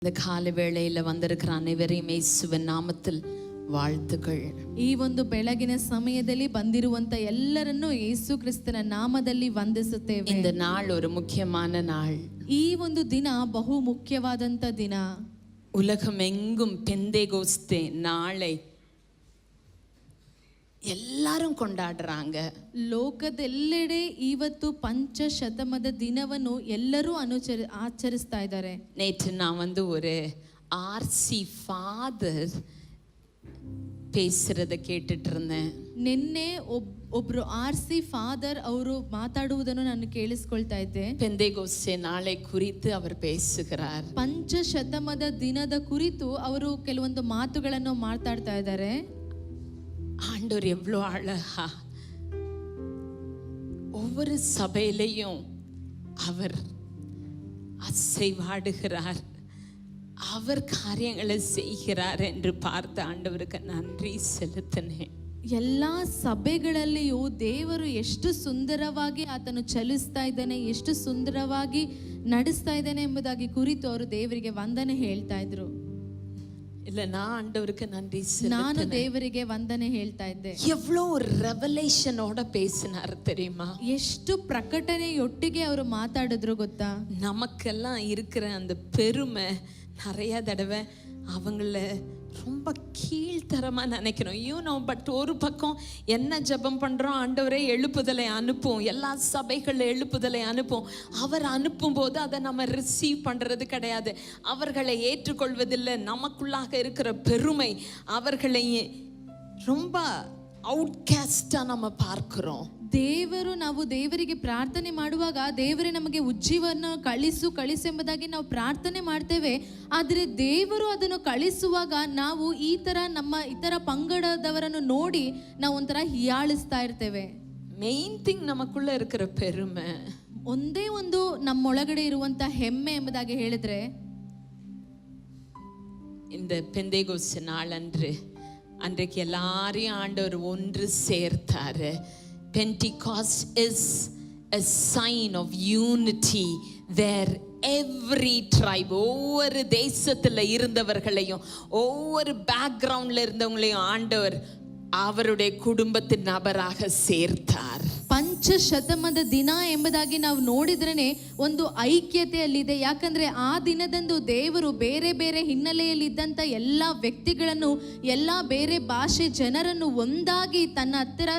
இந்த காலை வேளையில வந்திருக்கிற அனைவரையும் இயேசுவின் நாமத்தில் வாழ்த்துக்கள். ಈ ಒಂದು ಬೆಳಗಿನ ಸಮಯದಲ್ಲಿ ಬಂದಿರುವಂತ ಎಲ್ಲರನ್ನು ಯೇಸು ಕ್ರಿಸ್ತನ ನಾಮದಲ್ಲಿ ವಂದಿಸುತ್ತೇವೆ. இந்த நாள் ஒரு முக்கியமான நாள். ಈ ಒಂದು ದಿನ ಬಹು ಮುಖ್ಯವಾದಂತ ದಿನ. உலகமெங்கும் பெந்தேகோஸ்தே நாளை எல்லாரும் கொண்டாடுறாங்க. ಲೋಕದೆಲ್ಲೆಡೆ ಇವತ್ತು ಪಂಚಶತಮದ ದಿನವನ್ನು ಎಲ್ಲರೂ ಆಚರಿಸ್ತಾ ಇದ್ದಾರೆ. நேற்று நான் ஒரு ஆர்சி ஃபாதர் பேசுறத கேட்டுட்டு இருந்தேன். ನಿನ್ನೆ ಒಬ್ರು ಆರ್ಸಿ ಫಾದರ್ ಅವರು ಮಾತಾಡುವುದನ್ನು ನಾನು ಕೇಳಿಸ್ಕೊಳ್ತಾ ಇದ್ದೆ. பெந்தேகோஸ்தே நாளை குறித்து அவர் பேசுகிறார். ಪಂಚಶತಮದ ದಿನದ ಕುರಿತು ಅವರು ಕೆಲವೊಂದು ಮಾತುಗಳನ್ನು ಮಾತಾಡ್ತಾ ಇದ್ದಾರೆ. ஆண்டவர் எவ்வளோ அழகா ஒவ்வொரு சபையிலையும் அவர் அசைவாடுகிறார், அவர் காரியங்களை செய்கிறார் என்று பார்த்து ஆண்டவருக்கு நன்றி செலுத்தினேன். ಎಲ್ಲಾ ಸಭೆಗಳಲ್ಲಿಯೂ ದೇವರು ಎಷ್ಟು ಸುಂದರವಾಗಿ ಆತನು ಚಲಿಸ್ತಾ ಇದ್ದಾನೆ, ಎಷ್ಟು ಸುಂದರವಾಗಿ ನಡೆಸ್ತಾ ಇದ್ದಾನೆ ಎಂಬುದಾಗಿ ಕುರಿತು ಅವರು ದೇವರಿಗೆ ವಂದನೆ ಹೇಳ್ತಾ ಇದ್ರು. இல்ல நான் ஆண்டவருக்கு நன்றி ನಾನು ದೇವರಿಗೆ ವಂದನೆ ಹೇಳ್ತಾ ಇದ್ದೆ. எவ்வளோ ரெவலேஷனோட பேசினார் தெரியுமா? ಎಷ್ಟು ಪ್ರಕಟಣೆಯೊಟ್ಟಿಗೆ ಅವರು ಮಾತಾಡಿದ್ರು ಗೊತ್ತಾ? நமக்கெல்லாம் இருக்கிற அந்த பெருமை நிறைய தடவை அவங்கள ரொம்ப கீழ்த்தரமா நினைக்கிறோம். பட் ஒரு பக்கம் என்ன ஜெபம் பண்றோம், ஆண்டவரே எழுப்புதலை அனுப்பும், எல்லா சபைகள் எழுப்புதலை அனுப்பும். அவர் அனுப்பும் போது அதை நம்ம ரிசீவ் பண்றது கிடையாது, அவர்களை ஏற்றுக்கொள்வதில்லை. நமக்குள்ளாக இருக்கிற பெருமை அவர்களை ரொம்ப ಔಟ್ಕಾಸ್ಟ್ நம்ம பார்க்கிறோம். ನಾವು ದೇವರಿಗೆ ಪ್ರಾರ್ಥನೆ ಮಾಡುವಾಗ ದೇವರೇ ನಮಗೆ ಉಜ್ಜೀವನ ಕಳಿಸು ಎಂಬುದಾಗಿ ನಾವು ಪ್ರಾರ್ಥನೆ ಮಾಡ್ತೇವೆ. ಆದರೆ ದೇವರು ಅದನ್ನು ಕಳಿಸುವಾಗ ನಾವು ಈ ತರ ನಮ್ಮ ಇತರ ಪಂಗಡದವರನ್ನು ನೋಡಿ ನಾವು ಒಂಥರ ಹೀಯಾಳಿಸ್ತಾ ಇರ್ತೇವೆ. ಮೇನ್ ಥಿಂಗ್ நமக்குள்ள இருக்கிற பெருமை, ಒಂದೇ ಒಂದು ನಮ್ಮೊಳಗಡೆ ಇರುವಂತ ಹೆಮ್ಮೆ ಎಂಬುದಾಗಿ ಹೇಳಿದ್ರೆ, இந்த பெந்தேகோஸ்தே நாள் அன்றைக்கு எல்லாரையும் ஆண்டவர் ஒன்று சேர்த்தாரு. Pentecost is a sign of unity where every tribe, ஒவ்வொரு தேசத்துல இருந்தவர்களையும் ஒவ்வொரு பேக்ரவுண்ட்ல இருந்தவங்களையும் ஆண்டவர் அவருடைய குடும்பத்தின் நபராக சேர்த்தார். ಪಂಚಶತಮದ ದಿನ ಎಂಬುದಾಗಿ ನಾವು ನೋಡಿದ್ರೇನೆ ಒಂದು ಐಕ್ಯತೆಯಲ್ಲಿದೆ. ಯಾಕಂದ್ರೆ ಆ ದಿನದಂದು ದೇವರು ಬೇರೆ ಬೇರೆ ಹಿನ್ನೆಲೆಯಲ್ಲಿದ್ದಂಥ ಎಲ್ಲ ವ್ಯಕ್ತಿಗಳನ್ನು, ಎಲ್ಲ ಬೇರೆ ಭಾಷೆ ಜನರನ್ನು ಒಂದಾಗಿ ತನ್ನ ಹತ್ತಿರ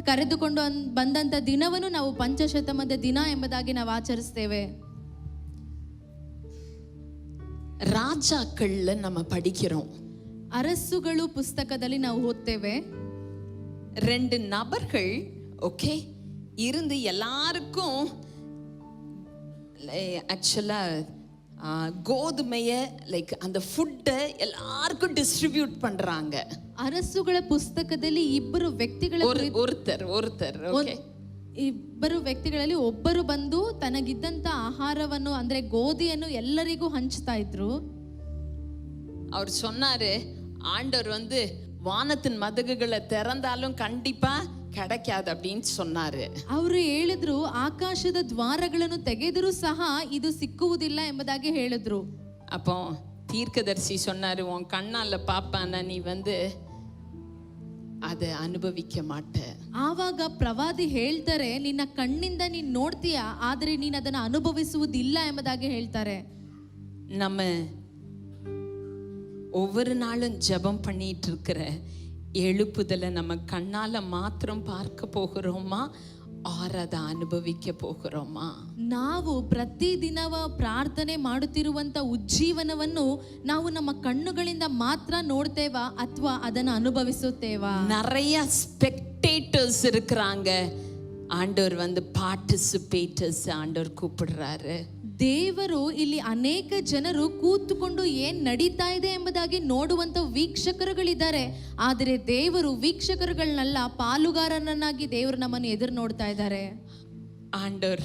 ಕರೆದುಕೊಂಡು ಬಂದಂಥ ದಿನವನ್ನು ನಾವು ಪಂಚಶತಮದ ದಿನ ಎಂಬುದಾಗಿ ನಾವು ಆಚರಿಸ್ತೇವೆ. ராஜாக்கள்ல நம்ம படிக்கிறோம், ಅರಸುಗಳು ಪುಸ್ತಕದಲ್ಲಿ ನಾವು ಓದ್ತೇವೆ. 2 நபர்கள் ஓகே இருந்து எல்லாருக்கும் ஆக்சுவலா கோதுமைய லைக் அந்த ஃபுட்டை எல்லாருக்கும் டிஸ்ட்ரிபியூட் பண்றாங்க. ಅರಸುಗಳ ಪುಸ್ತಕದಲ್ಲಿ ಇಬ್ಬರು ವ್ಯಕ್ತಿಗಳ ஒருத்தர் ಇಬ್ಬರು ವ್ಯಕ್ತಿಗಳಲ್ಲಿ ಒಬ್ಬರು ಬಂದು ತನಗಿದ್ದಂತ ಆಹಾರವನ್ನು ಅಂದ್ರೆ ಗೋಧಿಯನ್ನು ಎಲ್ಲರಿಗೂ ಹಂಚ್ತಾ ಇದ್ರು. அவர் சொன்னாரு, ஆண்டவர் வானத்தின் மதகுகளை திறந்தாலும் கண்டிப்பா கிடைக்காது அப்படின்னு சொன்னாரு. ಅವರು ಹೇಳಿದ್ರು, ಆಕಾಶದ ದ್ವಾರಗಳನ್ನು ತೆಗೆದರೂ ಸಹ ಇದು ಸಿಕ್ಕುವುದಿಲ್ಲ ಎಂಬುದಾಗಿ ಹೇಳಿದ್ರು. அப்போ தீர்க்கதரிசி சொன்னாரு, உன் கண்ணால பாப்பான நீ அதை அனுபவிக்க மாட்ட. ಆವಾಗ ಪ್ರವಾದಿ ಹೇಳ್ತಾರೆ, ನಿನ್ನ ಕಣ್ಣಿಂದ ನೀನ್ ನೋಡ್ತೀಯ, ಆದರೆ ನೀನ್ ಅದನ್ನು ಅನುಭವಿಸುವುದಿಲ್ಲ ಎಂಬುದಾಗಿ ಹೇಳ್ತಾರೆ. நம்ம ஒவ்வொரு நாளும் ஜெபம் பண்ணிட்டு இருக்கிற எழுப்புதலை நம்ம கண்ணால மாத்திரம் பார்க்க போகிறோமா, அதை அனுபவிக்க போகிறோமா? ನಾವು ಪ್ರತಿದಿನವ ಪ್ರಾರ್ಥನೆ ಮಾಡುತ್ತಿರುವಂತ ಉಜ್ಜೀವನವನ್ನು ನಾವು ನಮ್ಮ ಕಣ್ಣುಗಳಿಂದ ಮಾತ್ರ ನೋಡ್ತೇವಾ ಅಥವಾ ಅದನ್ನು ಅನುಭವಿಸುತ್ತೇವಾ? நிறைய ஸ்பெக்டேட்டர்ஸ் இருக்கிறாங்க, ஆண்டவர் பார்ட்டிசிபேட்டர்ஸ் ஆண்டவர் கூப்பிடுறாரு. ದೇವರು ಇಲ್ಲಿ ಅನೇಕ ಜನರು ಕೂತುಕೊಂಡು ಏನ್ ನಡೀತಾ ಇದೆ ಎಂಬುದಾಗಿ ನೋಡುವಂತ ವೀಕ್ಷಕರುಗಳಿದ್ದಾರೆ. ಆದರೆ ದೇವರು ವೀಕ್ಷಕರುಗಳನ್ನೆಲ್ಲ ಪಾಲುಗಾರನನ್ನಾಗಿ ದೇವರು ನಮ್ಮನ್ನು ಎದುರು ನೋಡ್ತಾ ಇದ್ದಾರೆ. ஆண்டவர்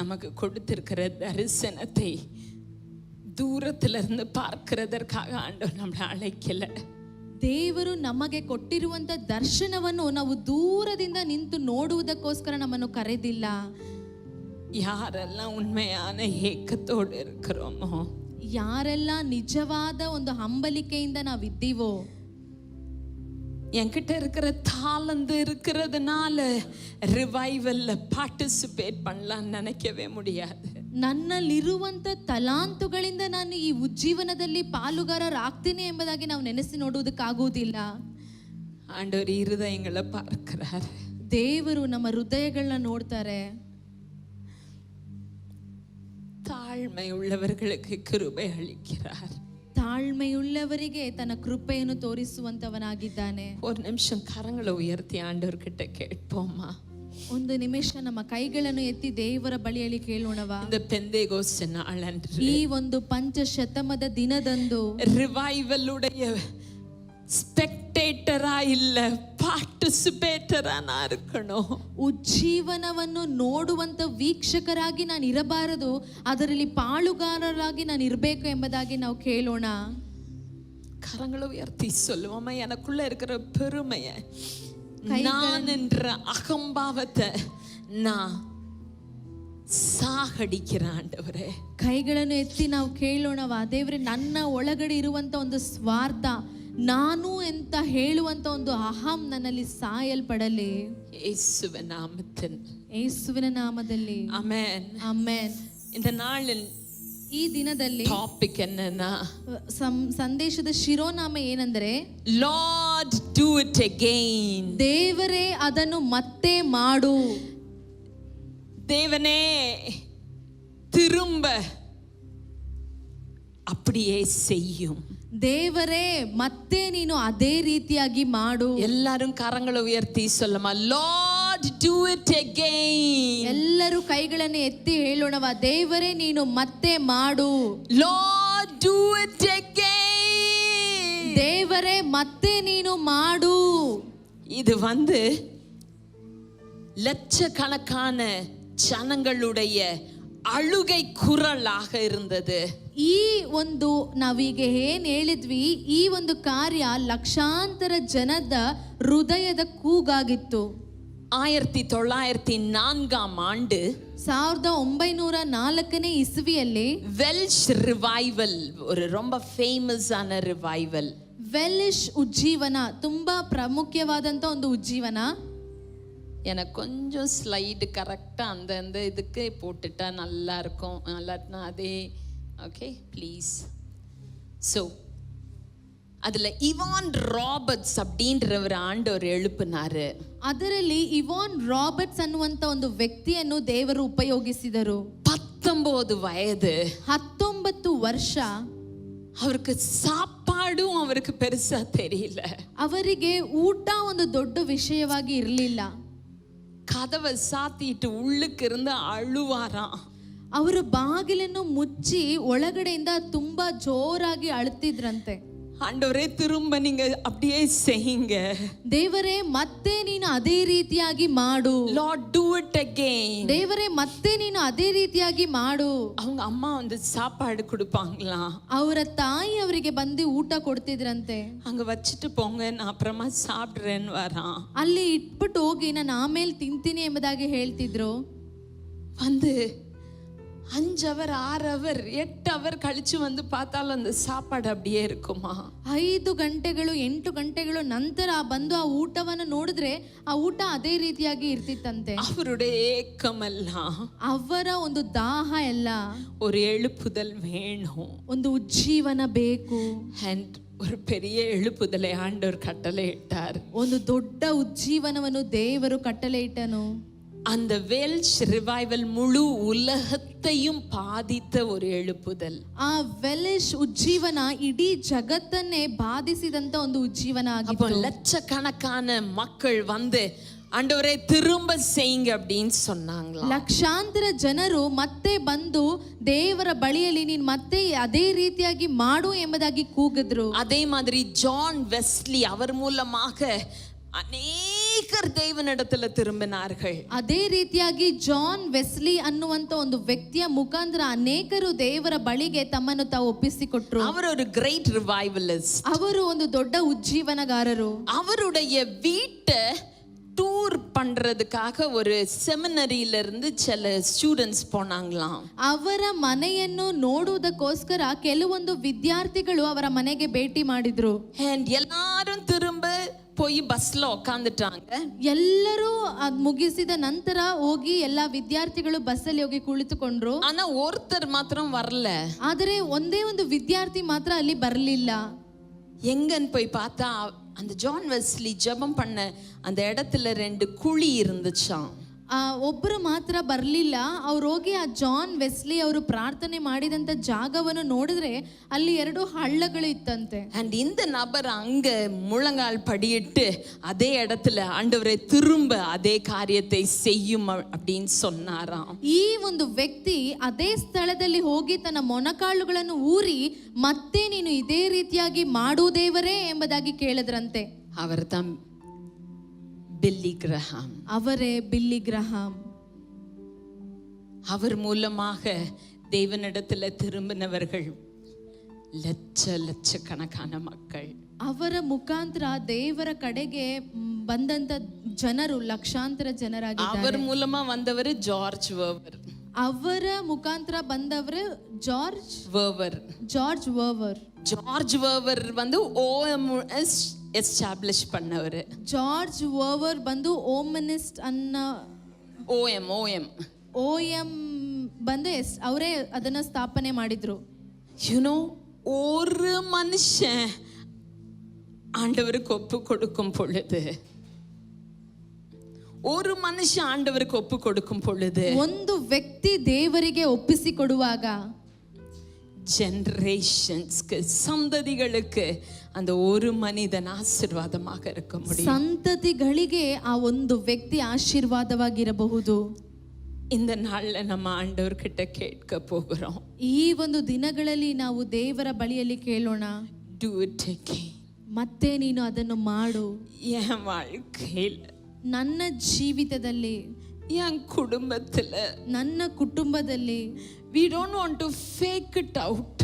நமக்கு கொடுத்திருக்கிற தரிசனத்தை தூரத்திலிருந்து பார்க்கிறதற்காக ஆண்டவர் நம்மளை அழைக்கல. ದೇವರು ನಮಗೆ ಕೊಟ್ಟಿರುವಂತ ದರ್ಶನವನ್ನು ನಾವು ದೂರದಿಂದ ನಿಂತು ನೋಡುವುದಕ್ಕೋಸ್ಕರ ನಮ್ಮನ್ನು ಕರೆದಿಲ್ಲ. யாரெல்லாம் உண்மையான ஏக்கத்தோடு இருக்கிறோமோ, ಯಾರೆಲ್ಲ ನಿಜವಾದ ಒಂದು ಹಂಬಲಿಕೆಯಿಂದ ನಾವಿದ್ದೀವೋ, என்கிட்ட இருக்கிற தாளந்து இருக்கிறதுனால ரிவைவல்ல பார்ட்டிசிபேட் பண்ணலாம்னு நினைக்கவே முடியாது. ನನ್ನಲ್ಲಿರುವಂತ ತಲಾಂತುಗಳಿಂದ ನಾನು ಈ ಉಜ್ಜೀವನದಲ್ಲಿ ಪಾಲುಗಾರರಾಗ್ತೀನಿ ಎಂಬುದಾಗಿ ನಾವು ನೆನೆಸಿ ನೋಡುವುದಕ್ಕಾಗುವುದಿಲ್ಲ. ஆண்டவர் இருதயங்களை பார்க்கிறார். ದೇವರು ನಮ್ಮ ಹೃದಯಗಳನ್ನ ನೋಡ್ತಾರೆ. தாழ்மை உள்ளவர்களுக்கு கிருபை அளிக்கிறார். ತಾಳ್ಮೆಯುಳ್ಳವರಿಗೆ ತನ್ನ ಕೃಪೆಯನ್ನು ತೋರಿಸುವಂತವನಾಗಿದ್ದಾನೆ. ஒரு நிமிஷம் கரங்களை உயர்த்தி ஆண்டவர்கிட்ட கேட்போமா? ಒಂದು ನಿಮಿಷ ನಮ್ಮ ಕೈಗಳನ್ನು ಎತ್ತಿ ದೇವರ ಬಳಿಯಲ್ಲಿ ಕೇಳೋಣವಾ? இந்த பெந்தேகோஸ்து நாளன்று ಈ ಒಂದು ಪಂಚಶತಮದ ದಿನದಂದು ரிவைவலுடைய ಸ್ಪೆಕ್ಟೇಟರಾ ಇಲ್ಲ, ಪಾರ್ಟಿಸಿಪೇಟರಾ நான் இருக்கணும். ಉಜ್ಜೀವನವನ್ನು ನೋಡುವಂತ ವೀಕ್ಷಕರಾಗಿ ನಾನು ಇರಬಾರದು, ಅದರಲ್ಲಿ ಪಾಲುಗಾರರಾಗಿ ನಾನು ಇರಬೇಕು ಎಂಬುದಾಗಿ ನಾವು ಕೇಳೋಣ. கரங்களை உயர்த்தி சொல்லுவோமா? எனக்குள்ள இருக்கிற பெருமைய, நான் என்ற அகம்பாவத்தை நான் ಸಾಗಡಿக்கிற ಆಂಡವರೇ. ಕೈಗಳನ್ನು ಎತ್ತಿ ನಾವು ಕೇಳೋಣವಾ? ದೇವರೇ, ನನ್ನ ಒಳಗಡೆ ಇರುವಂತ ಒಂದು ಸ್ವಾರ್ಥ, ನಾನು ಅಂತ ಹೇಳುವಂತ ಒಂದು ಅಹಂ ನನ್ನಲ್ಲಿ ಸಾಯಲ್ಪಡಲಿ. ಯೇಸುವಿನ ನಾಮದಲ್ಲಿ ಆಮೆನ್, ಆಮೆನ್. இந்த நாளில் ಈ ದಿನದಲ್ಲಿ ಟಾಪಿಕ್ என்னன்னா, ಸಂದೇಶದ ಶಿರೋನಾಮ ಏನಂದ್ರೆ, ಲಾರ್ಡ್ ಡೂ ಇಟ್ ಅಗೈನ್. ದೇವರೇ ಅದನ್ನು ಮತ್ತೆ ಮಾಡು. தேவனே திரும்ப அப்படியே செய்யும். ದೇವರೇ ಮತ್ತೆ ನೀನು ಅದೇ ರೀತಿಯಾಗಿ ಮಾಡು. ಎಲ್ಲರೂ ಕರங்களை ಉಯರ್ತಿ சொல்லமா, ಲಾರ್ಡ್ ಡೂ ಇಟ್ ಅಗೈನ್. ಎಲ್ಲರೂ ಕೈಗಳನ್ನು ಎತ್ತಿ ಹೇಳೋಣವಾ? ದೇವರೇ ನೀನು ಮತ್ತೆ ಮಾಡು. Lord do it again. ದೇವರೇ ಮತ್ತೆ ನೀನು ಮಾಡು. இது லட்சக்கணக்கான ஜனங்களுடைய ಅಳುಗೈ ಕುರಲಾಗ இருந்தது. ಈ ಒಂದು ನಾವೀಗ ಏನ್ ಹೇಳಿದ್ವಿ, ಈ ಒಂದು ಕಾರ್ಯ ಲಕ್ಷಾಂತರ ಜನದ ಹೃದಯದ ಕೂಗಾಗಿತ್ತು. 1904 ஆண்டு 1904ನೇ ಇಸವಿಯಲ್ಲಿ ವೆಲ್ಶ್ ರಿವೈವಲ್, ஒரு ரொம்ப ಫೇಮಸ್ ಆன ರಿವೈವಲ್. ವೆಲ್ಶ್ ಉಜ್ಜೀವನ ತುಂಬಾ ಪ್ರಾಮುಖ್ಯವಾದಂತ ಒಂದು ಉಜ್ಜೀವನ. எனக்கு கொஞ்சம் ஸ்லைடு கரெக்டாக அந்த இதுக்கு போட்டுட்டா நல்லா இருக்கும். நல்லாட்டினா அதே ஓகே ப்ளீஸ். ஸோ அதில் இவான் ராபர்ட்ஸ் அப்படின்ற ஒரு ஆண்டவர் எழுப்பினாரு. ಅದರಲ್ಲಿ ಇವಾನ್ ರಾಬರ್ಟ್ಸ್ ಅನ್ನುವಂತ ಒಂದು ವ್ಯಕ್ತಿಯನ್ನು ದೇವರು ಉಪಯೋಗಿಸಿದರು. 19 ವಯದು, 19 ವರ್ಷ. அவருக்கு சாப்பாடும் அவருக்கு பெருசா தெரியல. ಅವರಿಗೆ ಊಟ ಒಂದು ದೊಡ್ಡ ವಿಷಯವಾಗಿ ಇರಲಿಲ್ಲ. கதவை சாத்திட்டு உள்ளுக்கு இருந்து அழுவாராம். ಅವರು ಬಾಗಿಲನ್ನು ಮುಚ್ಚಿ ಒಳಗಡೆಯಿಂದ ತುಂಬಾ ಜೋರಾಗಿ ಅಳುತ್ತಿದ್ರಂತೆ. ஆண்டவரே திரும்ப நீங்க அப்படியே செய்யுங்க. ದೇವರೇ ಮತ್ತೆ ನೀನು ಅದೇ ರೀತಿಯಾಗಿ ಮಾಡು. Lord do it again. ದೇವರೇ ಮತ್ತೆ ನೀನು ಅದೇ ರೀತಿಯಾಗಿ ಮಾಡು. அவங்க ಅಮ್ಮ சாப்பாடு கொடுப்பாங்களா? ಅವರ ತಾಯಿ ಅವರಿಗೆ ಬಂದು ಊಟ ಕೊಡ್ತಿದ್ರಂತೆ. அங்க வச்சிட்டு போங்க, நான் அப்புறமா சாப்பிடுறேன்னு வரான். ಅಲ್ಲಿ ಇಟ್ಬಿಟ್ಟು ಹೋಗಿ ನಾನು ಆಮೇಲೆ ತಿಂತೀನಿ ಎಂಬುದಾಗಿ ಹೇಳ್ತಿದ್ರು. 5 அவர் 6 அவர் 8 அவர் கழிச்சு பார்த்தாலும் அந்த சாப்பாடு அப்படியே இருக்குமா? 5 ಗಂಟೆಗಳು 8 ಗಂಟೆಗಳು ನಂತರ ಬಂದು ಆ ಊಟವನ್ನು ನೋಡಿದ್ರೆ ಆ ಊಟ ಅದೇ ರೀತಿಯಾಗಿ ಇರ್ತಿತ್ತಂತೆ. அவருடைய ஏக்கமல்ல, ಅವರ ಒಂದು ದಾಹ ಎಲ್ಲ, ஒரு எழுப்புதல் வேணும், ಒಂದು ಉಜ್ಜೀವನ ಬೇಕು. and ஒரு பெரிய எழுப்புதலை ஆண்டவர் கட்டளை இட்டார். ಒಂದು ದೊಡ್ಡ ಉಜ್ಜೀವನವನ್ನು ದೇವರು ಕಟ್ಟಳೆ ಇಟ್ಟನು. அந்த வெல்ஷ் ரிவைவல் முழு உலகத்தையும் பாதித்த ஒரு எழுப்புதல். ಆ ವೆಲ್ಶ್ ಉಜ್ಜೀವನ ಇಡೀ ಜಗತ್ತನ್ನೇ ಬಾಧಿಸಿದಂತ ಒಂದು ಉಜ್ಜೀವನ ಆಗಿತ್ತು. லட்சக்கணக்கான மக்கள் ஆண்டவரே திரும்ப செய்யுங்க அப்படின்னு சொன்னாங்களா. ಲಕ್ಷಾಂತರ ಜನರು ಮತ್ತೆ ಬಂದು ದೇವರ ಬಳಿಯಲ್ಲಿ ನೀನು ಮತ್ತೆ ಅದೇ ರೀತಿಯಾಗಿ ಮಾಡು ಎಂಬುದಾಗಿ ಕೂಗಿದ್ರು. அதே மாதிரி ஜான் வெஸ்லி அவர் மூலமாக ಅನೇಕರು ದೇವನಿಡத்துல திரும்பினார்கள். ಅದೇ ರೀತಿಯಾಗಿ ಜಾನ್ ವೆಸ್ಲಿ ಅನ್ನುವಂತ ಒಂದು ವ್ಯಕ್ತಿಯ ಮುಖಾಂತರ ಅನೇಕರು ದೇವರ ಬಳಿಗೆ ತಮ್ಮನ್ನು ತಾವು ಒಪ್ಪಿಸಿಕೊಟ್ರು. ಅವರು ஒரு great revivalist. ಅವರು ಒಂದು ದೊಡ್ಡ ಉಜ್ಜೀವನಗಾರರು. அவருடைய வீட்டை 2 டூர் பண்றதுக்காக ஒரு செமினரியில இருந்து சில ஸ்டூடெண்ட்ஸ் போனாங்களாம். ಅವರ ಮನೆಯನ್ನು ನೋಡುವುದಕ್ಕೋಸ್ಕರ ಕೆಲವೊಂದು ವಿದ್ಯಾರ್ಥಿಗಳು ಅವರ ಮನೆಗೆ ಭೇಟಿ ಮಾಡಿದ್ರು. And எல்லாரும் திரும்ப போய் பஸ்ல உட்காந்துட்டாங்க. ಎಲ್ಲರೂ ಅದ್ ಮುಗಿಸಿದ ನಂತರ ಹೋಗಿ ಎಲ್ಲಾ ವಿದ್ಯಾರ್ಥಿಗಳು ಬಸ್ಸಲ್ಲಿ ಹೋಗಿ ಕುಳಿತುಕೊಂಡ್ರು. ஆனா ஒருத்தர் மாத்திரம் வரல. ಆದರೆ ಒಂದೇ ಒಂದು ವಿದ್ಯಾರ್ಥಿ ಮಾತ್ರ ಅಲ್ಲಿ ಬರಲಿಲ್ಲ. எங்கன்னு போய் பார்த்தா அந்த ஜான் வெஸ்லி ஜெபம் பண்ண அந்த இடத்துல 2 குழி இருந்துச்சாம். ಒಬ್ಬರು ಮಾತ್ರ ಬರಲಿಲ್ಲ. ಅವ್ರು ಹೋಗಿ ಆ ಜಾನ್ ವೆಸ್ಲಿ ಅವರು ಪ್ರಾರ್ಥನೆ ಮಾಡಿದಂಥ ಜಾಗವನ್ನು ನೋಡಿದ್ರೆ ಅಲ್ಲಿ 2 ಹಳ್ಳಗಳು ಇತ್ತಂತೆ. அண்ட் இந்த நபர் அங்க முழங்கால் படியிட்டு அதே இடத்துல ஆண்டவரே திரும்ப அதே காரியத்தை செய்யும் அப்படின்னு சொன்னாராம். ಈ ಒಂದು ವ್ಯಕ್ತಿ ಅದೇ ಸ್ಥಳದಲ್ಲಿ ಹೋಗಿ ತನ್ನ ಮೊಣಕಾಲುಗಳನ್ನು ಊರಿ ಮತ್ತೆ ನೀನು ಇದೇ ರೀತಿಯಾಗಿ ಮಾಡು ದೇವರೇ ಎಂಬುದಾಗಿ ಕೇಳಿದ್ರಂತೆ. அவர் தான் பில்லி கிரஹாம். ಅವರೇ ಬಿಲ್ಲಿ ಗ್ರಹಾಂ. அவர் மூலமாக தேவனிடத்துல திரும்பினவர்கள் லட்சக்கணக்கான மக்கள். ಅವರ ಮುಖಾಂತರ ದೇವರ ಕಡೆಗೆ ಬಂದಂತ ಜನರು ಲಕ್ಷಾಂತರ ಜನರಾಗಿದ್ದಾರೆ. அவர் மூலமா வந்தவர் ஜார்ஜ் வெர்வர். ಅವರ ಮುಖಾಂತರ ಬಂದವರು ಜಾರ್ಜ್ ವರ್ವರ್. ஜார்ஜ் வெர்வர் வந்து OMS ಎಸ್ಟಾಬ್ಲಿಷ್ பண்ணவர். ಜಾರ್ಜ್ ವರ್ವರ್ ಬಂದು ಓಮನಿಸ್ಟ್ ಅನ್ನ OM ಬಂದು ಅವರೇ ಅದನ್ನ ಸ್ಥಾಪನೆ ಮಾಡಿದ್ರು. ஒரு மனுஷன் ஆண்டவருக்கு ஒப்பு கொடுக்கும் பொழுது ಒಂದು ವ್ಯಕ್ತಿ ದೇವರಿಗೆ ಒಪ್ಪಿಸಿಕೊಡುವಾಗ ஜெனரேஷன்ஸ்க்கு சந்ததிகளுக்கு அந்த ஒரு மனிதன் ஆசீர்வாதமாக இருக்க முடியும். ಸಂತತಿಗಳಿಗೆ ಆ ಒಂದು ವ್ಯಕ್ತಿ ಆಶೀರ್ವಾದವಾಗಿರಬಹುದು. இந்த நாள்ல நம்ம ஆண்டவர்கிட்ட கேட்க போகிறோம். ಈ ಒಂದು ದಿನಗಳಲ್ಲಿ ನಾವು ದೇವರ ಬಳಿಯಲ್ಲಿ ಕೇಳೋಣ, do it again. ಮತ್ತೆ ನೀನು ಅದನ್ನು ಮಾಡು. என் வாழ்க்கையில, ನನ್ನ ಜೀವಿತದಲ್ಲಿ, என் குடும்பத்துல, ನನ್ನ ಕುಟುಂಬದಲ್ಲಿ we don't want to fake it out.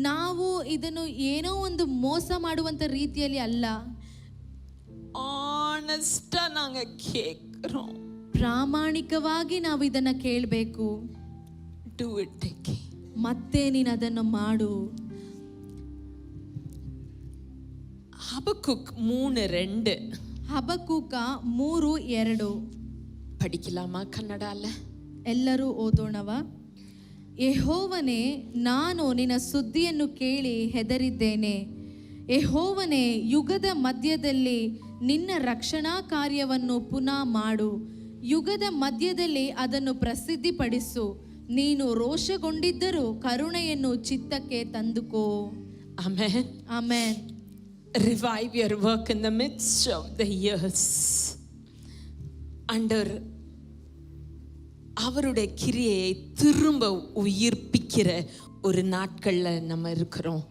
ನಾವು ಇದನ್ನು ಏನೋ ಒಂದು ಮೋಸ ಮಾಡುವಂತ ರೀತಿಯಲ್ಲಿ ಅಲ್ಲ, ಆನೆಸ್ಟಾ ನಾங்க ಕೇಳ್றோம். ಪ್ರಾಮಾಣಿಕವಾಗಿ ನಾವು ಇದನ್ನ ಕೇಳಬೇಕು. do it again. ಮತ್ತೆ ನೀನು ಅದನ್ನು ಮಾಡು. ಹಬಕ್ಕೂಕ್ 3:2. ಹಬಕ್ಕೂಕ 3:2 படிக்கலாமா ಕನ್ನಡಲ್ಲ? ಎಲ್ಲರೂ ಓದೋಣವಾ? ಯೆಹೋವನೇ, ನಾನು ನಿನ್ನ ಸುದ್ದಿಯನ್ನು ಕೇಳಿ ಹೆದರಿದ್ದೇನೆ. ಯೆಹೋವನೇ, ಯುಗದ ಮಧ್ಯದಲ್ಲಿ ನಿನ್ನ ರಕ್ಷಣಾ ಕಾರ್ಯವನ್ನು ಪುನಃ ಮಾಡು. ಯುಗದ ಮಧ್ಯದಲ್ಲಿ ಅದನ್ನು ಪ್ರಸಿದ್ಧಿಪಡಿಸು. ನೀನು ರೋಷಗೊಂಡಿದ್ದರೂ ಕರುಣೆಯನ್ನು ಚಿತ್ತಕ್ಕೆ ತಂದುಕೋ. Amen. Amen. Revive your work in the midst of the years. ஆண்டவர் அவருடைய கிரியையை திரும்ப உயிர்ப்பிக்கிற ஒரு நாட்கள்ல நம்ம இருக்கிறோம்.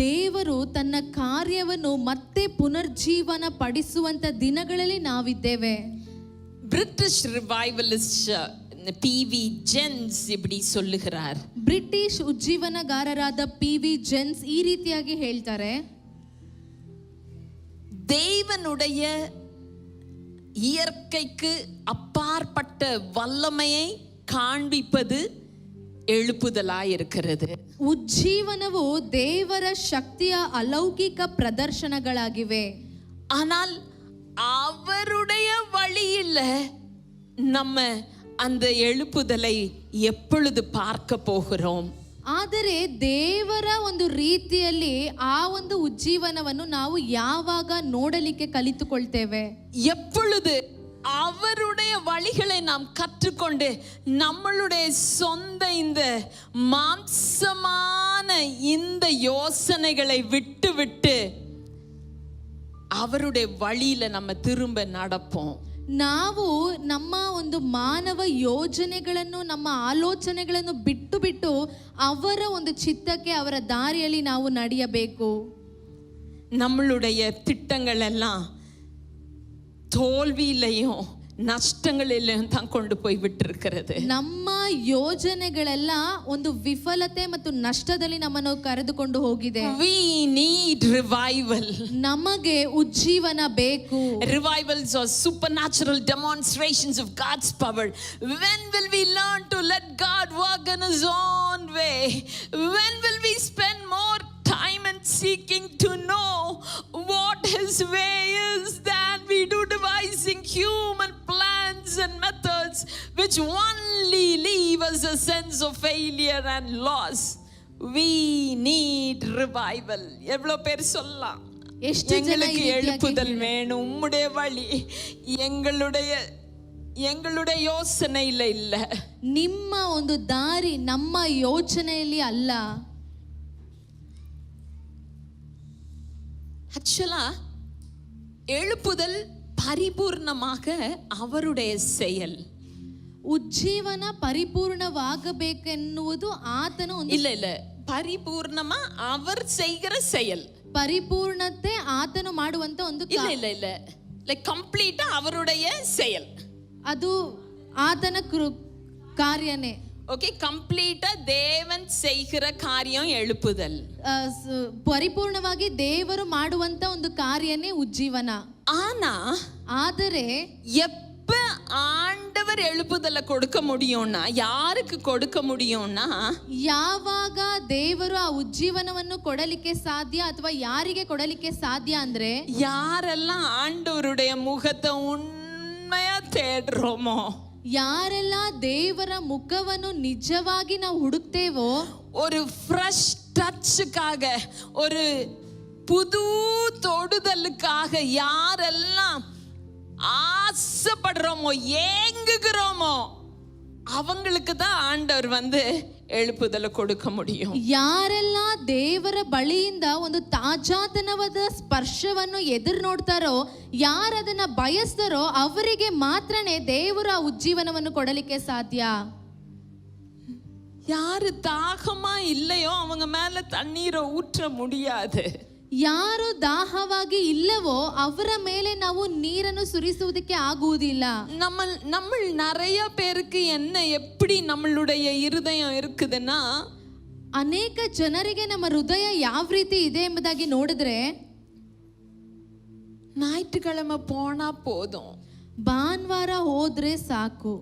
ದೇವರು ತನ್ನ ಕಾರ್ಯವನ್ನು ಮತ್ತೆ ಪುನರ್ಜೀವನ ಪಡಿಸುವಂತ ದಿನಗಳಲ್ಲಿ ನಾವಿದ್ದೇವೆ. பிரிட்டிஷ் ரிவைவலிஸ்ட் PV ஜென்ஸ் இப்படி சொல்லுகிறார். ಬ್ರಿಟಿಷ್ ಉಜ್ಜೀವನಗಾರರಾದ PV ಜೆನ್ಸ್ ಈ ರೀತಿಯಾಗಿ ಹೇಳ್ತಾರೆ, தேவனுடைய இயற்கைக்கு அப்பாற்பட்ட வல்லமையை காண்பிப்பது எழுப்புதலாய் இருக்கிறது. ಉಜ್ಜೀವನವು ದೇವರ ಶಕ್ತಿಯ ಅಲೌಕಿಕ ಪ್ರದರ್ಶನಗಳಾಗಿವೆ. ஆனால் அவருடைய வழியில நம்ம அந்த எழுப்புதலை எப்பொழுது பார்க்க போகிறோம்? ಆದರೆ ದೇವರ ಒಂದು ರೀತಿಯಲ್ಲಿ ಆ ಒಂದು ಉಜ್ಜೀವನವನ್ನು ನಾವು ಯಾವಾಗ ನೋಡಲಿಕ್ಕೆ ಕಲಿತುಕೊಳ್ತೇವೆ? எப்பொழுது அவருடைய வழிகளை நாம் கற்றுக்கொண்டு நம்மளுடைய சொந்த இந்த மாம்சமான இந்த யோசனைகளை விட்டு அவருடைய வழியில நம்ம திரும்ப நடப்போம். ನಾವು ನಮ್ಮ ಒಂದು ಮಾನವ ಯೋಜನೆಗಳನ್ನು, ನಮ್ಮ ಆಲೋಚನೆಗಳನ್ನು ಬಿಟ್ಟು ಅವರ ಒಂದು ಚಿತ್ತಕ್ಕೆ, ಅವರ ದಾರಿಯಲ್ಲಿ ನಾವು ನಡೆಯಬೇಕು. நம்மளுடைய திட்டங்கள் எல்லாம் தோல்வியிலையும் நஷ்டங்களிலும் தான் கொண்டு போய் விட்டிருக்கிறது. ನಮ್ಮ ಯೋಜನೆಗಳೆಲ್ಲ ಒಂದು ವಿಫಲತೆ ಮತ್ತು ನಷ್ಟದಲ್ಲಿ ನಮ್ಮನ್ನು ಕರೆದುಕೊಂಡು ಹೋಗಿದೆ. We need revival. ನಮಗೆ ಉಜ್ಜೀವನ ಬೇಕು. Revivals are supernatural demonstrations of God's power. When will we learn to let God work in His own way? When will we spend more time and seeking to know what His way is than we do devising human plans and methods which only leave us a sense of failure and loss? We need revival. எவ்வளோ பேர் சொல்லலாம், எங்களுக்கு எழுப்புதல் வேணும், உம்முடைய வழி எங்களுடைய யோசனையில இல்ல, ನಿಮ್ಮ ಒಂದು ದಾರಿ ನಮ್ಮ ಯೋಚನೆಯಲ್ಲಿ ಅಲ್ಲ. ஆக்சுவலா எழுப்புதல் பரிபூர்ணமாக அவருடைய செயல். ಉಜ್ಜೀವನ ಪರಿಪೂರ್ಣವಾಗಬೇಕೆನ್ನುವುದು ಆತನ ಒಂದು இல்ல பரிபூர்ணமா அவர் செய்கிற செயல். ಪರಿಪೂರ್ಣತೆ ಆತನು ಮಾಡುವಂತ ಒಂದು இல்ல லைக் கம்ப்ளீட்டா அவருடைய செயல். ಅದು ಆತನ ಕಾರ್ಯನೇ. ஓகே, கம்ப்ளீட்டா தேவன் செய்கிற காரியம் எழுப்புதல். ಪರಿಪೂರ್ಣವಾಗಿ ದೇವರು ಮಾಡುವಂತ ಒಂದು ಕಾರ್ಯನೇ ಉಜ್ಜೀವನ. ಆದರೆ எப்ப ஆண்டவர் எழுப்புதலை கொடுக்க முடியும்னா, யாருக்கு கொடுக்க முடியும்னா, ಯಾವಾಗ ದೇವರು ಆ ಉಜ್ಜೀವನವನ್ನು ಕೊಡಲಿಕ್ಕೆ ಸಾಧ್ಯ ಅಥವಾ ಯಾರಿಗೆ ಕೊಡಲಿಕ್ಕೆ ಸಾಧ್ಯ ಅಂದ್ರೆ, ಯಾರೆல்லாம் ஆண்டவருடைய முகத்தை உண்மையா தேடுறோமோ, ಯಾರೆಲ್ಲ ದೇವರ ಮುಖವನ್ನು ನಿಜವಾಗಿ ನಾವು ಹುಡುಕ್ತೇವೋ, ஒரு ஃப்ரெஷ் டச்சுக்காக, ஒரு புது தொடுதலுக்காக யாரெல்லாம் ஆசைப்படுறோமோ, ஏங்குகிறோமோ, அவங்களுக்கு தான் ஆண்டவர் எழுப்புதலை கொடுக்க முடியும். ಯಾರೆಲ್ಲ ದೇವರ ಬಳಿಯಿಂದ ಒಂದು ತಾಜಾತನವಾದ ಸ್ಪರ್ಶವನ್ನು ಎದುರು ನೋಡ್ತಾರೋ, ಯಾರದನ್ನ ಬಯಸ್ತಾರೋ ಅವರಿಗೆ ಮಾತ್ರನೇ ದೇವರು ಆ ಉಜ್ಜೀವನವನ್ನು ಕೊಡಲಿಕ್ಕೆ ಸಾಧ್ಯ. யாரு தாகமா இல்லையோ அவங்க மேல தண்ணீரை ஊற்ற முடியாது. ಯಾರು ದಾಹವಾಗಿ ಇಲ್ಲವೋ ಅವರ ಮೇಲೆ ನಾವು ನೀರನ್ನು ಸುರಿಸುವುದಕ್ಕೆ ಆಗುವುದಿಲ್ಲ. நம்ம நிறைய பேருக்கு என்ன எப்படி நம்மளுடைய இருதயம் இருக்குதுன்னா, ಅನೇಕ ಜನರಿಗೆ ನಮ್ಮ ಹೃದಯ ಯಾವ ರೀತಿ ಇದೆ ಎಂಬುದಾಗಿ ನೋಡಿದ್ರೆ, ஞாயிற்றுக்கிழமை போனா போதும், ಭಾನುವಾರ ಹೋದ್ರೆ ಸಾಕು.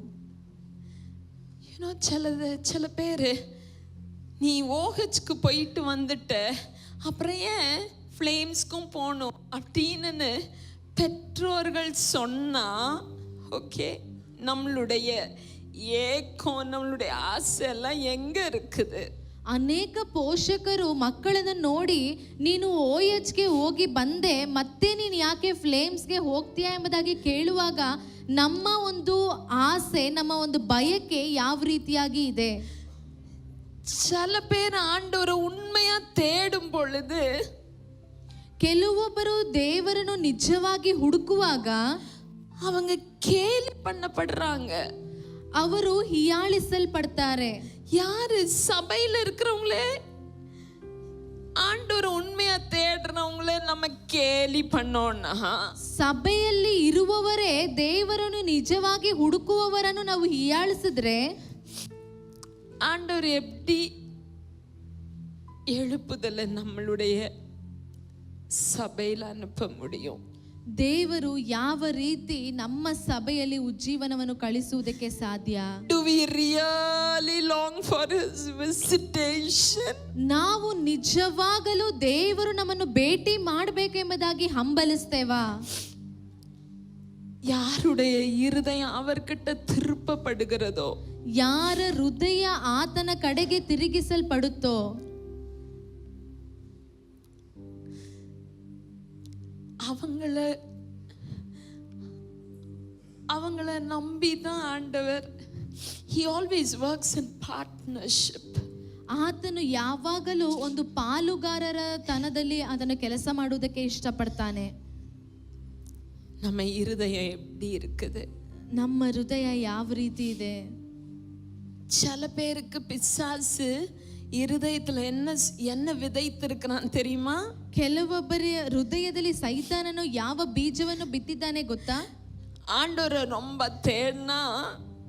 சில பேரு நீ ஓஹெச்க்கு போயிட்டு வந்துட்டு அப்புறம் ஏன் ஃப்ளேம்ஸ்க்கும் போகணும் அப்படின்னு பெற்றோர்கள் சொன்னா, ஓகே, நம்மளுடைய ஏக்கம் நம்மளுடைய ஆசை எல்லாம் எங்க இருக்குது? ಅನೇಕ ಪೋಷಕರು ಮಕ್ಕಳನ್ನು ನೋಡಿ, ನೀನು OHಗೆ ಹೋಗಿ ಬಂದೆ, ಮತ್ತೆ ನೀನು ಯಾಕೆ ಫ್ಲೇಮ್ಸ್ಗೆ ಹೋಗ್ತೀಯಾ ಎಂಬುದಾಗಿ ಕೇಳುವಾಗ ನಮ್ಮ ಒಂದು ಆಸೆ, ನಮ್ಮ ಒಂದು ಬಯಕೆ ಯಾವ ರೀತಿಯಾಗಿ ಇದೆ? சில பேர் ஆண்டவரை உண்மையா தேடும் பொழுது, ಕೆಲವೊಬ್ಬರು ದೇವರನ್ನು ನಿಜವಾಗಿ ಹುಡುಕುವಾಗ அவங்க கேலி பண்ணப்படுறாங்க, ಅವರು ಹೀಯಾಳಿಸಲ್ಪಡ್ತಾರೆ. யாரு? சபையில இருக்கிறவங்களே ஆண்டவரை உண்மையா தேடுறவங்களே நம்ம கேலி பண்ணோம்னா, ಸಭೆಯಲ್ಲಿ ಇರುವವರೇ ದೇವರನ್ನು ನಿಜವಾಗಿ ಹುಡುಕುವವರನ್ನು ನಾವು ಹೀಯಾಳಿಸಿದ್ರೆ ஆண்டவர் எப்படி எழுப்புதலை நம்மளுடைய சபையில் அனுப்ப முடியும்? ದೇವರು ಯಾವ ರೀತಿ ನಮ್ಮ ಸಭೆಯಲ್ಲಿ ಉಜ್ಜೀವನವನ್ನು ಕಳಿಸುವುದಕ್ಕೆ ಸಾಧ್ಯ? Do we really long for his visitation? ನಾವು ನಿಜವಾಗಲೂ ದೇವರು ನಮ್ಮನ್ನು ಭೇಟಿ ಮಾಡಬೇಕೆಂಬುದಾಗಿ ಹಂಬಲಿಸ್ತೇವಾ? யாருடைய இருதயம் அவர்கிட்ட திருப்பப்படுகிறதோ, ಯಾರ ಹೃದಯ ಆತನ ಕಡೆಗೆ ತಿರುಗಿಸಲ್ಪಡುತ್ತೋ, அவங்கள நம்பி தான் ஆண்டவர். He always works in partnership. ಆತನು ಯಾವಾಗಲೂ ಒಂದು ಪಾಲುಗಾರರ ತನದಲ್ಲಿ ಅದನ್ನು ಕೆಲಸ ಮಾಡುವುದಕ್ಕೆ ಇಷ್ಟಪಡ್ತಾನೆ. நம்ம இருதயம் எப்படி இருக்குது? ನಮ್ಮ ಹೃದಯ ಯಾವ ರೀತಿ ಇದೆ? சில பேருக்கு பிசாசு இருதயத்துல என்ன விதைத்திருக்கிறான் தெரியுமா? ಕೆಲವೊಬ್ಬರ ಹೃದಯದಲ್ಲಿ ಸೈತಾನನು ಯಾವ ಬೀಜವನ್ನು ಬಿತ್ತಿದ್ದಾನೆ ಗೊತ್ತಾ? ஆண்டவரை ரொம்ப தேடினா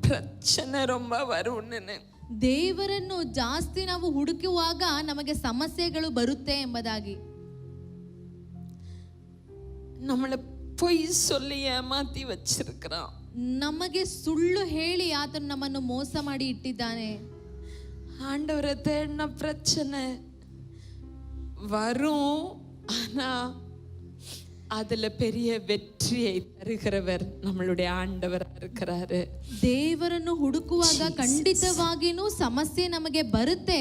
பிரச்சனை ரொம்ப வரும்னு. ದೇವರನ್ನು ಜಾಸ್ತಿ ನಾವು ಹುಡುಕುವಾಗ ನಮಗೆ ಸಮಸ್ಯೆಗಳು ಬರುತ್ತೆ ಎಂಬುದಾಗಿ. நம்மளை பொய் சொல்லி ஏமாத்தி வச்சிருக்கிறான். ನಮಗೆ ಸುಳ್ಳು ಹೇಳಿ ಆತನು ನಮ್ಮನ್ನು ಮೋಸ ಮಾಡಿ ಇಟ್ಟಿದ್ದಾನೆ. ஆண்டவரை தேடின பிரச்சனை வரும், ஆனா அதுல பெரிய வெற்றியை தருகிறவர் நம்மளுடைய ஆண்டவர் இருக்கிறாரு. ದೇವರನ್ನು ಹುಡುಕುವಾಗ ಖಂಡಿತವಾಗಿಯೂ ಸಮಸ್ಯೆ ನಮಗೆ ಬರುತ್ತೆ,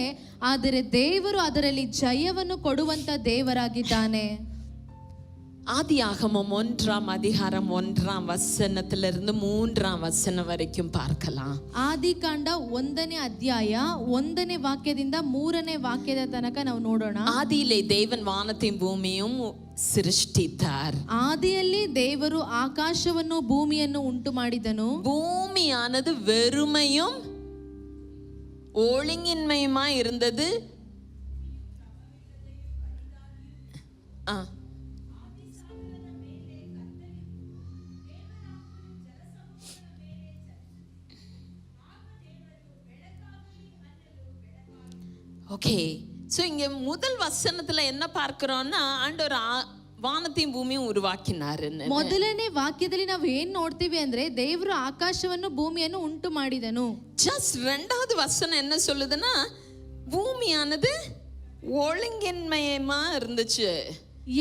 ಆದರೆ ದೇವರು ಅದರಲ್ಲಿ ಜಯವನ್ನು ಕೊಡುವಂತ ದೇವರಾಗಿದ್ದಾನೆ. ஆதியாகமம் 1ஆம் அதிகாரம் 1ஆம் வசனத்திலிருந்து 3ஆம் வசனம் வரைக்கும் பார்க்கலாம். ಆದಿಕಾಂಡ 1ನೇ ಅಧ್ಯಾಯ 1ನೇ ವಾಕ್ಯದಿಂದ 3ನೇ ವಾಕ್ಯದ ತನಕ ನಾವು ನೋಡೋಣ. ஆதியிலே தேவன் வானத்தையும் பூமியும் சிருஷ்டித்தார். ಆದಿಯಲ್ಲಿ ದೇವರು ಆಕಾಶವನ್ನು ಭೂಮಿಯನ್ನು ಉಂಟು ಮಾಡಿದನು. பூமியானது வெறுமையும் ஒழுங்கின்மையுமா இருந்தது. ஓகே, ஸோ இங்க முதல் வசனத்துல என்ன பார்க்கிறோம்னா ஆண்டவர் வானத்தையும் பூமியும் உருவாக்கினாரு. ಮೊದಲನೇ ವಾಕ್ಯದಲ್ಲಿ ನಾವು ಏನ್ ನೋಡ್ತೀವಿ ಅಂದ್ರೆ ದೇವರು ಆಕಾಶವನ್ನು ಭೂಮಿಯನ್ನು ಉಂಟು ಮಾಡಿದನು. ஜஸ்ட் ரெண்டாவது வசனம் என்ன சொல்லுதுன்னா பூமியானது ஒழுங்கின்மையமா இருந்துச்சு.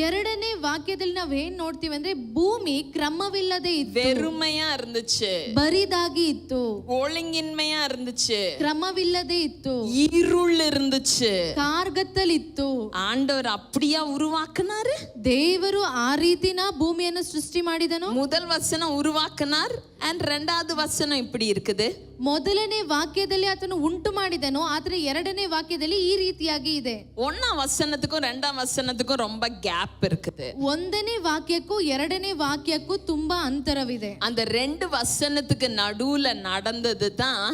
ಎರಡನೇ ವಾಕ್ಯದಲ್ಲಿ ನಾವು ಏನ್ ನೋಡ್ತೀವಿ ಅಂದ್ರೆ ಭೂಮಿ ಕ್ರಮವಿಲ್ಲದೆ ಇತ್ತು, வெறுமையா இருந்துச்சு, ಬರಿದಾಗಿ ಇತ್ತು, ஒழுங்கின்மையா இருந்துச்சு, ಕ್ರಮವಿಲ್ಲದೆ ಇತ್ತು, இருள் இருந்துச்சு, ಕಾರ್ಗತ್ತಲಿತ್ತು. ஆண்டவர் அப்படியா உருவாக்குனாரு. ದೇವರು ಆ ರೀತಿನ ಭೂಮಿಯನ್ನು ಸೃಷ್ಟಿ ಮಾಡಿದನು. முதல் வசனம் உருவாக்குனார் and ரெண்டாவது வசனம் இப்படி இருக்குது. ಮೊದಲನೇ ವಾಕ್ಯದಲ್ಲಿ ಆತನು ಉಂಟು ಮಾಡಿದನು, ಆದ್ರೆ ಎರಡನೇ ವಾಕ್ಯದಲ್ಲಿ ಈ ರೀತಿಯಾಗಿ ಇದೆ. ஒன்னாம் வசனத்துக்கும் ரெண்டாம் வசனத்துக்கும் ரொம்ப ಗ್ಯಾಪ್ இருக்குது. ಒಂದನೇ ವಾಕ್ಯಕ್ಕೂ ಎರಡನೇ ವಾಕ್ಯಕ್ಕೂ ತುಂಬಾ ಅಂತರವಿದೆ. அந்த ரெண்டு வசனத்துக்கு நடுவுல நடந்தது தான்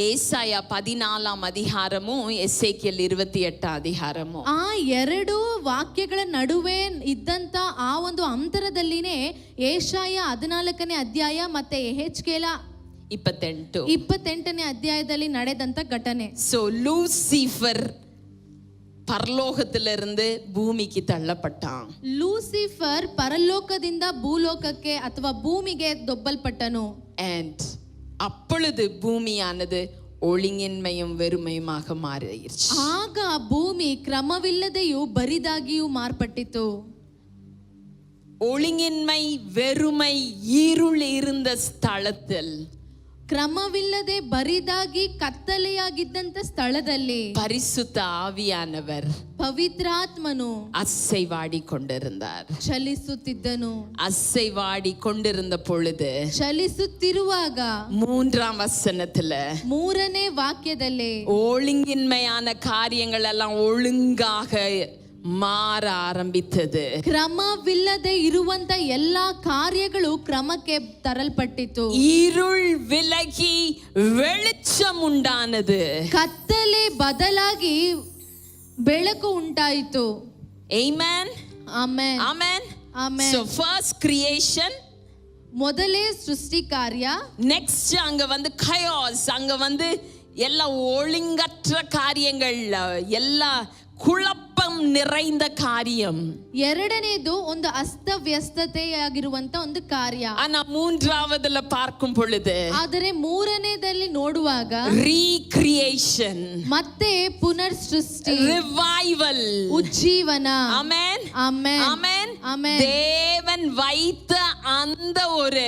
ஏசாயா 14ஆம் அதிகாரமும் எசேக்கியேல் 28 அதிகாரமும். ಆ ಎರಡು ವಾಕ್ಯಗಳ ನಡುವೆ ಇದ್ದಂತ ಆ ಒಂದು ಅಂತರದಲ್ಲಿನೇ ಏಷಾಯ 14ನೇ ಅಧ್ಯಾಯ ಮತ್ತೆ ಯೆಹೆಜ್ಕೇಲ 28ನೇ ಅಧ್ಯಾಯದಲ್ಲಿ ನಡೆದಂತ ಘಟನೆ. சோ லூசிஃபர் பரலோகத்திலிருந்து பூமிக்கு தள்ளப்பட்டான். ಲೂಸಿಫರ್ ಪರಲೋಕದಿಂದ ಭೂಲೋಕಕ್ಕೆ ಅಥವಾ ಭೂಮಿಗೆ ದೊಬ್ಬಲ್ಪಟ್ಟನು. and அப்பொழுது பூமியானது ஒழுங்கின்மையும் வெறுமையுமாக மாறிடுச்சு. ಆಗ ಭೂಮಿ ಕ್ರಮವಿಲ್ಲದೆಯೂ ಬರಿದಾಗಿಯೂ ಮಾರ್ಪಟ್ಟಿತು. ஒழுங்கின்மை வெறுமை இருள் இருந்த ஸ்தலத்தில், ಕ್ರಮವಿಲ್ಲದೆ ಬರಿದಾಗಿ ಕತ್ತಲೆಯಾಗಿದ್ದಂತ ಸ್ಥಳದಲ್ಲಿ பரிசுத்த ஆவியானவர் ಪವಿತ್ರಾತ್ಮನು அசைவாடி கொண்டிருந்தார். ಚಲಿಸುತ್ತಿದ್ದನು. அசைவாடி கொண்டிருந்த பொழுது ಚಲಿಸುತ್ತಿರುವಾಗ 3ஆம் வசனத்துல 3ನೇ ವಾಕ್ಯದಲ್ಲಿ ஒழுங்கின்மையான காரியங்கள் எல்லாம் ஒழுங்காக மாற ஆரம்பித்தது. ಕ್ರಮವಿಲ್ಲದೆ ಇರುವಂತ ಎಲ್ಲಾ ಕಾರ್ಯಗಳು ಕ್ರಮಕ್ಕೆ ತರಲ್ಪಟ್ಟಿತು. இருள் விலகி வெளிச்சம் உண்டானது. ಕತ್ತಲೆ ಬದಲಾಗಿ ಬೆಳಕು ಉಂಟಾಯಿತು. Amen. Amen. Amen. Amen. So first creation, ಮೊದಲೇ ಸೃಷ್ಟಿ ಕಾರ್ಯ. next அங்க வந்து chaos, அங்க வந்து எல்லா ஒழுங்கற்ற காரியங்கள், எல்லா குழப்பம் நிறைந்த காரியம். ಎರಡನೇದು ಒಂದು ಅಸ್ತವ್ಯಸ್ತತೆಯಾಗಿರುವಂತ ಒಂದು ಕಾರ್ಯ. ஆனா மூன்றாவதுல பார்க்கும் பொழுது, ಆದರೆ ಮೂರನೇದಲ್ಲಿ ನೋಡುವಾಗ recreation, ಮತ್ತೆ ಪುನರ್ ಸೃಷ್ಟಿ, revival, ಉಜ್ಜೀವನ. amen, amen. amen, amen. தேவன் வைத்த அந்த ஒரு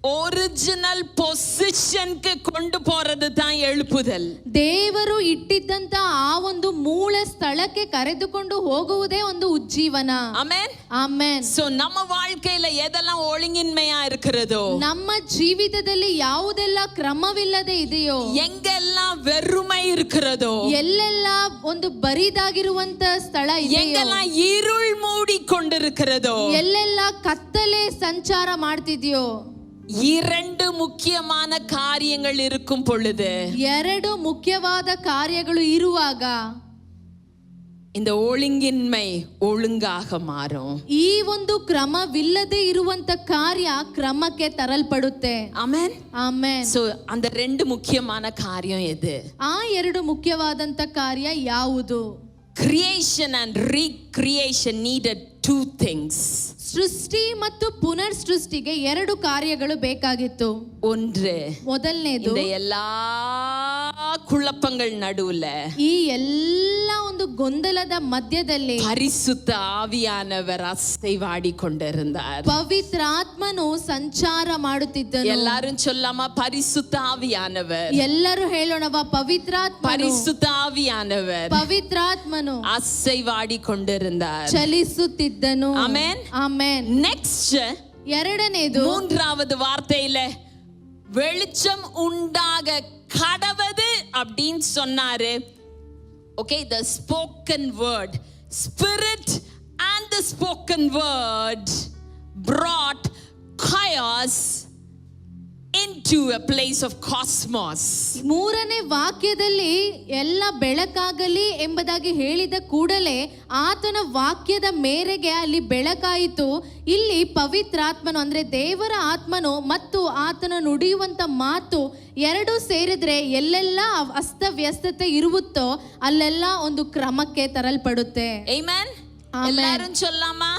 ஒரிஜினல் பொசிஷனுக்கு கொண்டு போறது தான் எழுப்புதல். ದೇವರು ಇಟ್ಟಿದ್ದಂತ ಆ ಒಂದು ಮೂಲ ಸ್ಥಳಕ್ಕೆ ಕರೆದುಕೊಂಡು ಹೋಗುವುದೇ ಒಂದು ಉಜ್ಜೀವನ. amen, amen. so ನಮ್ಮ வாழ்க்கையில எதெல்லாம் ஒழுங்கின்மையா இருக்கிறதோ, ನಮ್ಮ ಜೀವಿತದಲ್ಲಿ ಯಾವುದೆಲ್ಲ ಕ್ರಮವಿಲ್ಲದೆ ಇದೆಯೋ, எங்கெல்லாம் வெறுமை இருக்கிறதோ, ಎಲ್ಲೆಲ್ಲ ಒಂದು ಬರಿದಾಗಿರುವಂತ ಸ್ಥಳ ಇದೆಯೋ, எங்கெல்லாம் இருள் மூடிக்கொண்டிருக்கிறதோ, ಎಲ್ಲೆಲ್ಲ ಕತ್ತಲೆ ಸಂಚಾರ ಮಾಡ್ತಿದ್ಯೋ, இரண்டு முக்கியமான காரியங்கள் இருக்கும் பொழுது, ಎರಡು ಮುಖ್ಯವಾದ ಕಾರ್ಯಗಳು ಇರುವಾಗ இந்த ஒழுங்கின்மை ஒழுங்காக மாறும். ಈ ಒಂದು ಕ್ರಮವಿಲ್ಲದೆ ಇರುವಂತ ಕಾರ್ಯ ಕ್ರಮಕ್ಕೆ ತರಲ್ಪಡುತ್ತೆ. ಆಮೆನ್. ಆಮೆನ್. ಸೊ அந்த ரெண்டு முக்கியமான காரியம் எது? ಆ ಎರಡು ಮುಖ್ಯವಾದಂತ ಕಾರ್ಯ ಯಾವುದು? Creation and recreation needed two things. ಸೃಷ್ಟಿ ಮತ್ತು ಪುನರ್ ಸೃಷ್ಟಿಗೆ ಎರಡು ಕಾರ್ಯಗಳು ಬೇಕಾಗಿತ್ತು. ஒன்று, ಮೊದಲನೇದು, இந்த எல்லா குழப்பங்கள் நடுவுல ಈ ಎಲ್ಲ ಒಂದು ಗೊಂದಲದ ಮಧ್ಯದಲ್ಲಿ பரிசுத்த ஆவியானவர் அசைவாடி கொண்டிருந்தார். ಪವಿತ್ರಾತ್ಮನು ಸಂಚಾರ ಮಾಡುತ್ತಿದ್ದನು. எல்லாரும் சொல்லாமா பரிசுத்த ஆவியானவர்? ಎಲ್ಲರೂ ಹೇಳೋಣವಾ ಪವಿತ್ರಾತ್ಮನು. பரிசுத்த ஆவியானவர் ಪವಿತ್ರಾತ್ಮನು அசைவாடி கொண்டிருந்தார். ಚಲಿಸುತ್ತಿದ್ದನು. ஆமென். ಆಮೆನ್. நெக்ஸ்ட், ಎರಡನೇದು, மூன்றாவது வார்த்தையில வெளிச்சம் உண்டாக கடவது அப்படின்னு சொன்னாரு. Okay, the spoken word, spirit and the spoken word brought chaos into a place of cosmos. ಮೂರನೇ ವಾಕ್ಯದಲ್ಲಿ ಎಲ್ಲ ಬೆಳಕಾಗಲಿ ಎಂಬುದಾಗಿ ಹೇಳಿದ ಕೂಡಲೇ ಆತನ ವಾಕ್ಯದ ಮೇರೆಗೆ ಅಲ್ಲಿ ಬೆಳಕಾಯಿತು. ಇಲ್ಲಿ ಪವಿತ್ರಾತ್ಮನು ಅಂದ್ರೆ ದೇವರ ಆತ್ಮನು ಮತ್ತು ಆತನ ನುಡಿಯುವಂತ ಮಾತು ಎರಡು ಸೇರಿದ್ರೆ ಎಲ್ಲೆಲ್ಲ ಅಸ್ತವ್ಯಸ್ತತೆ ಇರುತ್ತೋ ಅಲ್ಲೆಲ್ಲ ಒಂದು ಕ್ರಮಕ್ಕೆ ತರಲ್ಪಡುತ್ತೆ. ಆಮೆನ್. ಎಲ್ಲರೂ சொல்லாமா?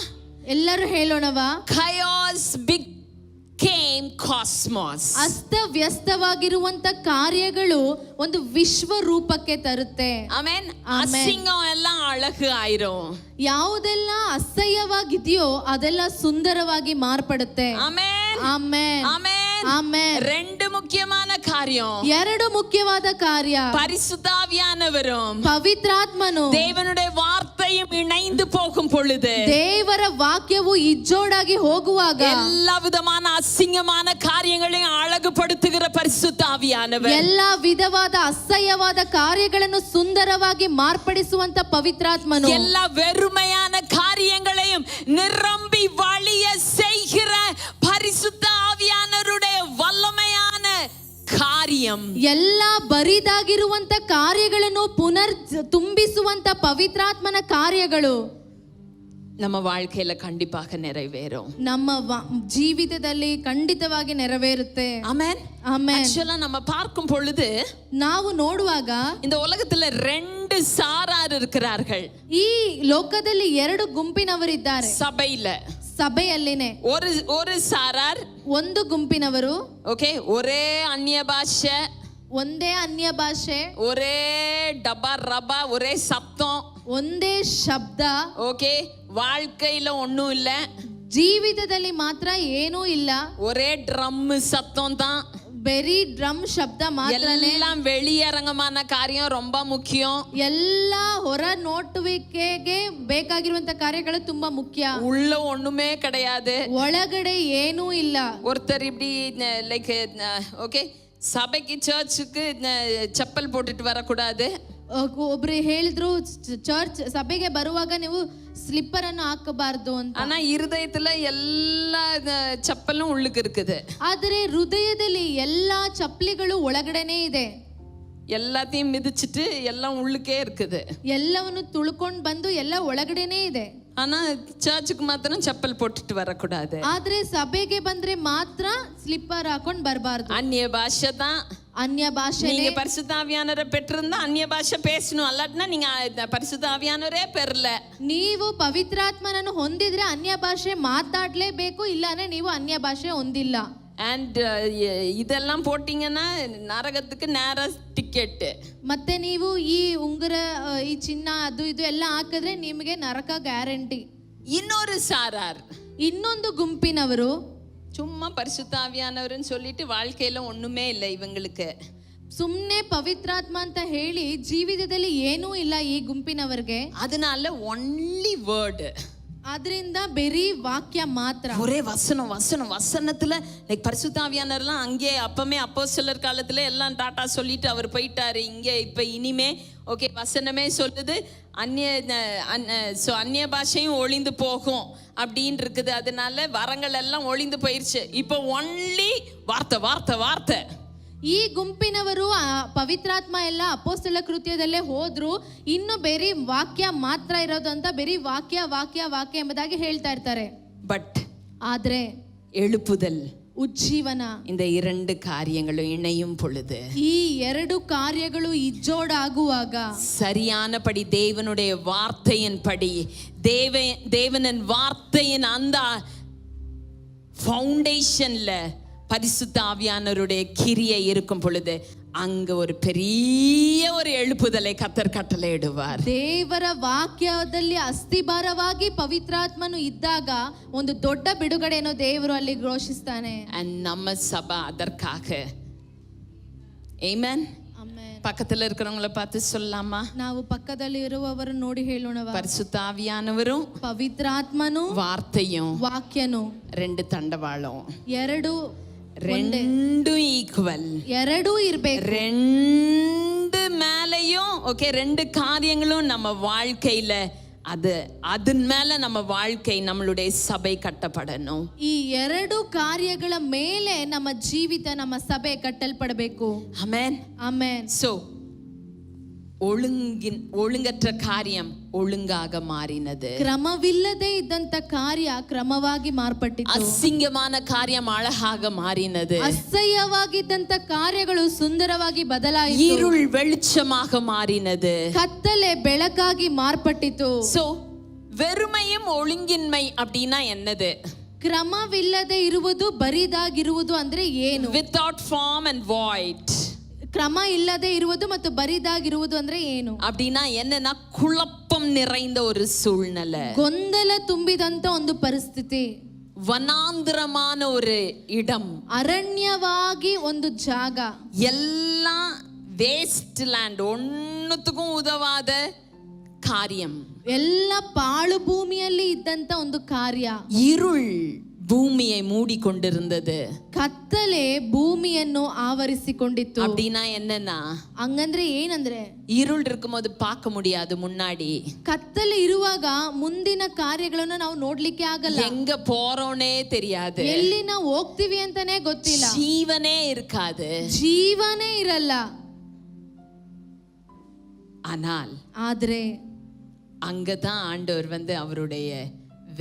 ಎಲ್ಲರೂ ಹೇಳೋಣವಾ? chaos became cosmos. ಅಸ್ತವ್ಯಸ್ತವಾಗಿರುವಂತ ಕಾರ್ಯಗಳು ಒಂದು ವಿಶ್ವ ರೂಪಕ್ಕೆ ತರುತ್ತೆ. ಆಮೆನ್. ಅಸಿಂಗಂ ಎಲ್ಲ ಅழகு ಆಯಿரும். ಯಾವುದೆಲ್ಲ ಅಸಹ್ಯವಾಗಿದೆಯೋ ಅದೆಲ್ಲ ಸುಂದರವಾಗಿ ಮಾರ್ಪಡುತ್ತೆ. ಆಮೆನ್. ಆಮೆನ್. ಆಮೆನ್. ಆಮೆನ್. ரெண்டு முக்கியமான காரியம். ಎರಡು ಮುಖ್ಯವಾದ ಕಾರ್ಯ. பரிசுத்த ஆவியானவரும் ಪವಿತ್ರಾತ್ಮನು தேவனுடைய வார்த்தையும் இணைந்து போகும் பொழுது ದೇವರ ವಾಕ್ಯವು ಇಜ್ಜೋಡಾಗಿ ಹೋಗುವಾಗ எல்லா விதமான அசிங்கமான காரியங்களையும் அழகுபடுத்துகிற பரிசுத்த ஆவியானவர் ಎಲ್ಲಾ ವಿಧವಾದ ಅಸಹ್ಯವಾದ ಕಾರ್ಯಗಳನ್ನು ಸುಂದರವಾಗಿ ಮಾರ್ಪಡಿಸುವಂತ ಪವಿತ್ರಾತ್ಮನು எல்லா வெறுமையான காரியங்களையும் நிரம்பி வழிய செய்கிற பரிசுத்த ஆவியானவருடைய வல்லமையான காரியம். ಎಲ್ಲ ಬರಿದಾಗಿರುವಂತ ಕಾರ್ಯಗಳನ್ನು ಪುನರ್ ತುಂಬಿಸುವಂತ ಪವಿತ್ರಾತ್ಮನ ಕಾರ್ಯಗಳು நம்ம வாழ்க்கையில கண்டிப்பாக நிறைவேறும். ನಮ್ಮ ಜೀವಿತದಲ್ಲಿ ಖಂಡಿತವಾಗಿ ನೆರವೇರುತ್ತೆ. ஆமென். ಆಮೆನ್. ஆக்சுவலா நம்ம பார்க்கும் பொழுது ನಾವು ನೋಡುವಾಗ இந்த உலகத்துல ரெண்டு சாரார் இருக்கிறார்கள். ಈ ಲೋಕದಲ್ಲಿ ಎರಡು ಗುಂಪಿನವರಿದ್ದಾರೆ. சபையில ಸಭೆಯಲ್ಲಿನೇ ஒரு சாரார், ಒಂದು ಗುಂಪಿನವರು, ஓகே, ஒரே அந்நிய பாஷை, ಒಂದೇ ಅನ್ಯ ಭಾಷೆ, ஒரே டபா ரபா, ஒரே சத்தம், ಒಂದೇ ಶಬ್ದ, ஓகே, வாழ்க்கையில ஒண்ணும் இல்ல, ಜೀವಿತದಲ್ಲಿ ಮಾತ್ರ ಏನೂ ಇಲ್ಲ, ஒரே ட்ரம் சத்தம் தான், ಬರೀ ಡ್ರಮ್ ಶಬ್ದ ಮಾತ್ರನೇ. எல்லாம் வெளியரங்கமான காரியம் ரொம்ப முக்கியம். ಎಲ್ಲ ಹೊರ ನೋಟುವಿಕೆಗೆ ಬೇಕಾಗಿರುವಂತ ಕಾರ್ಯಗಳು ತುಂಬಾ ಮುಖ್ಯ. உள்ள ஒண்ணுமே கிடையாது. ಒಳಗಡೆ ಏನೂ ಇಲ್ಲ. ஒருத்தர் இப்படி லைக் ஓகே, சபைக்கு சர்ச்சுக்கு செப்பல் போட்டுட்டு வரக்கூடாது. ಒಬ್ರು ಹೇಳಿದ್ರು ಚರ್ಚ್ ಸಭೆಗೆ ಬರುವಾಗ ನೀವು ಸ್ಲಿಪ್ಪರ್ ಅನ್ನು ಹಾಕಬಾರ್ದು ಅಂತ. ஆனா இருதயத்துல எல்லா செப்பலும் உள்ளுக்கு இருக்குது. ಆದರೆ ಹೃದಯದಲ್ಲಿ ಎಲ್ಲಾ ಚಪ್ಪಲಿಗಳು ಒಳಗಡೆನೇ ಇದೆ. எல்லாத்தையும் மிதிச்சிட்டு எல்லாம் உள்ளுக்கே இருக்குது. ಎಲ್ಲವನ್ನು ತುಳ್ಕೊಂಡು ಬಂದು ಎಲ್ಲ ಒಳಗಡೆನೇ ಇದೆ. ஆனா சர்ச்சுக்கு மாத்திரம் செப்பல் போட்டுட்டு வரக்கூடாது. ಆದ್ರೆ ಸಭೆಗೆ ಬಂದ್ರೆ ಮಾತ್ರ ಸ್ಲಿಪ್ಪರ್ ಹಾಕೊಂಡು ಬರಬಾರ್ದು. அந்நிய பாஷை தான். ಅನ್ಯ ಭಾಷೆ. நீங்க பரிசுத்த ஆவியானவரை பெற்றிருந்தா அந்நிய பாஷை பேசணும், அல்லாட்டினா நீங்க பரிசுத்த ஆவியானவரே பெறல. ನೀವು ಪವಿತ್ರಾತ್ಮನನ್ನು ಹೊಂದಿದ್ರೆ ಅನ್ಯ ಭಾಷೆ ಮಾತಾಡ್ಲೇಬೇಕು, ಇಲ್ಲಾಂದ್ರೆ ನೀವು ಅನ್ಯ ಭಾಷೆ ಹೊಂದಿಲ್ಲ. அண்ட் இதெல்லாம் போட்டீங்கன்னா நரகத்துக்கு நேர ಟಿಕೆಟ್. ಮತ್ತೆ ನೀವು ಈ ಉಂಗುರ ಈ ಚಿನ್ನ ಅದು ಇದು ಎಲ್ಲ ಹಾಕಿದ್ರೆ ನಿಮಗೆ ನರಕ ಗ್ಯಾರಂಟಿ. இன்னொரு சாரார், ಇನ್ನೊಂದು ಗುಂಪಿನವರು சும்மா பரிசுத்த ஆவியானவர்னு சொல்லிட்டு வாழ்க்கையில ஒண்ணுமே இல்லை இவங்களுக்கு. ಸುಮ್ನೆ ಪವಿತ್ರಾತ್ಮ ಅಂತ ಹೇಳಿ ಜೀವಿತದಲ್ಲಿ ಏನೂ ಇಲ್ಲ ಈ ಗುಂಪಿನವರಿಗೆ. அதனால ஒன்லி வேர்ட், ಅದರಿಂದ ಬರೀ ವಾಕ್ಯ ಮಾತ್ರ, ஒரே வசனம் வசனம் வசனத்துல லைக் பரிசுத்த ஆவியானவர்லாம் அங்கே அப்பமே அப்போஸ்தலர் காலத்துல எல்லாம் டாட்டா சொல்லிட்டு அவர் போயிட்டாரு. இங்கே இப்ப இனிமே ஓகே வசனமே சொல்லுது, அந்நிய பாஷையும் ஒளிந்து போகும் அப்படின்னு இருக்குது. அதனால வரங்கள் எல்லாம் ஒளிந்து போயிருச்சு. இப்போ ஒன்லி வார்த்தை வார்த்தை வார்த்தை. ಈ ಗುಂಪಿನವರು ಪವಿತ್ರಾತ್ಮ ಎಲ್ಲ ಅಪೊಸ್ತಲ ಕೃತ್ಯದಲ್ಲೇ ಹೋದ್ರು, ಇನ್ನು ಬೇರೆ ವಾಕ್ಯ ಮಾತ್ರ ಇರೋದು ಅಂತ ಬೇರೆ ವಾಕ್ಯ ವಾಕ್ಯ ವಾಕ್ಯ ಎಂಬುದಾಗಿ ಹೇಳ್ತಾ ಇರ್ತಾರೆ. பட் ಆದ್ರೆ எழுப்புதல், ಉಜ್ಜೀವನ, இந்த 2 காரியங்களும் இணையும் பொழுது, ಈ 2 ಕಾರ್ಯಗಳು ಇಜ್ಜೋಡಾಗುವಾಗ, சரியானபடி தேவனுடைய வார்த்தையின் படி தேவனின் வார்த்தையின் அந்த ஃபவுண்டேஷன்ல பரிசுத்த ஆவியானவருடைய கிரியை இருக்கும் பொழுது அங்க ஒரு பெரிய ஒரு எழுப்புதலை கர்த்தர் கட்டளையிடுவார். ದೇವರ ವಾಕ್ಯದಲ್ಲಿ ಅಸ್ಥಿಭಾರವಾಗಿ ಪವಿತ್ರಾತ್ಮನು ಇದ್ದಾಗ ಒಂದು ದೊಡ್ಡ ಬಿಡುಗಡೆಯನ್ನು ದೇವರು ಅಲ್ಲಿ ಘೋಷಿಸ್ತಾನೆ. And நம்ம சபை அதற்காக. ಆಮೆನ್. பக்கத்துல இருக்கிறவங்கள பார்த்து சொல்லலாமா? ನಾವು ಪಕ್ಕದಲ್ಲಿ ಇರುವವರು ನೋಡಿ ಹೇಳೋಣವಾ? பரிசுத்த ஆவியானவரும் ಪವಿತ್ರಾತ್ಮನು வார்த்தையும் ವಾಕ್ಯನು 2 தண்டவாளம், ரெண்டும் ஈக்குவல், 2 ಇರಬೇಕು. 2 மேலையும் ஓகே, 2 காரியங்களும் நம்ம வாழ்க்கையில அதன் மேல நம்ம வாழ்க்கை, நம்மளுடைய சபை கட்டப்படணும். ಈ 2 ಕಾರ್ಯಗಳ ಮೇಲೆ ನಮ್ಮ ಜೀವಿತ, ನಮ್ಮ ಸಭೆ ಕಟ್ಟಲ್ಪಡಬೇಕು. Amen, amen. சோ ஒழுங்கற்ற காரியம் ஒழுங்காக மாறினது, ಕ್ರಮವಿಲ್ಲದೆ ಇದ್ದಂತ ಕಾರ್ಯ ಕ್ರಮವಾಗಿ ಮಾರ್ಪಟ್ಟಿತು, ಅಸಿಂಗமான காரியம் அழகாக மாறினது, ಅಸಹ್ಯವಾಗಿದ್ದಂತ ಕಾರ್ಯಗಳು ಸುಂದರವಾಗಿ ಬದಲಾಯಿತು, இருள் வெளிச்சமாக மாறினது, ಕತ್ತಲೆ ಬೆಳಕಾಗಿ ಮಾರ್ಪಟ್ಟಿತು. சோ வெறுமையும் ஒழுங்கின்மை அப்படின்னா என்னது? ಕ್ರಮವಿಲ್ಲದೆ ಇರುವುದು, ಬರಿದಾಗಿರುವುದು ಅಂದ್ರೆ ಏನು? without form and void. ಕ್ರಮ ಇಲ್ಲದೆ ಇರುವುದು ಮತ್ತು ಬರಿದಾಗಿರುವುದು ಅಂದ್ರೆ ಏನು? அப்படின்னா என்னன்னா குழப்பம் நிறைந்த ஒரு சூழ்நிலை, ಗೊಂದಲ ತುಂಬಿದಂತ ಒಂದು ಪರಿಸ್ಥಿತಿ, வனாந்திரமான ஒரு இடம், ಅರಣ್ಯವಾಗಿ ಒಂದು ಜಾಗ, எல்லாம் வேஸ்ட் லேண்ட், ஒன்னுத்துக்கும் உதவாத காரியம், ಎಲ್ಲ ಪಾಳು ಭೂಮಿಯಲ್ಲಿ ಇದ್ದಂತ ಒಂದು ಕಾರ್ಯ. இருள் பூமியை மூடிக்கொண்டிருந்தது, ಕತ್ತಲೆ ಭೂಮಿಯನ್ನು ಆವರಿಸಿಕೊಂಡಿತ್ತು. அப்படின்னா என்னன்னா, ಹಂಗಂದ್ರೆ ಏನಂದ್ರೆ, இருள் இருக்கும்போது பார்க்க முடியாது முன்னாடி, ಕತ್ತಲೆ ಇರುವಾಗ ಮುಂದಿನ ಕಾರ್ಯಗಳನ್ನು ನಾವು ನೋಡ್ಲಿಕ್ಕೆ ಆಗಲ್ಲ, எங்க போறோனே தெரியாது, ಎಲ್ಲಿ ನಾವು ಹೋಗ್ತೀವಿ ಅಂತಾನೆ ಗೊತ್ತಿಲ್ಲ, ஜீவனே இருக்காது, ಜೀವನೇ ಇರಲ್ಲ. ஆனால் ಆದ್ರೆ அங்கதான் ஆண்டவர் அவருடைய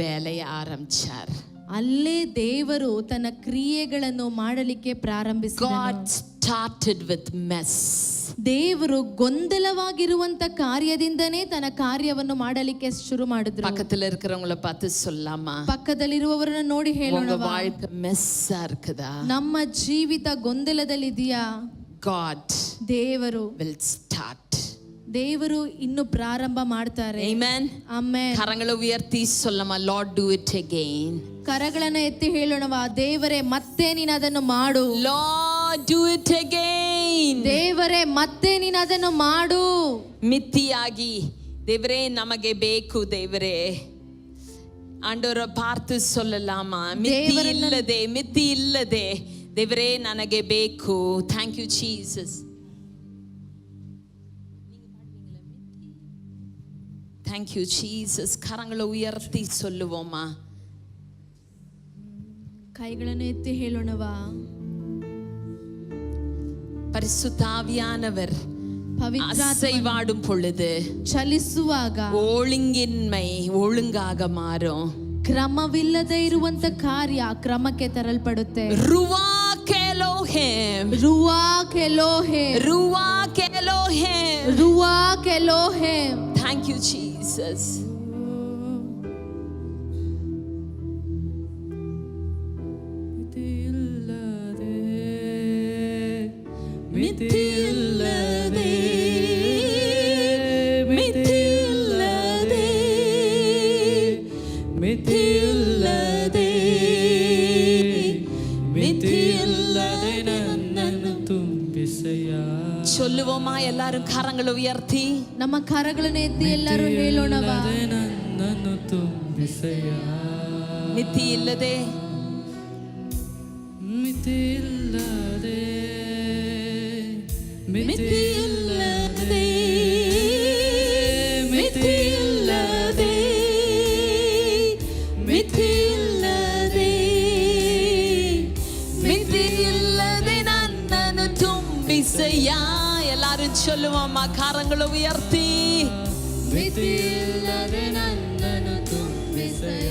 வேலையை ஆரம்பிச்சார். ಅಲ್ಲೇ ದೇವರು ತನ್ನ ಕ್ರಿಯೆಗಳನ್ನು ಮಾಡಲಿಕ್ಕೆ ಪ್ರಾರಂಭಿಸಿದನು. God started with mess. ದೇವರು ಗೊಂದಲವಾಗಿರುವಂತ ಕಾರ್ಯದಿಂದನೇ ತನ್ನ ಕಾರ್ಯವನ್ನು ಮಾಡಲಿಕ್ಕೆ ಶುರು ಮಾಡಿದ್ರು. பக்கத்துல இருக்கிறவங்கள பார்த்து சொல்லாமா? ಪಕ್ಕದಲ್ಲಿರುವವರನ್ನ ನೋಡಿ ಹೇಳೋಣ, வாழ்க்கை மெஸ்ஸா இருக்குதா? ನಮ್ಮ ಜೀವಿತ ಗೊಂದಲದಲ್ಲಿದೆಯಾ? God ದೇವರು will start. ದೇವರು ಇನ್ನು ಪ್ರಾರಂಭ ಮಾಡ್ತಾರೆ. Amen. ಆಮೆನ್. ಕರங்களை ಉಯರ್ತಿ சொல்லமா, Lord do it again. ಕರಗಳನ್ನು ಎತ್ತಿ ಹೇಳೋಣವಾ, ದೇವರೇ ಮತ್ತೆ ನೀನು ಅದನ್ನು ಮಾಡು. Lord do it again. ದೇವರೇ ಮತ್ತೆ ನೀನು ಅದನ್ನು ಮಾಡು. ಮಿತಿಯಾಗಿ ದೇವರೇ ನಮಗೆ ಬೇಕು, ದೇವರೇ ಆಂಡವರ பார்த்து சொல்லலாமா? ಮಿತಿ ಇಲ್ಲದೆ ದೇವರೇ ನನಗೆ ಬೇಕು. Thank you Jesus. Thank you Jesus. ಕರங்களை ಉಯರ್ತಿ சொல்லுவோமா? ಕೈಗಳನ್ನು ಎತ್ತಿ ಹೇಳೋಣವಾ? பரிசுத்த ஆவியானவர் அசைவாடும் பொழுது, ಚಲಿಸುವಾಗ ஒழுங்கின்மை ஒழுங்காக மாறும், ಕ್ರಮವಿಲ್ಲದೆ ಇರುವಂತ ಕಾರ್ಯ ಕ್ರಮಕ್ಕೆ ತರಲ್ಪಡುತ್ತೆ. ರುವಾಕ್ ಎಲೋಹಿಮ್, ರುವಾಕ್ ಎಲೋಹಿಮ್, ರುವಾಕ್ ಎಲೋಹಿಮ್, ರುವಾಕ್ ಎಲೋಹಿಮ್. Thank you Jesus. ಮಿತಿಯಿಲ್ಲದೆ ಮಿತಿಯಿಲ್ಲದೆ ಮಿತಿಯಿಲ್ಲದೆ ಮಿತಿಯಿಲ್ಲದೆ ನನ್ನನ್ನು ತುಂಬಿಸಯ್ಯ. சொல்லுவோமா எல்லாரும் கரங்களை உயர்த்தி? ನಮ್ಮ ಕರಗಳನ್ನು ಎತ್ತಿ ಎಲ್ಲರೂ ಹೇಳೋಣವಾ? ನನ್ನನ್ನು ತುಂಬಿಸಯ್ಯ. ಮಿತಿಯಿಲ್ಲದೆ ಮಿತಿಯಿಲ್ಲದೆ ಮಿತಿಯಿಲ್ಲದೆ ಮಿತಿಯಿಲ್ಲದೆ ಮಿತಿಯಿಲ್ಲದೆ ಮಿತಿಯಿಲ್ಲದೆ ನನ್ನನ್ನು சொல்லுவோமா? கரங்களை உயர்த்தி ಮಿತಿಯಿಲ್ಲದೆ ನನ್ನನ್ನು ತುಂಬಿಸೆಯ,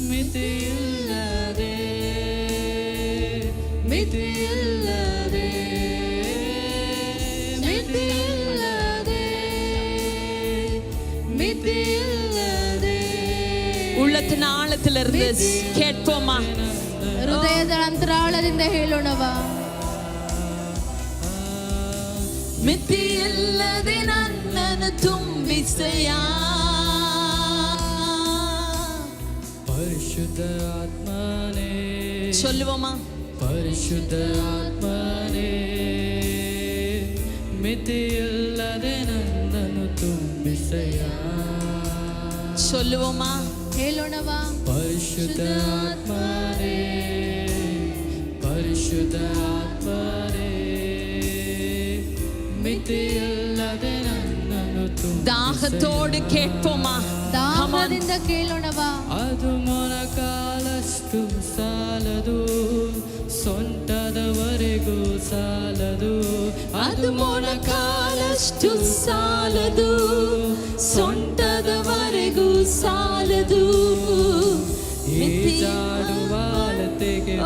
ಮಿತಿಯಿಲ್ಲದೆ ಮಿತಿಯಿಲ್ಲದೆ ಮಿತಿಯಿಲ್ಲದೆ ಮಿತಿಯಿಲ್ಲದೆ. உள்ளத்தின் ஆழத்திலிருந்து கேட்போமா? ಹೃದಯದ ಅಂತರಾಳದಿಂದ ಹೇಳೋಣವಾ? ಮಿತಿಯಿಲ್ಲದೆ ನನ್ನನ್ನು ತುಂಬಿಸೆಯ, ಪರಿಶುದ್ಧ ಆತ್ಮನೇ சொல்லுவோமா? ಪರಿಶುದ್ಧ ಆತ್ಮನೇ, ಮಿತಿಯಿಲ್ಲದೆ ನನ್ನನ್ನು ತುಂಬಿಸೆಯ, சொல்லுவோமா? ಹೇಳೋಣವಾ? ಪರಿಶುದ್ಧ ಆತ್ಮನೇ, ಪರಿಶುದ್ಧ ಆತ್ಮನೇ, ಮಿತಿಯಿಲ್ಲದೆ ನನ್ನನ್ನು ತುಂಬಿಸೆಯ. தாகத்தோடு கேட்போமா? ದಾಹದಿಂದ ಕೇಳೋಣವಾ? ಅದು ಮೊಣಕಾಲಷ್ಟು ಸಾಲದು, ಸೊಂಟದವರೆಗೂ ಸಾಲದು. ಅದು ಮೊಣಕಾಲಷ್ಟು ಸಾಲದು, ಸೊಂಟದವರೆಗೂ ಸಾಲದು. ಈಜಾಡುವ ಅಳತೆಗೆ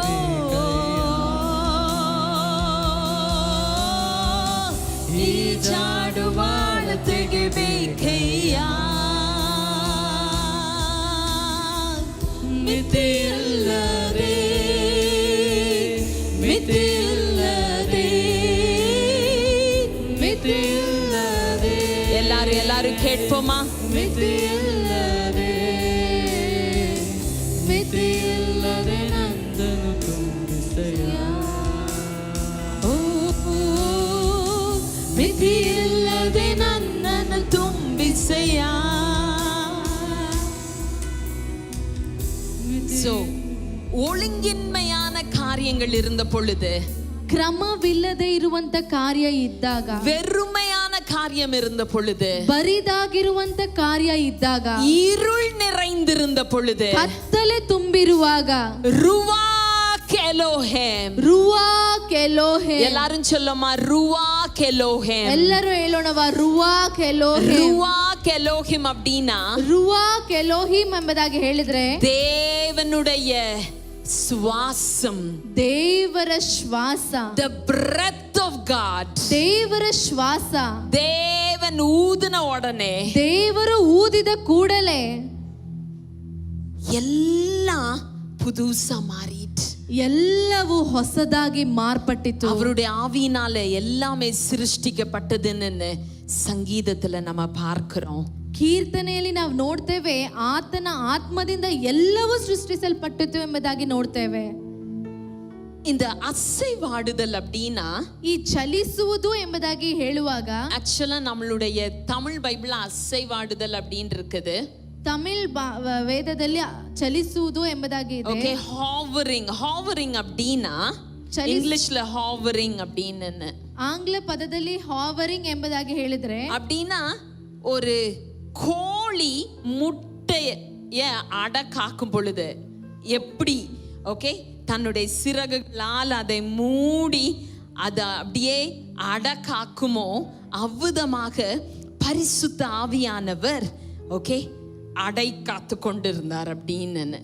ಈಜಾಡುವ ಅಳತೆಗೆ ಬೇಕಯ್ಯ, ಮಿತಿಯಿಲ್ಲದೆ ಮಿತಿಯಿಲ್ಲದೆ ಮಿತಿಯಿಲ್ಲದೆ. எல்லாரும் கேட்போமா? ಮಿತಿಯಿಲ್ಲದೆ ಮಿತಿಯಿಲ್ಲದೆ ನನ್ನನ್ನು ತುಂಬಿಸೆಯ, ಮಿತಿಯಿಲ್ಲದೆ ನನ್ನನ್ನು ತುಂಬಿಸೆಯ. So, ஒழுங்கின்மையான காரியங்கள் இருந்த பொழுது, ಕ್ರಮವಿಲ್ಲದೆ ಇರುವಂತ ಕಾರ್ಯ ಇದ್ದಾಗ, வெறுமையான காரியம் இருந்த பொழுது, ಬರಿದಾಗಿರುವಂತ ಕಾರ್ಯ ಇದ್ದಾಗ, இருள் நிறைந்திருந்த பொழுது, ಕತ್ತಲೆ ತುಂಬಿರುವಾಗ, ருவா ಕೆಲೋಹೆಮ್, ರುವಾ ಕೆಲೋಹೆ. எல்லாரும் சொல்லுமா? ருவா ಕೆಲೋಹೆಮ್. ಎಲ್ಲರೂ ಹೇಳೋಣವಾ? ರುವಾ ಕೆಲೋಹೆ. ருவா ಕೆಲೋಹಿಮ್ அப்படின்னா ರುವಾ ಕೆಲೋಹಿಮ್ ಎಂಬುದಾಗಿ ಹೇಳಿದ್ರೆ தேவனுடைய சுவாசம், ದೇವರ ಶ್ವಾಸ, the breath of God. ದೇವರ ಶ್ವಾಸ. தேவன் ஊதின உடனே ದೇವರು ಊದಿದ ಕೂಡಲೇ எல்லாம் புதுசா மாறிட்டு, ಎಲ್ಲವೂ ಹೊಸದಾಗಿ ಮಾರ್ಪಟ್ಟಿತು. அவருடைய ஆவியினால எல்லாமே சிருஷ்டிக்கப்பட்டதுன்னு சங்கீதத்துல நம்ம பார்க்கிறோம். ಕೀರ್ತನೆಯಲ್ಲಿ ನಾವು ನೋಡ್ತೇವೆ, ಆತನ ಆತ್ಮದಿಂದ ಎಲ್ಲವೂ ಸೃಷ್ಟಿಸಲ್ಪಟ್ಟಿತು ಎಂಬುದಾಗಿ ನೋಡ್ತೇವೆ. இந்த அசைவாடுதல் அப்படின்னா, ಈ ಚಲಿಸುವುದು ಎಂಬುದಾಗಿ ಹೇಳುವಾಗ ஆக்சுவலா நம்மளுடைய தமிழ் பைபிள் அசைவாடுதல் அப்படின்னு இருக்குது. ತಮಿಳ್ ವೇದದಲ್ಲಿ ಚಲಿಸುವುದು ಎಂಬುದಾಗಿ ಇದೆ. ஓகே, ஹாவரிங் அப்படின்னா இங்கிலீஷ்ல ஹாவரிங் அப்படின்னு, ಆಂಗ್ಲ ಪದದಲ್ಲಿ ಹಾವರಿಂಗ್ ಎಂಬುದಾಗಿ ಹೇಳಿದ್ರೆ, அப்படின்னா ஒரு கோழி முட்டைய அடை காக்கும் பொழுது எப்படி ஓகே தன்னுடைய சிறகுகளால் அதை மூடி அதை அப்படியே அடை காக்குமோ அவ்விதமாக பரிசுத்த ஆவியானவர் ஓகே அடை காத்து கொண்டிருந்தார் அப்படின்னு.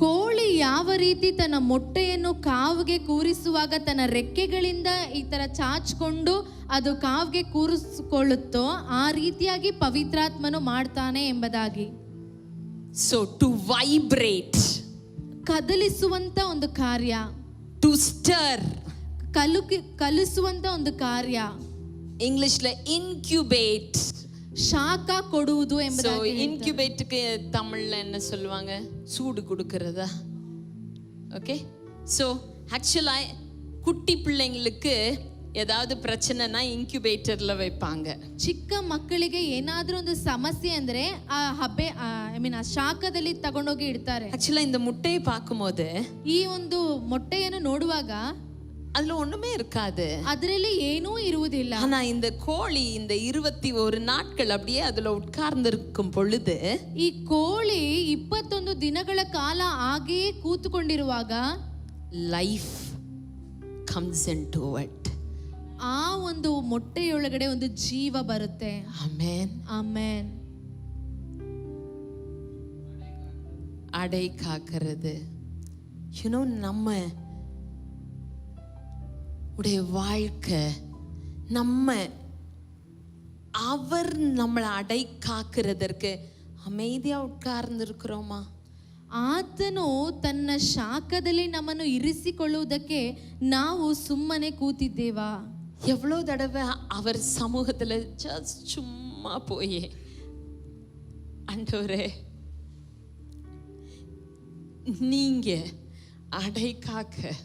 ಕೋಳಿ ಯಾವ ರೀತಿ ತನ್ನ ಮೊಟ್ಟೆಯನ್ನು ಕಾವಿಗೆ ಕೂರಿಸುವಾಗ ತನ್ನ ರೆಕ್ಕೆಗಳಿಂದ ಈ ತರ ಚಾಚ್ಕೊಂಡು ಅದು ಕಾವಿಗೆ ಕೂರಿಸಿಕೊಳ್ಳುತ್ತೋ ಆ ರೀತಿಯಾಗಿ ಪವಿತ್ರಾತ್ಮನು ಮಾಡ್ತಾನೆ ಎಂಬುದಾಗಿ. ಸೊ ಟು ವೈಬ್ರೇಟ್, ಕದಲಿಸುವಂತ ಒಂದು ಕಾರ್ಯ, ಟು ಸ್ಟರ್, ಕಲಿಸುವಂತ ಒಂದು ಕಾರ್ಯ, ಇಂಗ್ಲಿಷ್ல இன்குபேட், ಶಾಖ ಕೊಡುವುದು ಎಂಬುದಾಗಿ. இன்குபேட்டுக்கு தமிழ்ல என்ன சொல்லுவாங்க? சூடு கொடுக்கறதா. ஓகே, ஸோ ஆக்சுவலா குட்டி பிள்ளைங்களுக்கு ஏதாவது பிரச்சனைனா இன்குபேட்டர்ல வைப்பாங்க. ಚಿಕ್ಕ ಮಕ್ಕಳಿಗೆ ಏನಾದ್ರೂ ಒಂದು ಸಮಸ್ಯೆ ಅಂದ್ರೆ ಆ ಹಬ್ಬೆ ಆ ಶಾಖದಲ್ಲಿ ತಗೊಂಡೋಗಿ ಇಡ್ತಾರೆ. ஆக்சுவலா இந்த முட்டையை பார்க்கும்போது ಈ ಒಂದು ಮೊಟ್ಟೆಯನ್ನು ನೋಡುವಾಗ அதுல ஒண்ணுமே இருக்காது, ಅದರಲ್ಲಿ ಏನೂ ಇರುವುದಿಲ್ಲ. ஆனா இந்த கோழி இந்த 21 நாட்கள் அப்படியே அதுல உட்கார்ந்திருக்கும் பொழுது, ಈ ಕೋಳಿ 21 ದಿನಗಳ ಕಾಲ ಹಾಗೆಯೇ ಕೂತುಕೊಂಡಿರುವಾಗ ಲೈಫ್ comes into it. ಆ ಒಂದು ಮೊಟ್ಟೆಯೊಳಗಡೆ ಒಂದು ಜೀವ ಬರುತ್ತೆ. Amen. ಆಮೆನ್. அடை காக்கிறது. நம்ம உடைய வாழ்க்கை அவர் நம்மளை அடை காக்கிறதற்கு அமைதியா உட்கார்ந்து இருக்கிறோமா? ಆತನು ತನ್ನ ಶಾಖದಲ್ಲಿ ನಮ್ಮನ್ನು ಇರಿಸಿಕೊಳ್ಳುವುದಕ್ಕೆ ನಾವು ಸುಮ್ಮನೆ ಕೂತಿದ್ದೇವಾ? எவ்வளோ தடவை அவர் சமூகத்துல ஜஸ்ட் சும்மா போய் ஆண்டவரே நீங்க அடை காக்க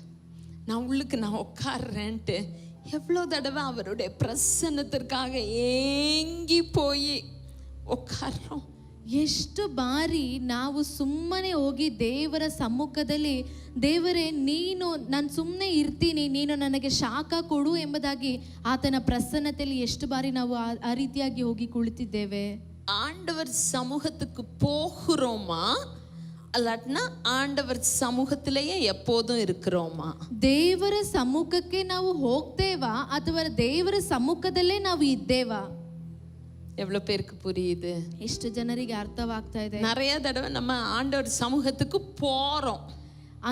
நான் உள்ளுக்கு நான் உட்கார்றேன்ட்டு எவ்வளோ தடவை அவருடைய பிரசன்னத்திற்காக ஏங்கி போய் உட்கார்றோம். ಎಷ್ಟು ಬಾರಿ ನಾವು ಸುಮ್ಮನೆ ಹೋಗಿ ದೇವರ ಸಮ್ಮುಖದಲ್ಲಿ, ದೇವರೇ ನಾನು ಸುಮ್ಮನೆ ಇರ್ತೀನಿ, ನೀನು ನನಗೆ ಶಾಖ ಕೊಡು ಎಂಬುದಾಗಿ ಆತನ ಪ್ರಸನ್ನತೆಯಲ್ಲಿ ಎಷ್ಟು ಬಾರಿ ನಾವು ಆ ರೀತಿಯಾಗಿ ಹೋಗಿ ಕುಳಿತಿದ್ದೇವೆ? ஆண்டவர் சமூகத்துக்கு போகிறோமா ಅಲ್ಲಟ್ನಾ ಆಂಡವರ ಸಮೂಹத்திலேயே எப்போதும் இருக்கிறோமா? ದೇವರ ಸಮ್ಮುಖಕ್ಕೆ ನಾವು ಹೋಗ್ತೇವಾ ಅಥವಾ ದೇವರ ಸಮ್ಮುಖದಲ್ಲೇ ನಾವು ಇದ್ದೇವಾ? எவ்வளவு பேருக்கு புரியுது? ಎಷ್ಟು ಜನರಿಗೆ ಅರ್ಥವಾಗ್ತಾ ಇದೆ? நிறைய தடவை நம்ம ஆண்டவர் சமூகத்துக்கு போறோம்.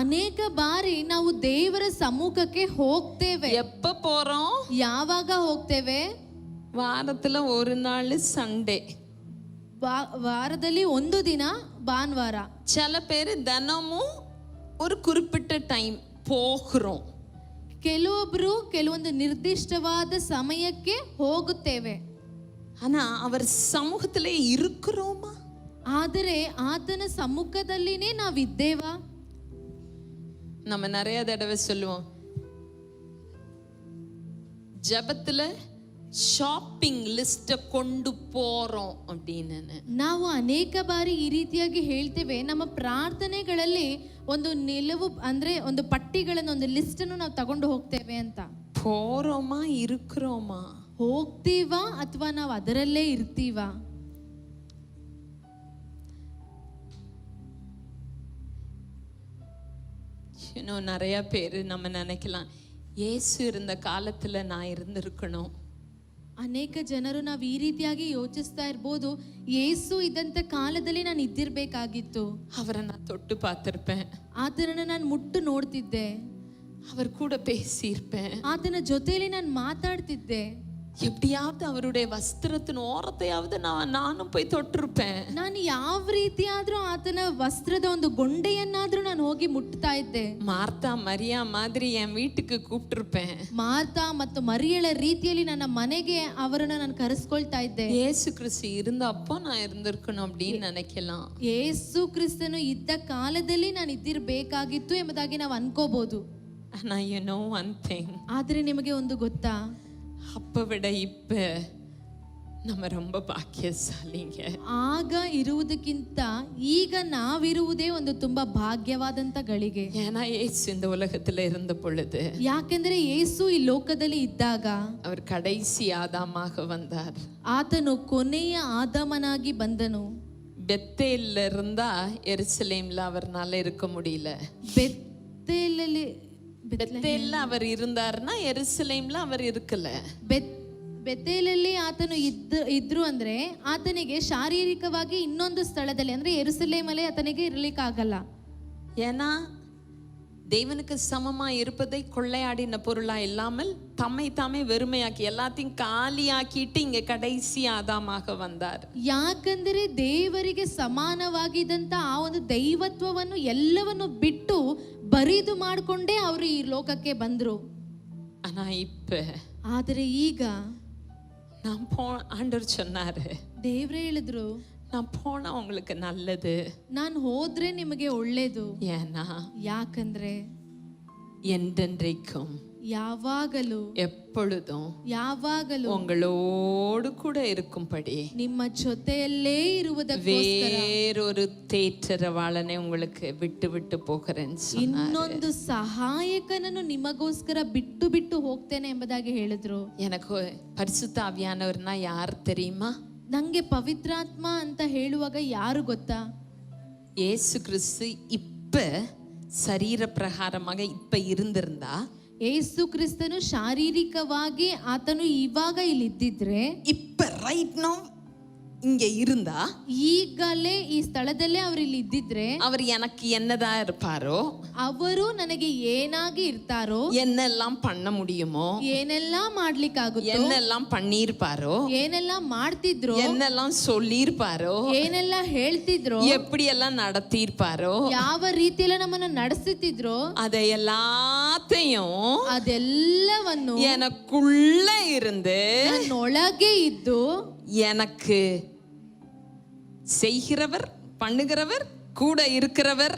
ಅನೇಕ ಬಾರಿ ನಾವು ದೇವರ ಸಮ್ಮುಖಕ್ಕೆ ಹೋಗ್ತೇವೆ. எப்ப போறோம்? ಯಾವಾಗ ಹೋಗ್ತೇವೆ? ವಾರத்துல ஒரு நாள் சண்டே, ವಾರದಲ್ಲಿ ಒಂದು ದಿನ ಭಾನುವಾರ. சில பேர் தினமும் ஒரு குறிப்பிட்ட டைம் போகிறோம். ಕೆಲವೊಬ್ರು ಕೆಲವೊಂದು ನಿರ್ದಿಷ್ಟವಾದ ಸಮಯಕ್ಕೆ ಹೋಗುತ್ತೇವೆ. ஆனா அவர் சமூகத்திலே இருக்கிறோமா? ಆದರೆ ಆತನ ಸಮ್ಮುಖದಲ್ಲಿನೇ ನಾವಿದ್ದೇವಾ? நம்ம நிறைய தடவை சொல்லுவோம், ஜபத்துல ಶಾಪಿಂಗ್ ಲಿಸ್ಟ್ ಕೊಂಡು போறோம் அப்படின்னு. ನಾವು ಅನೇಕ ಬಾರಿ ಈ ರೀತಿಯಾಗಿ ಹೇಳ್ತೇವೆ, ನಮ್ಮ ಪ್ರಾರ್ಥನೆಗಳಲ್ಲಿ ಒಂದು ನಿಲುವು ಅಂದ್ರೆ ಒಂದು ಪಟ್ಟಿಗಳನ್ನು, ಒಂದು ಲಿಸ್ಟ್ ಅನ್ನು ನಾವು ತಗೊಂಡು ಹೋಗ್ತೇವೆ ಅಂತ. போறோமா இருக்கிறோமா? ಹೋಗ್ತೀವಾ ಅಥವಾ ನಾವು ಅದರಲ್ಲೇ ಇರ್ತೀವಾ? நிறைய பேர் நம்ம நினைக்கலாம், இயேசு இருந்த காலத்துல நான் இருந்திருக்கணும். ಅನೇಕ ಜನರು ನಾವು ಈ ರೀತಿಯಾಗಿ ಯೋಚಿಸ್ತಾ ಇರ್ಬೋದು, ಯೇಸು ಇದ್ದಂತ ಕಾಲದಲ್ಲಿ ನಾನು ಇದ್ದಿರ್ಬೇಕಾಗಿತ್ತು, அவரை நான் தொட்டு பார்த்திருப்பேன், ಆತನನ್ನ ನಾನು ಮುಟ್ಟು ನೋಡ್ತಿದ್ದೆ, அவர் கூட பேசியிருப்பேன், ಆತನ ಜೊತೆಯಲ್ಲಿ ನಾನು ಮಾತಾಡ್ತಿದ್ದೆ, எப்படியாவது அவருடைய வஸ்திரத்தின் ஓரத்தையாவது நானும் போய் தொட்டிருப்பேன், ನಾನು ಯಾವ ರೀತಿಯಾದ್ರೂ ಆತನ ವಸ್ತ್ರದ ಒಂದು ಗೊಂಡೆಯನ್ನಾದ್ರೂ ನಾನು ಹೋಗಿ ಮುಟ್ತಾ ಇದ್ದೆ. மார்த்தா மரியா மாதிரி என் வீட்டுக்கு கூப்பிட்டிருப்பேன், ಮಾರ್ತಾ ಮತ್ತು ಮರಿಯಳ ರೀತಿಯಲ್ಲಿ ನನ್ನ ಮನೆಗೆ ಅವರನ್ನ ನಾನು ಕರೆಸ್ಕೊಳ್ತಾ ಇದ್ದೆ. இயேசு கிறிஸ்து இருந்தப்போ நான் இருந்திருக்கணும் அப்படின்னு நினைக்கலாம். ಯೇಸು ಕ್ರಿಸ್ತನು ಇದ್ದ ಕಾಲದಲ್ಲಿ ನಾನು ಇದ್ದಿರ್ಬೇಕಾಗಿತ್ತು ಎಂಬುದಾಗಿ ನಾವು ಅನ್ಕೋಬಹುದು. ஆனா you know one thing, ಆದ್ರೆ ನಿಮಗೆ ಒಂದು ಗೊತ್ತಾ, அப்ப விட இப்ப நம்ம ரொம்ப பாக்கியசாலிங்க. ಆಗ ಇರುವುದಕ್ಕಿಂತ ಈಗ ನಾವಿರುವುದೇ ಒಂದು ತುಂಬಾ ಭಾಗ್ಯವಾದಂತ ಗಳಿಗೆ. ஏன்னா இயேசு இந்த உலகத்துல இருந்த பொழுது, ಯಾಕೆಂದ್ರೆ ಯೇಸು ಈ ಲೋಕದಲ್ಲಿ ಇದ್ದಾಗ அவர் கடைசி ஆதாமாக வந்தார். ಆತನು ಕೊನೆಯ ಆದಾಮನಾಗಿ ಬಂದನು. பெத்தேல்ல இருந்தா எருசலேம்ல அவர்னால இருக்க முடியல. பெத்தேல்ல அவர் இருந்தார்னா எருசலேம்ல அவர் இருக்கல. ಬೆತೇಲಲ್ಲಿ ಆತನು ಇದ್ರು ಅಂದ್ರೆ ಆತನಿಗೆ ಶಾರೀರಿಕವಾಗಿ ಇನ್ನೊಂದು ಸ್ಥಳದಲ್ಲಿ ಅಂದ್ರೆ ಯೆರೂಸಲೇಮಲ್ಲಿ ಆತನಿಗೆ ಇರಲಿಕ್ಕಾಗಲ್ಲ. ஏன்னா தேவனுக்கு சமமா இருப்பதை கொள்ளையாடின பொருளா இல்லாமல் தம்மை தாமே வெறுமையாக்கி எல்லாத்தையும் காலியாக்கிட்டு இங்க கடைசி ஆதாமாக வந்தார். ಯಾಕಂದ್ರೆ ದೇವರಿಗೆ ಸಮಾನವಾಗಿದ್ದಂತ ಆ ಒಂದು ದೈವತ್ವವನ್ನು ಎಲ್ಲವನ್ನು ಬಿಟ್ಟು ಬರಿದು ಮಾಡಿಕೊಂಡೇ ಅವರು ಈ ಲೋಕಕ್ಕೆ ಬಂದ್ರು. ஆனா இப்ப, ಆದರೆ ಈಗ நான் ஆண்டவர் சொன்னாரு, ದೇವ್ರೇ ಹೇಳಿದ್ರು, நான் போனா உங்களுக்கு நல்லது, ನಾನು ಹೋದ್ರೆ ನಿಮಗೆ ಒಳ್ಳೇದು. ஏன்னா ಯಾಕಂದ್ರೆ என்றென்றைக்கும் ಯಾವಾಗಲೂ ಯಾವಾಗಲೂ உங்களோடு கூட இருக்கும்படி ನಿಮ್ಮ ಜೊತೆಯಲ್ಲೇ ಇರುವುದಕ್ಕೋಸ್ಕರ வேறொரு தேற்றரவாளனை உங்களுக்கு விட்டு விட்டு போகிறேன்னு சொன்னார். ಇನ್ನೊಂದು ಸಹಾಯಕನನ್ನು ನಿಮಗೋಸ್ಕರ ಬಿಟ್ಟು ಬಿಟ್ಟು ಹೋಗ್ತೇನೆ ಎಂಬುದಾಗಿ ಹೇಳಿದ್ರು. எனக்கு பரிசுத்த ஆவியானவர்னா யார் தெரியுமா? ನಂಗೆ ಪವಿತ್ರಾತ್ಮ ಅಂತ ಹೇಳುವಾಗ ಯಾರು ಗೊತ್ತಾ? இயேசு கிறிஸ்து இப்ப சரீர பிரகாரமாக இப்ப இருந்திருந்தா, ಯೇಸು ಕ್ರಿಸ್ತನು ಶಾರೀರಿಕವಾಗಿ ಆತನು ಇವಾಗ ಇಲ್ಲಿ ಇದ್ದಿದ್ರೆ, இப்ப ரைட் நவ இங்க இருந்தா, ಈಗಲೇ ಈ ಸ್ಥಳದಲ್ಲೇ ಅವರು ಇಲ್ಲಿ ಇದ್ದಿದ್ರೆ, அவர் எனக்கு என்னதா இருப்பாரோ, ಅವರು ನನಗೆ ಏನಾಗಿ ಇರ್ತಾರೋ, என்னெல்லாம் பண்ண முடியுமோ, ಏನೆಲ್ಲ ಮಾಡ್ಲಿಕ್ಕಾಗುತ್ತೋ, என்னெல்லாம் பண்ணியிருப்பாரோ, ಏನೆಲ್ಲ ಮಾಡ್ತಿದ್ರು, என்னெல்லாம் சொல்லியிருப்பாரோ, ಏನೆಲ್ಲ ಹೇಳ್ತಿದ್ರು, எப்படியெல்லாம் நடத்தியிருப்பாரோ, ಯಾವ ರೀತಿಯೆಲ್ಲ ನಮ್ಮನ್ನು ನಡೆಸುತ್ತಿದ್ರು, அதை எல்லாத்தையும் ಅದೆಲ್ಲವನ್ನು எனக்குள்ள இருந்து ನನ್ನೊಳಗೆ ಇದ್ದು எனக்கு செய்கிறவர், பண்ணுகிறவர், கூட இருக்கிறவர்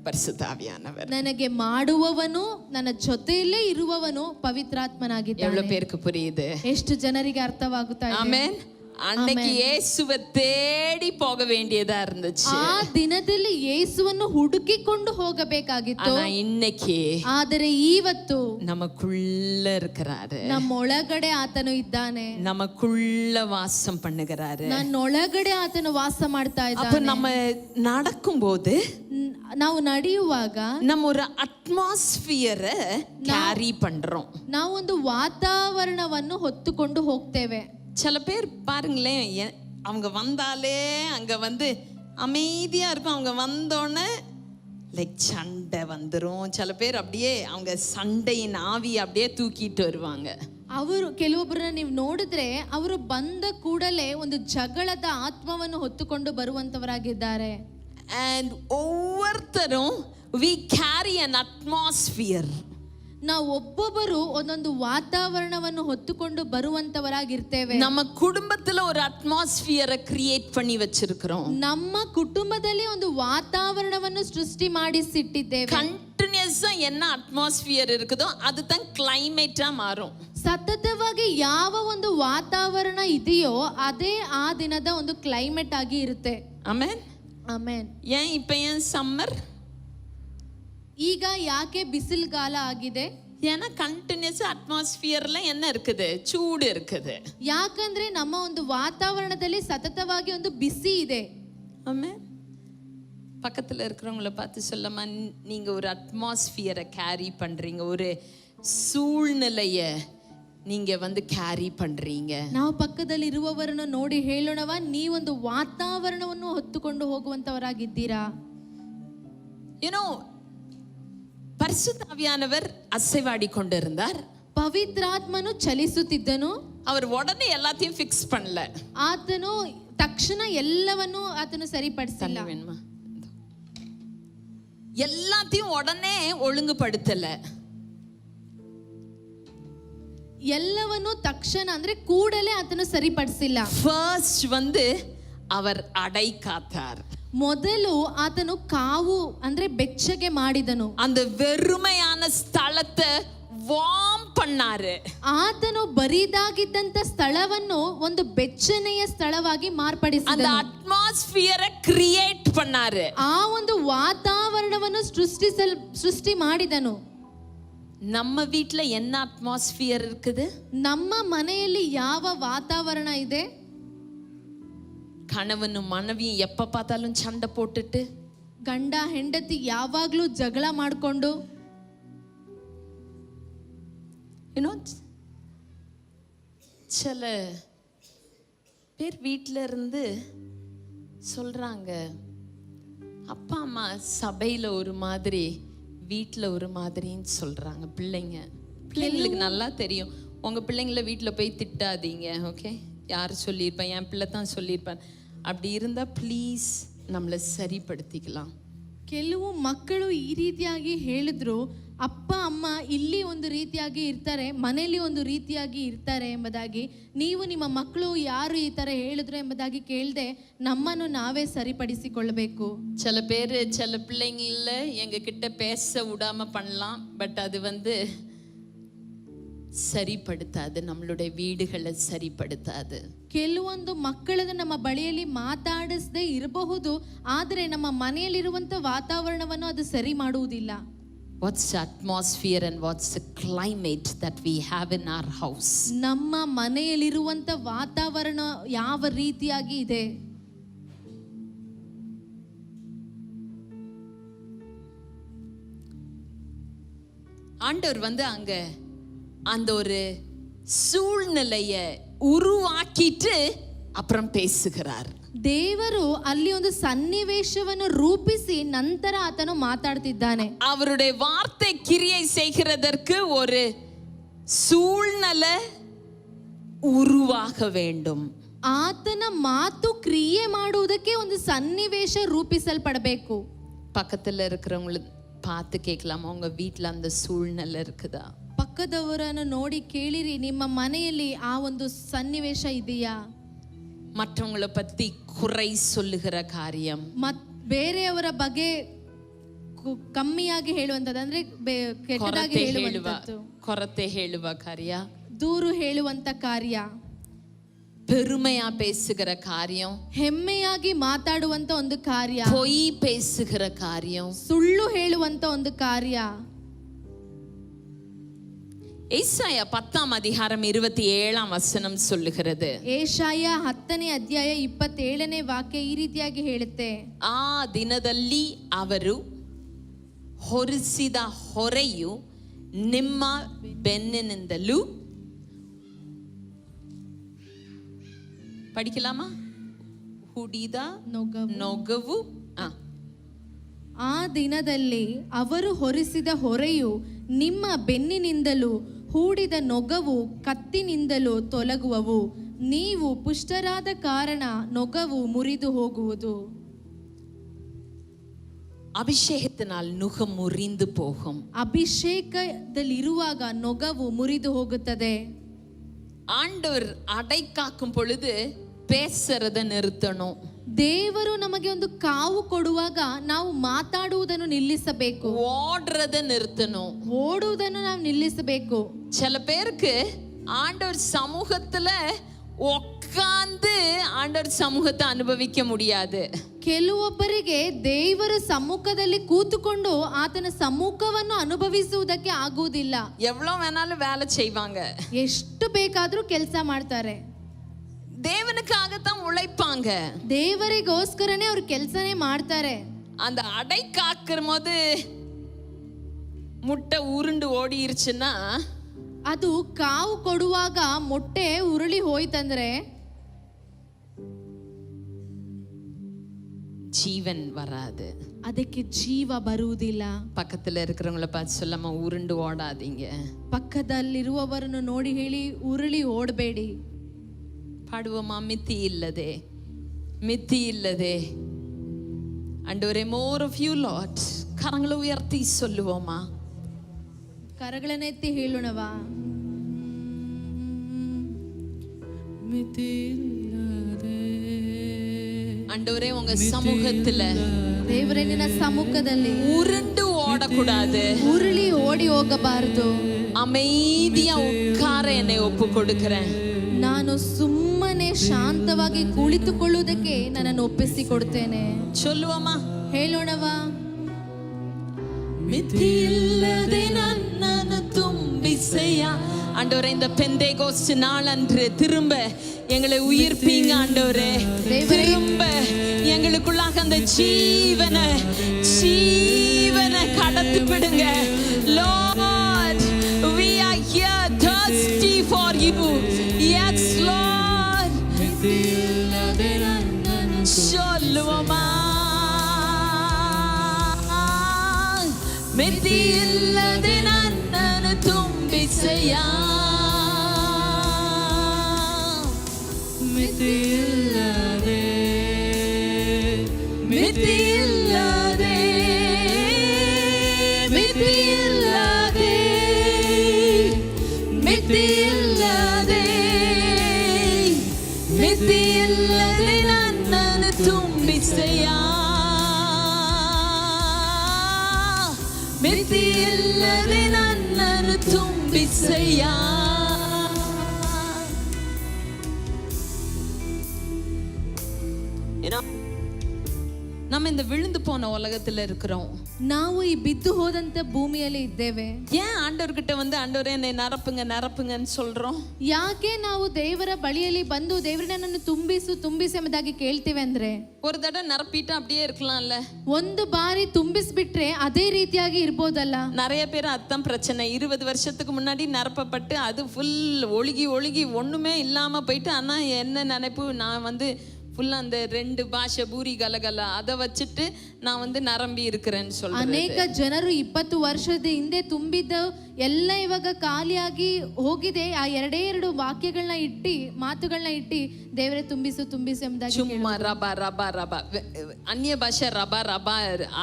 பரிசுத்த ஆவியானவர். ನನಗೆ ಮಾಡುವವನು, ನನ್ನ ಜೊತೆಯಲ್ಲೇ ಇರುವವನು ಪವಿತ್ರಾತ್ಮನಾಗಿದ್ದಾನೆ. எவ்வளவு பேருக்கு புரியுது? ಎಷ್ಟು ಜನರಿಗೆ ಅರ್ಥವಾಗುತ್ತಾ ಇದೆ? ஆமென். அன்னைக்கு இயேசுவை தேடி போக வேண்டியதா இருந்துச்சு. ಆ ದಿನದಲ್ಲಿ ಯೇಸುವನ್ನು ಹುಡುಕಿಕೊಂಡು ಹೋಗಬೇಕಾಗಿತ್ತು. ஆனா இன்னைக்கு ಆದರೆ ಇವತ್ತು நமக்குள்ள இருக்கிறாரு, ನಮ್ಮೊಳಗಡೆ ಆತನು ಇದ್ದಾನೆ, நமக்குள்ள வாசம் பண்ணுகிறாரு. ನನ್ನೊಳಗಡೆ ಆತನು ವಾಸ ಮಾಡ್ತಾ அப்ப ಇದ್ದಾನೆ. நம்ம நடக்கும்போது ನಾವು ನಡೆಯುವಾಗ நம்ம ஒரு அட்மாஸ்பியரை கேரி பண்றோம். ನಾವೊಂದು ವಾತಾವರಣವನ್ನು ಹೊತ್ತುಕೊಂಡು ಹೋಗ್ತೇವೆ. சில பேர் பாருங்களேன், அவங்க வந்தாலே அங்க வந்து அமைதியா இருக்கும். அவங்க வந்தோடனே லைக் சண்டை வந்துடும். சில பேர் அப்படியே அவங்க சண்டையின் ஆவி அப்படியே தூக்கிட்டு வருவாங்க. ಅವರು ಕೆಲವೊಬ್ಬರನ್ನ ನೀವು ನೋಡಿದ್ರೆ ಅವರು ಬಂದ ಕೂಡಲೇ ಒಂದು ಜಗಳದ ಆತ್ಮವನ್ನು ಹೊತ್ತುಕೊಂಡು ಬರುವಂತವರಾಗಿದ್ದಾರೆ. And ஒவ்வொருத்தரும் we carry an atmosphere. ನಾವು ಒಬ್ಬೊಬ್ಬರು ಒಂದೊಂದು ವಾತಾವರಣವನ್ನು ಹೊತ್ತುಕೊಂಡು ಬರುವಂತವರಾಗಿರ್ತೇವೆ. நம்ம குடும்பத்துல ஒரு அட்மாஸ்பியரை கிரியேட் பண்ணி வச்சிருக்கிறோம். ನಮ್ಮ ಕುಟುಂಬದಲ್ಲಿ ಒಂದು ವಾತಾವರಣವನ್ನು ಸೃಷ್ಟಿ ಮಾಡಿಸಿಟ್ಟಿದ್ದೇವೆ. கண்டினியூஸா என்ன அட்மாஸ்பியர் இருக்குதோ அதுதான் கிளைமேட்டா மாறும். ಸತತವಾಗಿ ಯಾವ ಒಂದು ವಾತಾವರಣ ಇದೆಯೋ ಅದೇ ಆ ದಿನದ ಒಂದು ಕ್ಲೈಮೇಟ್ ಆಗಿ ಇರುತ್ತೆ. ಆಮೆನ್. ಆಮೆನ್. ஏன் சம்மர்? ಈಗ ಯಾಕೆ ಬಿಸಿಲುಗಾಲ ಆಗಿದೆ? ஏன்னா கண்டினியூஸ் அட்மாஸ்பியர்ல என்ன இருக்குது? சூடு இருக்குது. ಯಾಕಂದ್ರೆ ನಮ್ಮ ಒಂದು ವಾತಾವರಣದಲ್ಲಿ ಸತತವಾಗಿ ಒಂದು ಬಿಸಿ ಇದೆ. ஆமென். பக்கத்துல இருக்கிறவங்கள பார்த்து சொல்லமா, நீங்க ஒரு அட்மாஸ்பியரை கேரி பண்றீங்க, ஒரு சூழ்நிலைய நீங்க வந்து கேரி பண்றீங்க. ನಾವು ಪಕ್ಕದಲ್ಲಿ ಇರುವವರನ್ನು ನೋಡಿ ಹೇಳೋಣವಾ, ನೀವೊಂದು ವಾತಾವರಣವನ್ನು ಹೊತ್ತುಕೊಂಡು ಹೋಗುವಂತವರಾಗಿದ್ದೀರಾ? பரிசுத்த ஆவியானவர் அசைவாடி கொண்டிருந்தார். ಪವಿತ್ರಾತ್ಮನು ಚಲಿಸುತ್ತಿದ್ದನು. அவர் உடனே எல்லாத்தையும் ஃபிக்ஸ் பண்ணல. ಆತನು ತಕ್ಷಣ ಎಲ್ಲವನ್ನು ಆತನು ಸರಿಪಡಿಸಿಲ್ಲ. எல்லாத்தையும் உடனே ஒழுங்குபடுத்தல. ಎಲ್ಲವನ್ನು ತಕ್ಷಣ ಅಂದ್ರೆ ಕೂಡಲೇ ಆತನು ಸರಿಪಡಿಸಿಲ್ಲ. ಫಸ್ಟ್ வந்து அவர் அடை காத்தார். ಮೊದಲು ಆತನು ಕಾವು ಅಂದ್ರೆ ಬೆಚ್ಚಗೆ ಮಾಡಿದನು. அந்த வெறுமையான ஸ்தலத்தை ವಾರ್ಮ್ பண்ணாரு. ಆತನು ಬರಿದಾಗಿದ್ದಂತ ಸ್ಥಳವನ್ನು ಒಂದು ಬೆಚ್ಚನೆಯ ಸ್ಥಳವಾಗಿ ಮಾರ್ಪಡಿಸಿದನು. அந்த அட்மாஸ்பியரை கிரியேட் பண்ணாரு. ಆ ಒಂದು ವಾತಾವರಣವನ್ನು ಸೃಷ್ಟಿ ಮಾಡಿದನು. நம்ம வீட்ல என்ன அட்மாஸ்பியர் இருக்குது? ನಮ್ಮ ಮನೆಯಲ್ಲಿ ಯಾವ ವಾತಾವರಣ ಇದೆ? கணவனும் மனைவியும் எப்ப பார்த்தாலும் சண்டை போட்டுட்டு, ಗಂಡ ಹೆಂಡತಿ ಯಾವಾಗ್ಲೂ ಜಗಳ ಮಾಡಿಕೊಂಡು, சில பேர் வீட்டில இருந்து சொல்றாங்க, அப்பா அம்மா சபையில ஒரு மாதிரி வீட்டில் ஒரு மாதிரின்னு சொல்றாங்க. பிள்ளைங்களுக்கு நல்லா தெரியும். உங்க பிள்ளைங்கள வீட்டில் போய் திட்டாதீங்க, ஓகே? யார் சொல்லியிருப்பேன்? என் பிள்ளை தான் சொல்லியிருப்பேன். அப்படி இருந்தா ப்ளீஸ் நம்மளை சரிப்படுத்திக்கலாம். ಕೆಲವು ಮಕ್ಕಳು ಈ ರೀತಿಯಾಗಿ ಹೇಳಿದ್ರು, ಅಪ್ಪ ಅಮ್ಮ ಇಲ್ಲಿ ಒಂದು ರೀತಿಯಾಗಿ ಇರ್ತಾರೆ, ಮನೆಯಲ್ಲಿ ಒಂದು ರೀತಿಯಾಗಿ ಇರ್ತಾರೆ ಎಂಬುದಾಗಿ. ನೀವು ನಿಮ್ಮ ಮಕ್ಕಳು ಯಾರು ಈ ತರ ಹೇಳಿದ್ರು ಎಂಬುದಾಗಿ ಕೇಳದೆ ನಮ್ಮನ್ನು ನಾವೇ ಸರಿಪಡಿಸಿಕೊಳ್ಳಬೇಕು. சில பேர் சில பிள்ளைங்கள எங்க கிட்ட பேச விடாம பண்ணலாம், பட் அது வந்து சரிப்படுத்தாது, நம்மளுடைய வீடுகளை சரிப்படுத்தாது. ಕೆಲವೊಂದು ಮಕ್ಕಳನ್ನು ನಮ್ಮ ಬಳಿಯಲ್ಲಿ ಮಾತಾಡಿಸದೇ ಇರಬಹುದು, ಆದರೆ ನಮ್ಮ ಮನೆಯಲ್ಲಿರುವಂತ ವಾತಾವರಣವನ್ನು ಅದು ಸರಿ ಮಾಡುವುದಿಲ್ಲ. What's the atmosphere and what's the climate that we have in our house? ನಮ್ಮ ಮನೆಯಲ್ಲಿರುವಂತ ವಾತಾವರಣ ಯಾವ ರೀತಿಯಾಗಿ ಇದೆ? ஆண்டவர் அங்க அந்த ஒரு சூழ்நிலைய உருவாக்கிட்டு அப்புறம் பேசுகிறார். ದೇವರು ಅಲ್ಲಿ ಒಂದು ಸನ್ನಿವೇಶವನ್ನು ರೂಪಿಸಿ ನಂತರ ಆತನು ಮಾತಾಡ್ತಿದ್ದಾನೆ. அவருடைய வார்த்தை கிரியை செய்கிறதற்கு ஒரு சூழ்நிலை உருவாக வேண்டும். ಆತನ ಮಾತು ಕ್ರಿಯೆ ಮಾಡುವುದಕ್ಕೆ ಒಂದು ಸನ್ನಿವೇಶ ರೂಪಿಸಲ್ಪಡಬೇಕು. பக்கத்துல இருக்கிறவங்களை பார்த்து கேட்கலாமா, உங்க வீட்டுல அந்த சூழ்நிலை இருக்குதா? ಪಕ್ಕದವರನ್ನು ನೋಡಿ ಕೇಳಿರಿ, ನಿಮ್ಮ ಮನೆಯಲ್ಲಿ ಆ ಒಂದು ಸನ್ನಿವೇಶ ಇದೆಯಾ? மற்றவங்களை பத்தி குறை சொல்லுகிற காரியம், ಬೇರೆಯವರ ಬಗ್ಗೆ ಕಮ್ಮಿಯಾಗಿ ಹೇಳುವಂತದ್ದು, ಅಂದ್ರೆ ಕೆಟ್ಟದಾಗಿ ಹೇಳುವಂತದ್ದು, ಕೊರತೆ ಹೇಳುವ ಕಾರ್ಯ, ದೂರು ಹೇಳುವಂತ ಕಾರ್ಯ, பெருமையா பேசுகிற காரியம், ಹೆಮ್ಮೆಯಾಗಿ ಮಾತಾಡುವಂತ ಒಂದು ಕಾರ್ಯ, பொய் பேசுகிற காரியம், ಸುಳ್ಳು ಹೇಳುವಂತ ಒಂದು ಕಾರ್ಯ. ஏசாயா 10ஆம் அதிகாரம் 27ஆம் வசனம் சொல்லுகிறது. ಏಷಾಯ 10ನೇ ಅಧ್ಯಾಯ 27ನೇ ವಾಕ್ಯ ಈ ರೀತಿಯಾಗಿ ಹೇಳುತ್ತೆ. ಆ ದಿನದಲ್ಲಿ ಅವರು ಹೊರಿಸಿದ ಹೊರೆಯು ನಿಮ್ಮ ಬೆನ್ನಿನಿಂದಲೂ, படிக்கலாமா? ಹುಡಿದ ನೊಗವು. ಆ ದಿನದಲ್ಲಿ ಅವರು ಹೊರಿಸಿದ ಹೊರೆಯು ನಿಮ್ಮ ಬೆನ್ನಿನಿಂದಲೂ ಹೂಡಿದ ನೊಗವು ಕತ್ತಿನಿಂದಲೂ ತೊಲಗುವವು. ನೀವು ಪುಷ್ಟರಾದ ಕಾರಣ ನೊಗವು ಮುರಿದು ಹೋಗುವುದು. அபிஷேகத்தினால் நுகம் முறிந்து போகும். ಅಭಿಷೇಕದಲ್ಲಿರುವಾಗ ನೊಗವು ಮುರಿದು ಹೋಗುತ್ತದೆ. ஆண்டவர் அடை காக்கும் பொழுது பேசுறத நிறுத்தணும். ದೇವರು ನಮಗೆ ಒಂದು ಕಾವು ಕೊಡುವಾಗ ನಾವು ಮಾತಾಡುವುದನ್ನು ನಿಲ್ಲಿಸಬೇಕು. ஓடுறத நிறுத்தணும். ಓಡುವುದನ್ನು ನಾವು ನಿಲ್ಲಿಸಬೇಕು. சில பேருக்கு ஆண்டவர் சமூகத்துல உட்கார்ந்து ஆண்டவர் சமூகத்தை அனுபவிக்க முடியாது. ಕೆಲವೊಬ್ಬರಿಗೆ ದೇವರ ಸಮ್ಮುಖದಲ್ಲಿ ಕೂತುಕೊಂಡು ಆತನ ಸಮ್ಮುಖವನ್ನು ಅನುಭವಿಸುವುದಕ್ಕೆ ಆಗುವುದಿಲ್ಲ. எவ்வளவு வேணாலும் வேலை செய்வாங்க, ಎಷ್ಟು ಬೇಕಾದ್ರೂ ಕೆಲಸ ಮಾಡ್ತಾರೆ, தேவனுக்காகத்தான் உழைப்பாங்க, ದೇವರಿಗೋಸ್ಕರನೇ ಅವ್ರು ಕೆಲಸನೇ ಮಾಡ್ತಾರೆ. அந்த அடை காக்கிற போது முட்டை உருண்டு ஓடிருச்சுன்னா, ಅದು ಕಾವು ಕೊಡುವಾಗ ಮೊಟ್ಟೆ ಉರುಳಿ ಹೋಯ್ತಂದ್ರೆ ஜீவன் வராது, ಅದಕ್ಕೆ ಜೀವ ಬರುವುದಿಲ್ಲ. பக்கத்துல இருக்கிறவங்கள பார்த்து சொல்லாம உருண்டு ஓடாதீங்க. ಪಕ್ಕದಲ್ಲಿರುವವರನ್ನು ನೋಡಿ ಹೇಳಿ, ಉರುಳಿ ಓಡಬೇಡಿ. பாடுவோமா? மித்தி இல்லதே, மித்தி இல்லதே. ஆண்டவரே, more of you Lord. கரங்களை உயர்த்தி சொல்லுவோமா? ಕರಗಳನ್ನು ಎತ್ತಿ ಹೇಳೋಣವಾ? ஆண்டவரே, உங்க சமூகத்துல ದೇವರೇ, ನಿನ್ನ ಸಮ್ಮುಖದಲ್ಲಿ உருண்டு ஓடக்கூடாது, ಉರುಳಿ ಓಡಿ ಹೋಗಬಾರದು. அமைதியா உட்கார என்னை ஒப்பு கொடுக்கிறேன். ನಾನು ಸುಮ್ಮನೆ ಶಾಂತವಾಗಿ ಕುಳಿತುಕೊಳ್ಳುವುದಕ್ಕೆ ನನ್ನನ್ನು ಒಪ್ಪಿಸಿಕೊಡುತ್ತೇನೆ. சொல்லுவோமா? ಹೇಳೋಣವಾ? மித்தி இல்லதே நன்னனு தும்பிசையா. ஆண்டவரே, இந்த பெந்தேகோஸ்து நாளன்று திரும்ப எங்களை உயிர்ப்பீங்க ஆண்டவரே. திரும்ப எங்களுக்குள்ளாக அந்த ஜீவனை கடத்தி விடுங்க. Lord, we are here thirsty for you. Yes Lord. சொல்லுவோமா? மித்தி இல்லதே நன்னனு தும்பிசையா. மித்தி இல்லதே, மித்தி இல்லதே, மித்தி இல்லதே, மித்தி இல்லதே, மித்தி இல்லதே நன்னனு தும்பிசையா. மித்தி இல்லதே நன்னனு தும்பிசையா. நம்ம இந்த விழுந்து போன உலகத்துல இருக்கிறோம். ನಾವು ಈ ಬಿದ್ದು ಹೋದಂತ ಭೂಮಿಯಲ್ಲಿ ಇದ್ದೇವೆ. ஏன் ஆண்டவர்கிட்ட வந்து ஆண்டவரே என்னை நிரப்புங்க நிரப்புங்கன்னு சொல்றோம்? ಯಾಕೆ ನಾವು ದೇವರ ಬಳಿಯಲ್ಲಿ ಬಂದು ದೇವರೇ ನನ್ನನ್ನು ತುಂಬಿಸು ತುಂಬಿಸು ಎಂಬುದಾಗಿ ಕೇಳ್ತೇವೆ ಅಂದ್ರೆ, ஒரு தடவை நிரப்பிட்டு அப்படியே இருக்கலாம்ல. ಒಂದು ಬಾರಿ ತುಂಬಿಸ್ಬಿಟ್ರೆ ಅದೇ ರೀತಿಯಾಗಿ ಇರ್ಬೋದಲ್ಲ. நிறைய பேர் அதான் பிரச்சனை. 20 வருஷத்துக்கு முன்னாடி நிரப்பப்பட்டு அது ஃபுல் ஒழுகி ஒழுகி ஒண்ணுமே இல்லாம போயிட்டு, ஆனா என்ன நினைப்பு, நான் வந்து ஃபுல்லா அந்த 2 ಭಾಷೆ பூரி ಗಲಗಲ அதை வச்சுட்டு நான் வந்து நிரம்பಿ இருக்கிறேன்னு சொல்றேன். ಅನೇಕ ಜನರು 20 ವರ್ಷದ ಹಿಂದೆ ತುಂಬಿದ್ದ ಎಲ್ಲ ಇವಾಗ ಖಾಲಿಯಾಗಿ ಹೋಗಿದೆ. ಆ 2 ವಾಕ್ಯಗಳನ್ನ ಇಟ್ಟು ಮಾತುಗಳನ್ನ ಇಟ್ಟು ದೇವರೇ ತುಂಬಿಸು ತುಂಬಿಸು ಎಂಬುದಾಗಿ சும்மா ரபா ரபா ரபா அந்நிய பாஷை ரபா ரபா,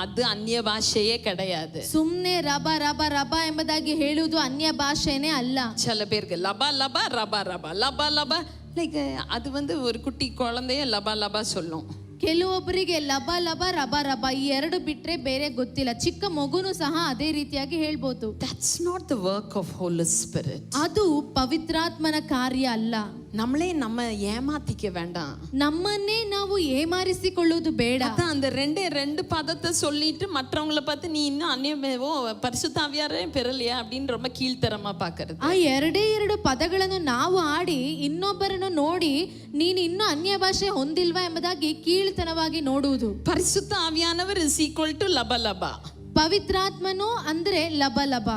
அது அந்நிய பாஷையே கிடையாது. ಸುಮ್ನೆ ರಬ ರಬ ರಬ ಎಂಬುದಾಗಿ ಹೇಳುವುದು ಅನ್ಯ ಭಾಷೆನೇ ಅಲ್ಲ. சில பேருக்கு லபா லபா ரபா ரபா லபா லபா, லைக் அது வந்து ஒரு குட்டி குழந்தைய லபா லபா சொல்லும். ಕೆಲವೊಬ್ಬರಿಗೆ ಲಬ ಲಬ ರಬ ರಬ ಈ 2 ಬಿಟ್ರೆ ಬೇರೆ ಗೊತ್ತಿಲ್ಲ. ಚಿಕ್ಕ ಮಗುನು ಸಹ ಅದೇ ರೀತಿಯಾಗಿ ಹೇಳ್ಬೋದು. That's not the work of Holy Spirit. ಅದು ಪವಿತ್ರಾತ್ಮನ ಕಾರ್ಯ ಅಲ್ಲ. நம்மளே நம்ம ஏமாத்திக்க வேண்டாம். ನಮ್ಮನ್ನೇ ನಾವು ಏಮಾರಿಸಿಕೊಳ್ಳುವುದು ಬೇಡ. அதான் அந்த 2 பதத்தை சொல்லிட்டு மற்றவங்கள பார்த்து நீ இன்னும் அந்நியமேவோ பரிசுத்தாவியாரே பெறலையா அப்படின்னு ரொம்ப கீழ்த்தரமா பாக்குறது. ಆ 2 ಪದಗಳನ್ನು ನಾವು ಆಡಿ ಇನ್ನೊಬ್ಬರನ್ನು ನೋಡಿ ನೀನು ಇನ್ನೂ ಅನ್ಯ ಭಾಷೆ ಹೊಂದಿಲ್ವಾ ಎಂಬುದಾಗಿ ಕೀಳ್ತನವಾಗಿ ನೋಡುವುದು. பரிசுத்த ஆவியானவர் is equal to லபலபா. ಪವಿತ್ರಾತ್ಮನು ಅಂದ್ರೆ ಲಬ ಲಬ.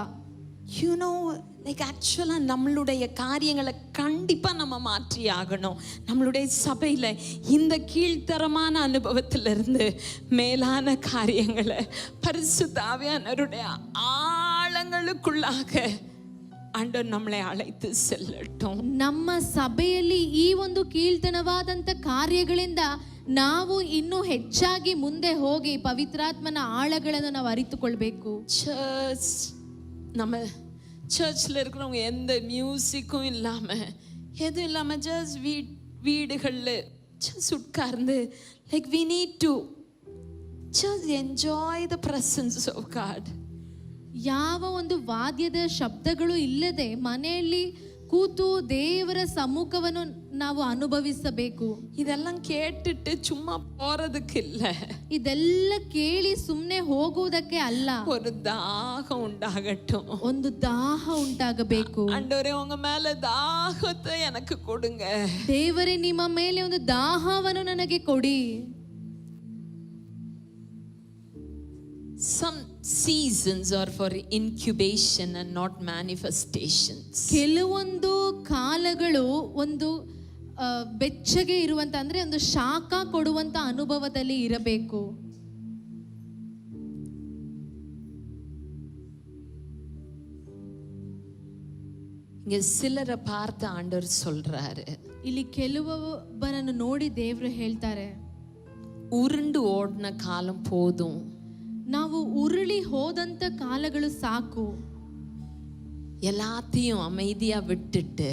You know, like ஆக்சுவலா நம்மளுடைய காரியங்களை கண்டிப்பா நம்ம மாற்றி ஆகணும். நம்மளுடைய சபையில இந்த கீழ்த்தரமான அனுபவத்திலிருந்து மேலான காரியங்களை பரிசுத்த ஆவியானவருடைய ஆழங்களுக்குள்ளாக ஆண்டவர் நம்மளை அழைத்து செல்லட்டும். ನಮ್ಮ ಸಭೆಯಲ್ಲಿ ಈ ಒಂದು ಕೀಳ್ತನವಾದಂತ ಕಾರ್ಯಗಳಿಂದ ನಾವು ಇನ್ನೂ ಹೆಚ್ಚಾಗಿ ಮುಂದೆ ಹೋಗಿ ಪವಿತ್ರಾತ್ಮನ ಆಳಗಳನ್ನು ನಾವು ಅರಿತುಕೊಳ್ಬೇಕು. சர்ச், நம்ம சர்ச்சில் இருக்கிறவங்க எந்த மியூசிக்கும் இல்லாம எதுவும் இல்லாம ஜஸ்ட் வீடுகளில் ஜஸ்ட் உட்கார்ந்து like we need to just enjoy the presence of God. ಯಾವ ಒಂದು ವಾದ್ಯದ ಶಬ್ದಗಳು ಇಲ್ಲದೆ ಮನೆಯಲ್ಲಿ ಕೂತು ದೇವರ ಸಮ್ಮುಖವನ್ನು ನಾವು ಅನುಭವಿಸಬೇಕು. இதெல்லாம் கேட்டுட்டு சும்மா போறதுக்கு இல்ல, ಇದೆಲ್ಲ ಕೇಳಿ ಸುಮ್ಮನೆ ಹೋಗುವುದಕ್ಕೆ ಅಲ್ಲ. ஒரு தாகம் உண்டாகட்டும். ಒಂದು ದಾಹ ಉಂಟಾಗಬೇಕು. ஆண்டவரே உங்க மேல தாகத்தை எனக்கு கொடுங்க. ದೇವರೇ ನಿಮ್ಮ ಮೇಲೆ ಒಂದು ದಾಹವನ್ನು ನನಗೆ ಕೊಡಿ. Some seasons are for incubation and not manifestations. ಕೆಲವೊಂದು ಕಾಲಗಳು ಒಂದು ಬೆಚ್ಚಗೆ ಇರುವಂತ ಅಂದ್ರೆ ಒಂದು ಶಾಖ ಕೊಡುವಂತ ಅನುಭವದಲ್ಲಿ ಇರಬೇಕು. இங்க சிலரை பார்த்து ஆண்டவர் சொல்றாரு, ಇಲ್ಲಿ ಕೆಲವೊಬ್ಬರನ್ನು ನೋಡಿ ದೇವರು ಹೇಳ್ತಾರೆ, உருண்டு ஓடின காலம் போதும். ನಾವು ಉರುಳಿ ಹೋದಂತ ಕಾಲಗಳು ಸಾಕು. எல்லாத்தையும் அமைதியா விட்டுட்டு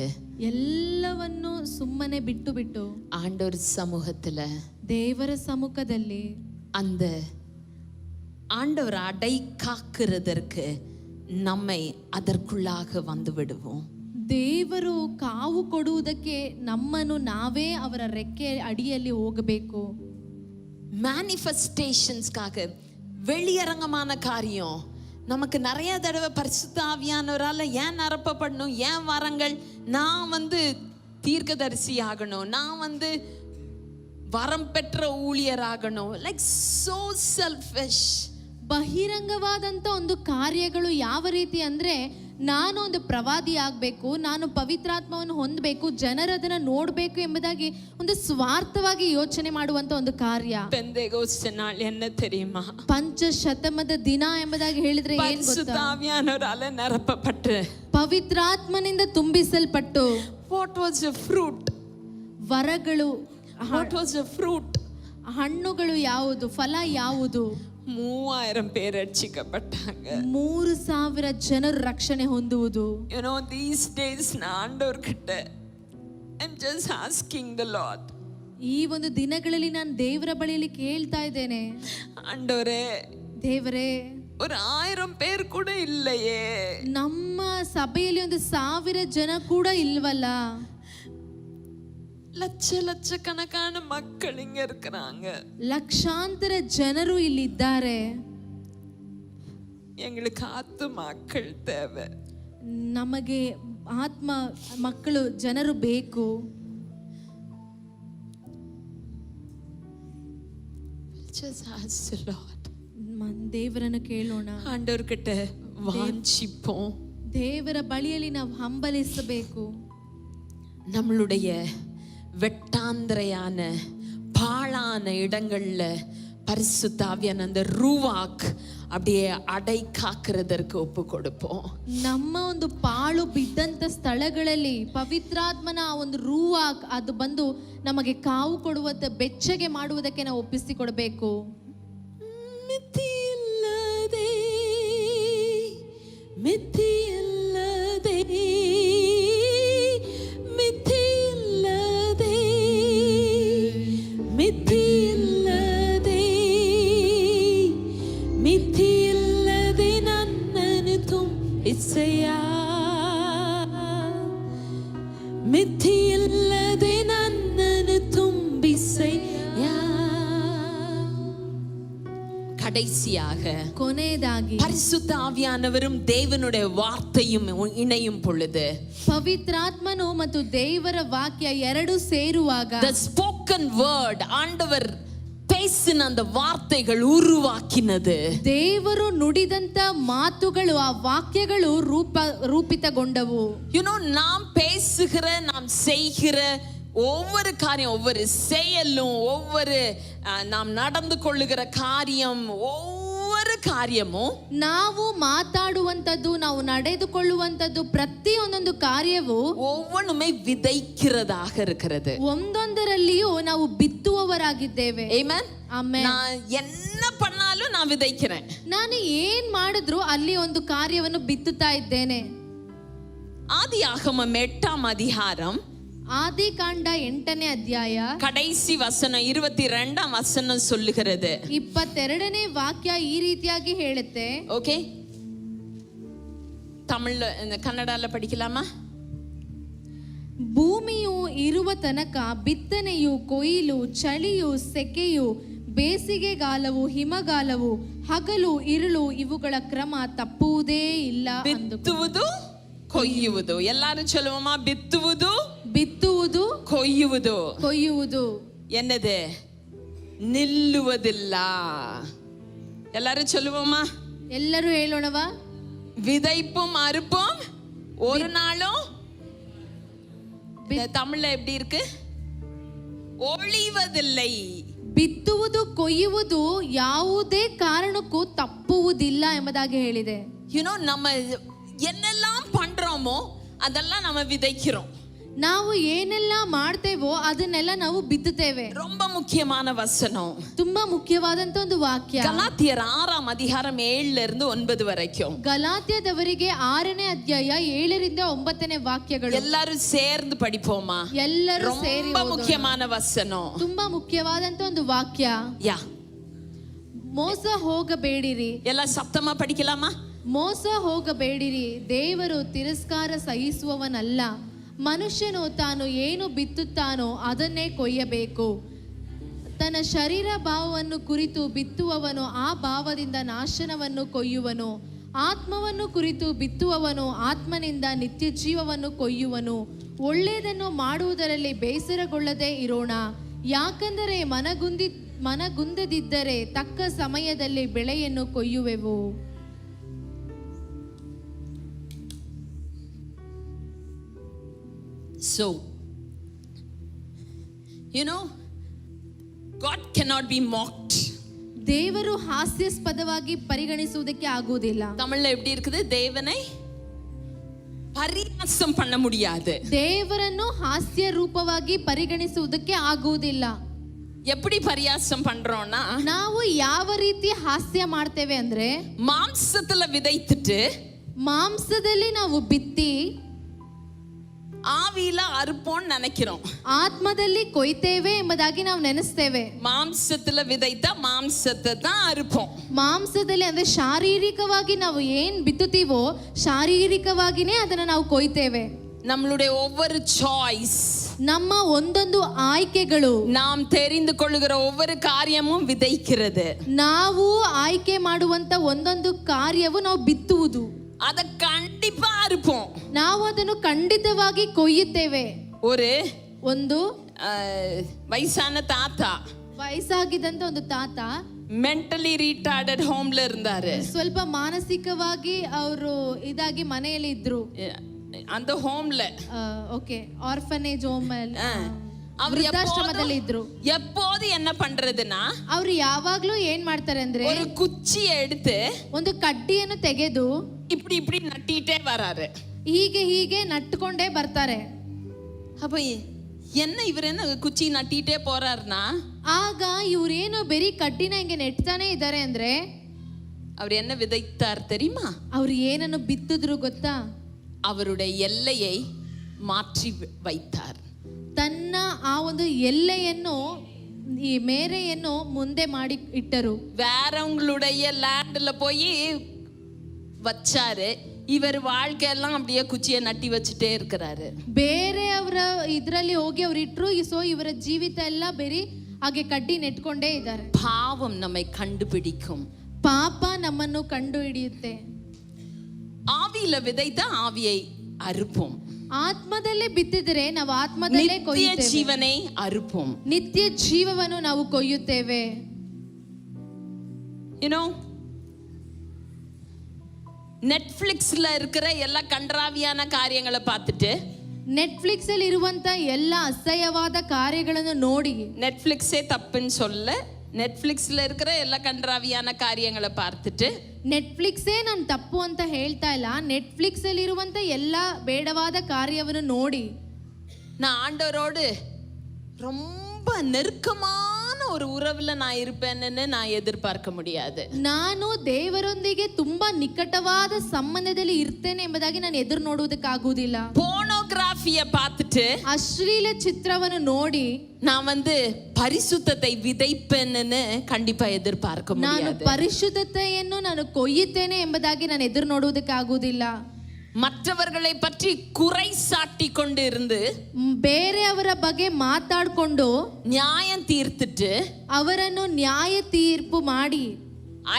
ಎಲ್ಲವನ್ನು ಸುಮ್ಮನೆ ಬಿಟ್ಟು ಬಿಟ್ಟು ஆண்டவர் சமூகத்துல ದೇವರ ಸಮ್ಮುಖದಲ್ಲಿ அந்த ஆண்டவர் அடை காக்கிறதற்கு நம்மை அதற்குள்ளாக வந்து விடுவோம். ದೇವರು ಕಾವು ಕೊಡುವುದಕ್ಕೆ ನಮ್ಮನ್ನು ನಾವೇ ಅವರ ರೆಕ್ಕೆ ಅಡಿಯಲ್ಲಿ ಹೋಗಬೇಕು. மேனிஃபெஸ்டேஷன்ஸ்க்காக வெளியரங்கமான காரியம் நமக்கு நிறைய தடவை பரிசுத்த ஆவியானவரால ஏன் நிரப்பப்படணும், ஏன் வரங்கள், நான் வந்து தீர்க்கதரிசி ஆகணும், நான் வந்து வரம் பெற்ற ஊழியர் ஆகணும், லைக் சோ செல்ஃபிஷ். ಬಹಿರಂಗವಾದಂಥ ಒಂದು ಕಾರ್ಯಗಳು ಯಾವ ರೀತಿ ಅಂದರೆ, ನಾನು ಒಂದು ಪ್ರವಾದಿ ಆಗಬೇಕು, ನಾನು ಪವಿತ್ರಾತ್ಮವನ್ನು ಹೊಂದಬೇಕು, ಜನರದನ್ನು ನೋಡಬೇಕು ಎಂಬುದಾಗಿ ಒಂದು ಸ್ವಾರ್ಥವಾಗಿ ಯೋಚನೆ ಮಾಡುವಂಥ ಒಂದು ಕಾರ್ಯ. பெந்தேகோஸ்தே நாள் என்ன தெரியுமா? ಪಂಚಶತಮದ ದಿನ ಎಂಬುದಾಗಿ ಹೇಳಿದ್ರೆ ಏನು ಗೊತ್ತಾ? பரிசுத்த ஆவியானவரால நிரப்பப்பட்டு ಪವಿತ್ರಾತ್ಮನಿಂದ ತುಂಬಿಸಲ್ಪಟ್ಟು what was the fruit? ವರಗಳು, what was the fruit? ಹಣ್ಣುಗಳು ಯಾವುದು, ಫಲ ಯಾವುದು? 3000 பேர் ரட்சிக்கப்பட்டாங்க. 3000 ಜನರು ರಕ್ಷಣೆ ಹೊಂದುವುದು. You know, these days நான் ஆண்டவர்கிட்ட I'm just asking the Lord, ಈ ಒಂದು ದಿನಗಳಲ್ಲಿ ನಾನು ದೇವರ ಬಳಿಯಲ್ಲಿ ಕೇಳ್ತಾ ಇದ್ದೇನೆ, ஆண்டவரே ದೇವರೇ ஒரு 1000 பேர் கூட இல்லையே, ನಮ್ಮ ಸಭೆಯಲ್ಲಿ ಒಂದು 1000 ಜನ ಕೂಡ ಇಲ್ವಲ್ಲ, லட்சக்கணக்கான மக்கள் இங்க இருக்கிறாங்க. ಲಕ್ಷಾಂತರ ಜನರು ಇಲ್ಲಿದ್ದಾರೆ. எங்களுக்கு ஆத்துமாக்கள் தேவை. ನಮಗೆ ಆತ್ಮ ಮಕ್ಕಳು ಜನರು ಬೇಕು. Just ask the Lord. ದೇವರನ್ನು ಕೇಳೋಣ. ஆண்டவர்கிட்ட வாஞ்சிப்போம். ದೇವರ ಬಳಿಯಲ್ಲಿ ನಾವು ಹಂಬಲಿಸಬೇಕು. நம்மளுடைய வெட்டாந்திரையான பாழான இடங்கள்ல பரிசுத்த ஆவியான அந்த ரூவாக் அப்படியே அடை காக்கிறதற்கு ஒப்பு கொடுப்போம். ನಮ್ಮ ಒಂದು ಪಾಳು ಬಿದ್ದಂತ ಸ್ಥಳಗಳಲ್ಲಿ ಪವಿತ್ರಾತ್ಮನ ಒಂದು ರೂವಾಕ್ ಅದು ಬಂದು ನಮಗೆ ಕಾವು ಕೊಡುವಂತ ಬೆಚ್ಚಗೆ ಮಾಡುವುದಕ್ಕೆ ನಾವು ಒಪ್ಪಿಸಿಕೊಡಬೇಕು. ಮಿತಿಯಿಲ್ಲದೆ ಮಿತಿಯಿಲ್ಲದೆ ಮಿತಿಯಿಲ್ಲದೆ ಮಿತಿಯಿಲ್ಲದೆ ಮಿತಿಯಿಲ್ಲದೆ ನನ್ನನ್ನು ತುಂಬಿಸೆಯ ಮಿತಿಯಿಲ್ಲದೆ ನನ್ನನ್ನು ತುಂಬಿಸೆಯ. கடைசியாக ಕೊನೆಯದಾಗಿ பரிசுத்த ஆவியானவரும் தேவனுடைய வார்த்தையும் இணையும் பொழுது ಪವಿತ್ರಾತ್ಮನು ಮತ್ತು ದೇವರ ವಾಕ್ಯ ಎರಡು ಸೇರುವಾಗ the spoken word ஆண்டவர் பேசின அந்த வார்த்தைகள் உருவாக்கினது. ದೇವರು ನುಡಿದಂತ ಮಾತುಗಳು ಆ ವಾಕ್ಯಗಳು ರೂಪಿತಗೊಂಡವು. நாம் பேசுகிற நாம் செய்கிற ஒவ்வொரு காரியம், ஒவ்வொரு செயலும், ஒவ்வொரு நாம் நடந்து கொள்ளுகிற காரியம், ஒவ்வொரு காரியமும் ನಾವು ಮಾತಾಡುವಂತದ್ದು ನಾವು ನಡೆದುಕೊಳ್ಳುವಂತದ್ದು ಪ್ರತಿಯೊಂದೊಂದು ಕಾರ್ಯವು ஒவ்வொன்றுமே விதைக்கிறதாக இருக்கிறது. ಒಂದೊಂದರಲ್ಲಿಯೂ ನಾವು ಬಿತ್ತುವವರಾಗಿದ್ದೇವೆ. ಆಮೆನ್. நான் என்ன பண்ணாலும் நான் விதைக்கிறேன். ನಾನು ಏನ್ ಮಾಡಿದ್ರು ಅಲ್ಲಿ ಒಂದು ಕಾರ್ಯವನ್ನು ಬಿತ್ತುತ್ತಾ ಇದ್ದೇನೆ. ஆதியாகமம் 8ஆம் அதிகாரம் ಆದಿಕಾಂಡ 8ನೇ ಅಧ್ಯಾಯ கடைசி வசனம் 22ஆம் வசனம் சொல்லுகிறது. 22ನೇ ವಾಕ್ಯ ಈ ರೀತಿಯಾಗಿ ಹೇಳುತ್ತೆ. ஓகே, தமிழ்ல கன்னடால படிக்கலாமா? ಭೂಮಿಯು ಇರುವ ತನಕ ಬಿತ್ತನೆಯು, ಕೊಯ್ಲು, ಚಳಿಯು, ಸೆಕೆಯು, ಬೇಸಿಗೆಗಾಲವು, ಹಿಮಗಾಲವು, ಹಗಲು ಇರುಳು ಇವುಗಳ ಕ್ರಮ ತಪ್ಪುವುದೇ ಇಲ್ಲ. ಬಿತ್ತುವುದು ಕೊಯ್ಯುವುದು. ಎಲ್ಲರೂ சொல்லுவோமா? ಬಿತ್ತುವುದು ಬಿತ್ತುವುದು, ಕೊಯ್ಯುವುದು. ಕೊಯ್ಯುವುದು என்னது? நில்லுவதில்ல. எல்லாரும் சொல்லுவோமா? ಎಲ್ಲರೂ ಹೇಳೋಣವಾ? விதைப்பும் அறுப்பும் ஒரு நாளும். தமிழ்ல எப்படி இருக்கு? ஒளிவதில்லை. ಬಿತ್ತುವುದು ಕೊಯ್ಯುವುದು ಯಾವುದೇ ಕಾರಣಕ್ಕೂ ತಪ್ಪುವುದಿಲ್ಲ ಎಂಬುದಾಗಿ ಹೇಳಿದೆ. நம்ம என்னெல்லாம் பண்றோமோ அதெல்லாம் நம்ம விதைக்கிறோம். ನಾವು ಏನೆಲ್ಲ ಮಾಡ್ತೇವೋ ಅದನ್ನೆಲ್ಲ ನಾವು ಬಿತ್ತುತ್ತೇವೆ. ரொம்ப ಮುಖ್ಯமான வசனம், ತುಂಬಾ ಮುಖ್ಯವಾದಂತ ಒಂದು ವಾಕ್ಯ. ಗಲಾತ್ಯರ 6ಆம் அதிகாரம் 7ல இருந்து 9 வரைக்கும். ಗಲಾತ್ಯದವರಿಗೆ 6ನೇ ಅಧ್ಯಾಯ 7ರಿಂದ 9ನೇ ವಾಕ್ಯಗಳು. எல்லாரும் சேர்ந்து படிப்போமா? ಎಲ್ಲರೂ ಸೇರಿ ரொம்ப முக்கியமான வசனம், ತುಂಬಾ ಮುಖ್ಯವಾದಂತ ಒಂದು ವಾಕ್ಯ. யா, ಮೋಸ ಹೋಗಬೇಡಿರಿ. ಎಲ್ಲ ಸಪ್ತಮ படிக்கலாமா? ಮೋಸ ಹೋಗಬೇಡಿರಿ. ದೇವರು ತಿರಸ್ಕಾರ ಸಹಿಸುವವನಲ್ಲ. ಮನುಷ್ಯನು ತಾನು ಏನು ಬಿತ್ತುತ್ತಾನೋ ಅದನ್ನೇ ಕೊಯ್ಯಬೇಕು. ತನ್ನ ಶರೀರ ಭಾವವನ್ನು ಕುರಿತು ಬಿತ್ತುವವನು ಆ ಭಾವದಿಂದ ನಾಶನವನ್ನು ಕೊಯ್ಯುವನು. ಆತ್ಮವನ್ನು ಕುರಿತು ಬಿತ್ತುವವನು ಆತ್ಮನಿಂದ ನಿತ್ಯ ಜೀವವನ್ನು ಕೊಯ್ಯುವನು. ಒಳ್ಳೆಯದನ್ನು ಮಾಡುವುದರಲ್ಲಿ ಬೇಸರಗೊಳ್ಳದೆ ಇರೋಣ. ಯಾಕಂದರೆ ಮನಗುಂದದಿದ್ದರೆ ತಕ್ಕ ಸಮಯದಲ್ಲಿ ಬೆಳೆಯನ್ನು ಕೊಯ್ಯುವೆವು. So, God cannot be mocked. ದೇವರು ಹಾಸ್ಯಾಸ್ಪದವಾಗಿ ಪರಿಗಣಿಸುವುದಕ್ಕೆ ಆಗುವುದಿಲ್ಲ. தமிழ்ல எப்படி இருக்குது? தேவனை பரிಹಾசம் பண்ண முடியாது. ದೇವರನ್ನು ಹಾಸ್ಯ ರೂಪವಾಗಿ ಪರಿಗಣಿಸುವುದಕ್ಕೆ ಆಗುವುದಿಲ್ಲ. எப்படி பரியாசம் பண்றோம்னா, ನಾವು ಯಾವ ರೀತಿ ಹಾಸ್ಯ ಮಾಡ್ತೇವೆ ಅಂದ್ರೆ, மாம்சத்துல விதைத்துட்டு ಮಾಂಸದಲ್ಲಿ ನಾವು ಬಿತ್ತಿ ஆவியில அறுப்போம்னு நினைக்கிறோம். ಆತ್ಮದಲ್ಲಿ ಕೊಯ್ತೇವೆ ಎಂಬುದಾಗಿ ನಾವು ನೆನೆಸ್ತೇವೆ. மாம்சத்துல விதைத்தா மாம்சத்தை தான் அறுப்போம். ಮಾಂಸದಲ್ಲಿ ಅಂದ್ರೆ ಶಾರೀರಿಕವಾಗಿ ನಾವು ಏನ್ ಬಿತ್ತುತ್ತೀವೋ ಶಾರೀರಿಕವಾಗಿನೇ ಅದನ್ನ ನಾವು ಕೊಯ್ತೇವೆ. நம்மளுடைய ஒவ்வொரு சாய்ஸ் ನಮ್ಮ ಒಂದೊಂದು ಆಯ್ಕೆಗಳು, நாம் தெரிந்து கொள்ளுகிற ஒவ்வொரு காரியமும் விதைக்கிறது. ನಾವು ಆಯ್ಕೆ ಮಾಡುವಂತ ಒಂದೊಂದು ಕಾರ್ಯವು ನಾವು ಬಿತ್ತುವುದು. அத கண்டிப்பா அறுப்போம். ನಾವು ಅದನ್ನು ಖಂಡಿತವಾಗಿ ಕೊಯ್ಯುತ್ತೇವೆ. ಒಂದು ವಯಸ್ಸಾன தாத்தா, ವಯಸ್ಸಾಗಿದ್ದಂತ ಒಂದು ತಾತ ಮೆಂಟಲಿ ರಿಟಾರ್ಡೆಡ್ ಹೋಮ್ல இருந்தாரு. ಸ್ವಲ್ಪ ಮಾನಸಿಕವಾಗಿ ಅವರು ಇದಾಗಿ ಮನೆಯಲ್ಲಿ ಇದ್ರು. அந்த ஹோம்ல ಓಕೆ ಆರ್ಫನೇಜ್ ಹೋಮ್ ಅವರು ವೃದ್ಧಾಶ್ರಮದಲ್ಲಿ ಇದ್ರು. எப்போது என்ன பண்றதுன்னா, ಅವರು ಯಾವಾಗ್ಲೂ ಏನ್ ಮಾಡ್ತಾರೆ ಅಂದ್ರೆ, ஒரு குச்சியை எடுத்து ಒಂದು ಕಡ್ಡಿಯನ್ನು ತೆಗೆದು இப்படி இப்படி நட்டிட்டே வராரு. ಹೀಗೆ ಹೀಗೆ ನಟ್ಕೊಂಡೇ ಬರ್ತಾರೆ. அப்ப என்ன இவர் என்ன குச்சி நட்டிட்டே போறாருன்னா, ಆಗ ಇವ್ರೇನು ಬರೀ ಕಡ್ಡಿನ ಹಿಂಗೆ ನೆಟ್ತಾನೆ ಇದ್ದಾರೆ ಅಂದ್ರೆ, அவர் என்ன விதைத்தார் தெரியுமா? ಅವ್ರು ಏನನ್ನು ಬಿತ್ತಿದ್ರು ಗೊತ್ತಾ? அவருடைய எல்லையை மாற்றி வைத்தார். ತನ್ನ ಆ ಒಂದು ಎಲ್ಲೆಯನ್ನು, ಈ ಮೇರೆಯನ್ನು ಮುಂದೆ ಮಾಡಿ ಇಟ್ಟರು. வேறவங்களுடைய லேண்ட்ல போய் வச்சாரு. இவர் வாழ்க்கையெல்லாம் அப்படியே குச்சியை நட்டி வச்சுட்டே இருக்கிறாரு. ಬೇರೆಯವರ ಇದರಲ್ಲಿ ಹೋಗಿ ಅವ್ರು ಇಟ್ರು. ಸೊ ಇವರ ಜೀವಿತ ಎಲ್ಲ ಬೇರೆ ಹಾಗೆ ಕಡ್ಡಿ ನೆಟ್ಕೊಂಡೇ ಇದ್ದಾರೆ. பாவம் நம்மை கண்டுபிடிக்கும். ಪಾಪ ನಮ್ಮನ್ನು ಕಂಡು ಹಿಡಿಯುತ್ತೆ. ஆவியில விதைத்த ஆவியை அறுப்போம். ಆತ್ಮದಲ್ಲೇ ಬಿತ್ತಿದರೆ ನಾವು ಆತ್ಮದಲ್ಲೇ ಕೊಯ್ಯುತ್ತೇವೆ. ಜೀವனை ಅರುಪೋಂ. ನಿತ್ಯ ಜೀವವನ್ನು ನಾವು ಕೊಯ್ಯುತ್ತೇವೆ. நெட்ஃபிளிக்ஸ்ல இருக்கிற எல்லா கண்டராவியான காரியங்களை பார்த்துட்டு, ನೆಟ್ಫ್ಲಿಕ್ಸ್ ಅಲ್ಲಿ ಇರುವಂತ ಎಲ್ಲ ಅಸಹ್ಯವಾದ ಕಾರ್ಯಗಳನ್ನು ನೋಡಿ, நெட்ஃபிளிக்ஸே தப்புன்னு சொல்ல, நெட்ஃபிளிக்ஸ்ல இருக்கிற எல்லா கண்டராவியான காரியங்களை பார்த்துட்டு, ನೆಟ್ಫ್ಲಿಕ್ಸೇ ನಾನು ತಪ್ಪು ಅಂತ ಹೇಳ್ತಾ ಇಲ್ಲ, ನೆಟ್ಫ್ಲಿಕ್ಸ್ ಅಲ್ಲಿ ಇರುವಂತ ಎಲ್ಲ ಬೇಡವಾದ ಕಾರ್ಯವನ್ನು ನೋಡಿ நான் ஆண்டவரோடு ரொம்ப நெருக்கமான ஒரு உறவுல நான் இருப்பேன்னு நான் எதிர்பார்க்க முடியாது. ನಾನು ದೇವರೊಂದಿಗೆ ತುಂಬಾ ನಿಕಟವಾದ ಸಂಬಂಧದಲ್ಲಿ ಇರ್ತೇನೆ ಎಂಬುದಾಗಿ ನಾನು ಎದುರು ನೋಡುವುದಕ್ಕಾಗುವುದಿಲ್ಲ. போனோகிராஃபிய பார்த்துட்டு, ಅಶ್ಲೀಲ ಚಿತ್ರವನ್ನು ನೋಡಿ நான் பரிசுத்தத்தை விதைப்பேன்னு கண்டிப்பா எதிர்பார்க்க ನಾನು முடியாது. ಪರಿಶುದ್ಧತೆಯನ್ನು ನಾನು ಕೊಯ್ಯುತ್ತೇನೆ ಎಂಬುದಾಗಿ ನಾನು ಎದುರು ನೋಡುವುದಕ್ಕಾಗುವುದಿಲ್ಲ. மற்றவர்களை பற்றி குறை சாட்டி கொண்டு இருந்து, ಬೇರೆಯವರ ಬಗ್ಗೆ ಮಾತಾಡಿಕೊಂಡು நியாயம் தீர்த்துட்டு, ಅವರನ್ನು ನ್ಯಾಯ ತೀರ್ಪು ಮಾಡಿ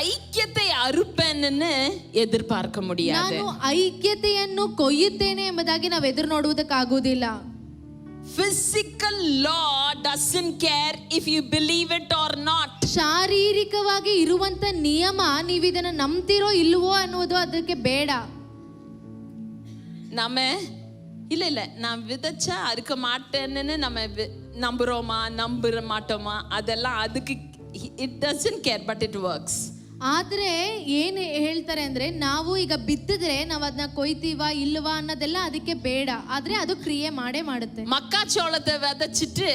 ஐக்கியத்தை அறுப்பேன்னு எதிர்பார்க்க முடியாது. ನಾನು ಐಕ್ಯತೆಯನ್ನು ಕೊಯ್ಯುತ್ತೇನೆ ಎಂಬುದಾಗಿ ನಾವು ಎದುರು ನೋಡುವುದಕ್ಕಾಗುವುದಿಲ್ಲ. Physical law doesn't care if you believe it or not. ಶಾರೀರಿಕವಾಗಿ ಇರುವಂತ ನಿಯಮ ನೀವು ಇದನ್ನ ನಂಬ್ತಿರೋ ಇಲ್ವೋ ಅನ್ನೋದು ಅದಕ್ಕೆ ಬೇಡ. நம்ம இல்ல நான் விதைச்சா அறுக்க மாட்டேன்னு நம்ம நம்புறோமா நம்புற மாட்டோமா, அதெல்லாம் அதுக்கு it doesn't care, but it works. ಆದ್ರೆ ಏನು ಹೇಳ್ತಾರೆ ಅಂದ್ರೆ, ನಾವು ಈಗ ಬಿತ್ತಿದ್ರೆ ನಾವು ಅದನ್ನ ಕೊಯ್ತೀವಾ ಇಲ್ವಾ ಅನ್ನೋದೆಲ್ಲ ಅದಕ್ಕೆ ಬೇಡ, ಆದ್ರೆ ಅದು ಕ್ರಿಯೆ ಮಾಡೇ ಮಾಡುತ್ತೆ. மக்காச்சோளத்தை விதைச்சிட்டு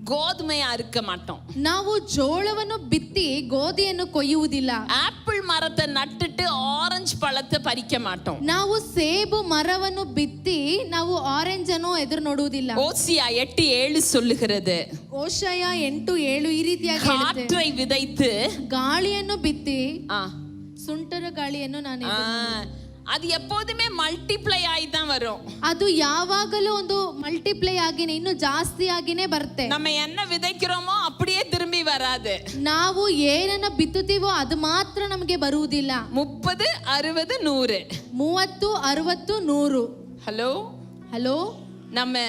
கோதுமையை அறுக்க மாட்டோம். ನಾವು ಜೋಳವನ್ನು ಬಿತ್ತಿ ಗೋಧಿಯನ್ನು ಕೊಯ್ಯುವುದಿಲ್ಲ. ஆப்பிள் மரத்தை நட்டுட்டு ஆரஞ்சு பழத்தை பறிக்க மாட்டோம். ನಾವು ಸೇಬು ಮರವನ್ನು ಬಿತ್ತಿ ನಾವು ಆರೆಂಜ್ ಅನ್ನು ಎದುರು ನೋಡುವುದಿಲ್ಲ. ஓசியா 8:7 சொல்லுகிறது, ಓಶಯ 8:7 ಈ ರೀತಿಯಾಗಿ ಹೇಳುತ್ತೆ, காற்றை விதைத்து ಗಾಳಿಯನ್ನು ಬಿತ್ತಿ ಸುಂಟರ ಗಾಳಿಯನ್ನು ನಾನು அது எப்போதுமே மல்டிப்ளை ஆகி தான் வரும். ಅದು ಯಾವಾಗಲೂ ಒಂದು ಮಲ್ಟಿಪ್ಲೈ ಆಗಿನೇ ಇನ್ನು ಜಾಸ್ತಿ ಆಗಿನೇ ಬರುತ್ತೆ. நம்ம என்ன விதைக்கிறோமோ அப்படியே திரும்பி வராது. ನಾವು ಏನನ್ನ ಬಿತ್ತುತ್ತೀವೋ ಅದು ಮಾತ್ರ ನಮಗೆ ಬರುವುದಿಲ್ಲ. 30, 60, 100 30, 60, 100. ஹலோ, நம்ம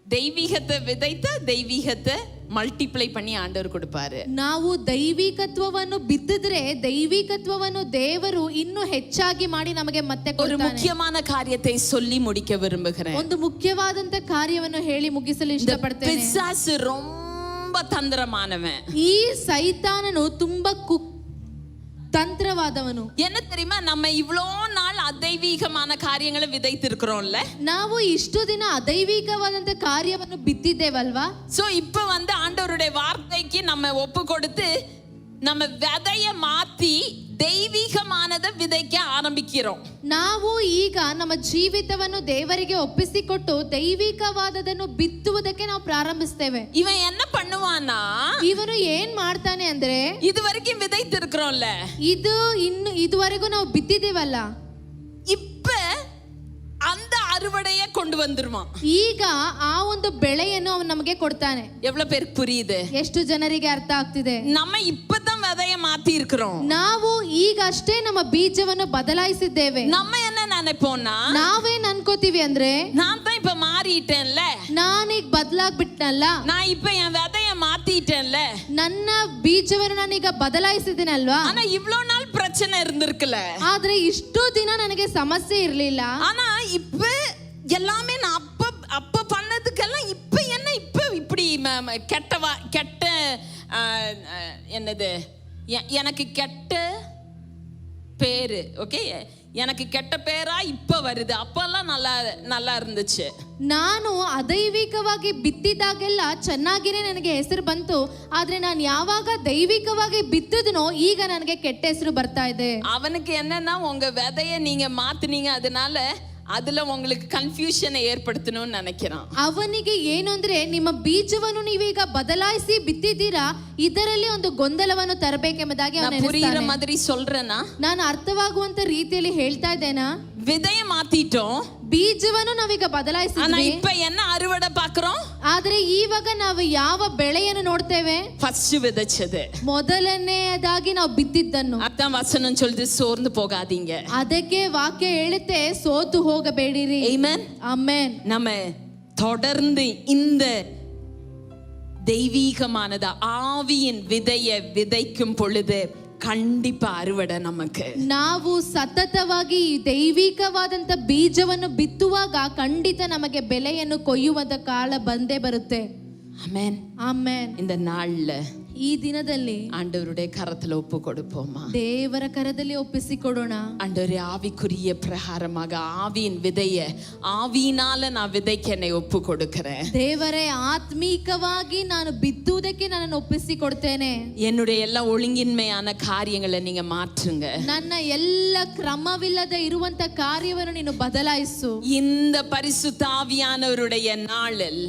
தெய்வீகத்தை விதைத்த தெய்வீகத்தை ಮಲ್ಟಿಪ್ಲೈ பண்ணி ஆண்டவர் கொடுப்பாரு. ನಾವು ದೈವಿಕತ್ವವನ್ನು ಬಿತ್ತಿದ್ರೆ ದೈವಿಕತ್ವವನ್ನು ದೇವರು ಇನ್ನೂ ಹೆಚ್ಚಾಗಿ ಮಾಡಿ ನಮಗೆ ಮತ್ತೆ ಕೊಡ್ತಾನೆ. ஒரு முக்கியமான காரியத்தை சொல்லி முடிக்க விரும்புகிறேன். ಒಂದು ಮುಖ್ಯವಾದಂತ ಕಾರ್ಯವನ್ನು ಹೇಳಿ ಮುಗಿಸಲು ಇಷ್ಟಪಡ್ತೇನೆ. பிசாசு ரொம்ப தந்திரமானவன். ಈ ಸೈತಾನನು ತುಂಬಾ ತಂತ್ರವಾದವನು. என்ன தெரியுமா, நம்ம இவ்வளோ நாள் ಅದೈವಿಕமான ಕಾರ್ಯங்களை விதைத்திருக்கிறோம்ல. ನಾವು ಇಷ್ಟು ದಿನ ಅದೈವಿಕವಾದಂತ ಕಾರ್ಯವನ್ನು ಬಿತ್ತಿದ್ದೇವಲ್ವಾ. சோ இப்போ ஆண்டவருடைய வார்த்தைக்கு நம்ம ஒப்பு கொடுத்து நம்ம விதைய மாத்தி ದೈವಿಕಮಾನದ ವಿதைக்க ಆರಂಭಿக்கிறோம். ನಾವು ಈಗ ನಮ್ಮ ಜೀವಿತವನ್ನು ದೇವರಿಗೆ ಒಪ್ಪಿಸಿಕೊಟ್ಟು ದೈವಿಕವಾದದನ್ನು ಬಿತ್ತುವುದಕ್ಕೆ ನಾವು ಪ್ರಾರಂಭಿಸ್ತೇವೆ. ಇವன் என்ன பண்ணுவானா, ಇವನು ಏನ್ ಮಾಡ್ತಾನೆ ಅಂದ್ರೆ, இதுவரைக்கும் விதைத்திருக்கிறோம்ல, ಇದುವರೆಗೂ ನಾವು ಬಿತ್ತಿದ್ದೇವಲ್ಲ, இப்ப அந்த அறுவடையை கொண்டு வந்துருவான். ಈಗ ಆ ಒಂದು ಬೆಳೆಯನ್ನು ಅವನು ನಮಗೆ ಕೊಡ್ತಾನೆ. எவ்வளவு பேருக்கு புரியுது? ಎಷ್ಟು ಜನರಿಗೆ ಅರ್ಥ ಆಗ್ತಿದೆ? நம்ம இப்பதான் விதைய மாத்தி இருக்கிறோம். ನಾವು ಈಗ ಅಷ್ಟೇ ನಮ್ಮ ಬೀಜವನ್ನು ಬದಲಾಯಿಸಿದ್ದೇವೆ. நம்ம என்ன நினைப்போம்னா, ನಾವೇನ್ ಅನ್ಕೋತೀವಿ ಅಂದ್ರೆ, நான் தான் இப்ப மாறிட்டேன்ல, ನಾನೀಗ ಬದಲಾಗ್ಬಿಟ್ನಲ್ಲ, நான் இப்ப என் விதைய மாத்திட்டேன்ல, ನನ್ನ ಬೀಜವನ್ನು ನಾನೀಗ ಬದಲಾಯಿಸಿದ್ದೀನಲ್ವಾ. ஆனா இவ்வளவு நாள் பிரச்சனை இருந்திருக்குல்ல, ಆದ್ರೆ ಇಷ್ಟು ದಿನ ನನಗೆ ಸಮಸ್ಯೆ ಇರ್ಲಿಲ್ಲ. ஆனா இப்ப எல்லாமே நான் அப்ப பண்ணதுக்கெல்லாம் இப்ப என்ன இப்ப இப்படி கெட்ட என்னது எனக்கு கெட்ட பேரு, ஓகே, எனக்கு கெட்ட பேரா இப்ப வருது. அப்பெல்லாம் நல்லா இருந்துச்சு. ನಾನು ಅದೈವಿಕವಾಗಿ ಬಿತ್ತಿದಾಗೆಲ್ಲ ಚೆನ್ನಾಗಿನೇ ನನಗೆ ಹೆಸರು ಬಂತು. ಆದ್ರೆ ನಾನು ಯಾವಾಗ ದೈವಿಕವಾಗಿ ಬಿತ್ತಿದ್ನೋ ಈಗ ನನಗೆ ಕೆಟ್ಟ ಹೆಸರು ಬರ್ತಾ ಇದೆ. அவனுக்கு என்னன்னா, உங்க விதைய நீங்க மாத்துனீங்க, அதனால அதுல உங்களுக்கு கன்ஃபியூஷனை ஏற்படுத்தணும்னு நினைக்கிறான். ಅವನಿಗೆ ಏನು ಅಂದ್ರೆ, ನಿಮ್ಮ ಬೀಜವನ್ನು ನೀವೀಗ ಬದಲಾಯಿಸಿ ಬಿತ್ತಿದ್ದೀರಾ, ಇದರಲ್ಲಿ ಒಂದು ಗೊಂದಲವನ್ನು ತರಬೇಕೆಂಬುದಾಗಿ ಅವನು புரியுற மாதிரி சொல்றேனா? ನಾನು ಅರ್ಥವಾಗುವಂತ ರೀತಿಯಲ್ಲಿ ಹೇಳ್ತಾ ಇದ್ದೇನಾ? விதைய மாத்திட்டோம், ಬೀಜವನ್ನು ನಾವೀಗ ಬದಲಾಯಿಸಿದ್ವಿ. இப்ப என்ன அறுவடை பாக்குறோம்? ಆದ್ರೆ ಇವಾಗ ನಾವು ಯಾವ ಬೆಳೆಯನ್ನು ನೋಡ್ತೇವೆ? ಫಸ್ಟ್ விதைச்சது, ಮೊದಲನೆಯದಾಗಿ ನಾವು ಬಿತ್ತಿದ್ದನ್ನು. அதான் வசனம் சொல்லுது, சோர்ந்து போகாதீங்க. ಅದಕ್ಕೆ ವಾಕ್ಯ ಹೇಳುತ್ತೆ, ಸೋತು ಹೋಗಬೇಡಿರಿ. ಆಮೆನ್. ಆಮೆನ್. நம்ம தொடர்ந்து இந்த தெய்வீகமானது ஆவியின் விதைய விதைக்கும் பொழுது கண்டிப்பா அறுவடை நமக்கு. ನಾವು ಸತತವಾಗಿ ದೈವಿಕವಾದಂತ ಬೀಜವನ್ನು ಬಿತ್ತುವಾಗ ಖಂಡಿತ ನಮಗೆ ಬೆಲೆಯನ್ನು ಕೊಯ್ಯುವಂತ ಕಾಲ ಬಂದೇ ಬರುತ್ತೆ. ஆமென். ಆಮೆನ್. இந்த நாள்ல ಈ ದಿನದಲ್ಲಿ ஆண்டவருடைய கரத்துல ஒப்பு கொடுப்போமா? ದೇವರ ಕರದಲ್ಲಿ ಒಪ್ಪಿಸಿಕೊಡೋಣ. ஆண்டவரே, ஆவிக்குரிய பிரகாரமாக ஆவியின் விதைய ஆவியினால நான் விதைக்க என்னை ஒப்பு கொடுக்கிறேன். ದೇವರೇ, ಆತ್ಮೀಕವಾಗಿ ನಾನು ಬಿತ್ತುವುದಕ್ಕೆ ನನ್ನನ್ನು ಒಪ್ಪಿಸಿಕೊಡ್ತೇನೆ. என்னுடைய எல்லா ஒழுங்கின்மையான காரியங்களை நீங்க மாற்றுங்க. ನನ್ನ ಎಲ್ಲ ಕ್ರಮವಿಲ್ಲದ ಇರುವಂತ ಕಾರ್ಯವನ್ನು ನೀನು ಬದಲಾಯಿಸು. இந்த பரிசுத்த ஆவியானவருடைய நாளில்,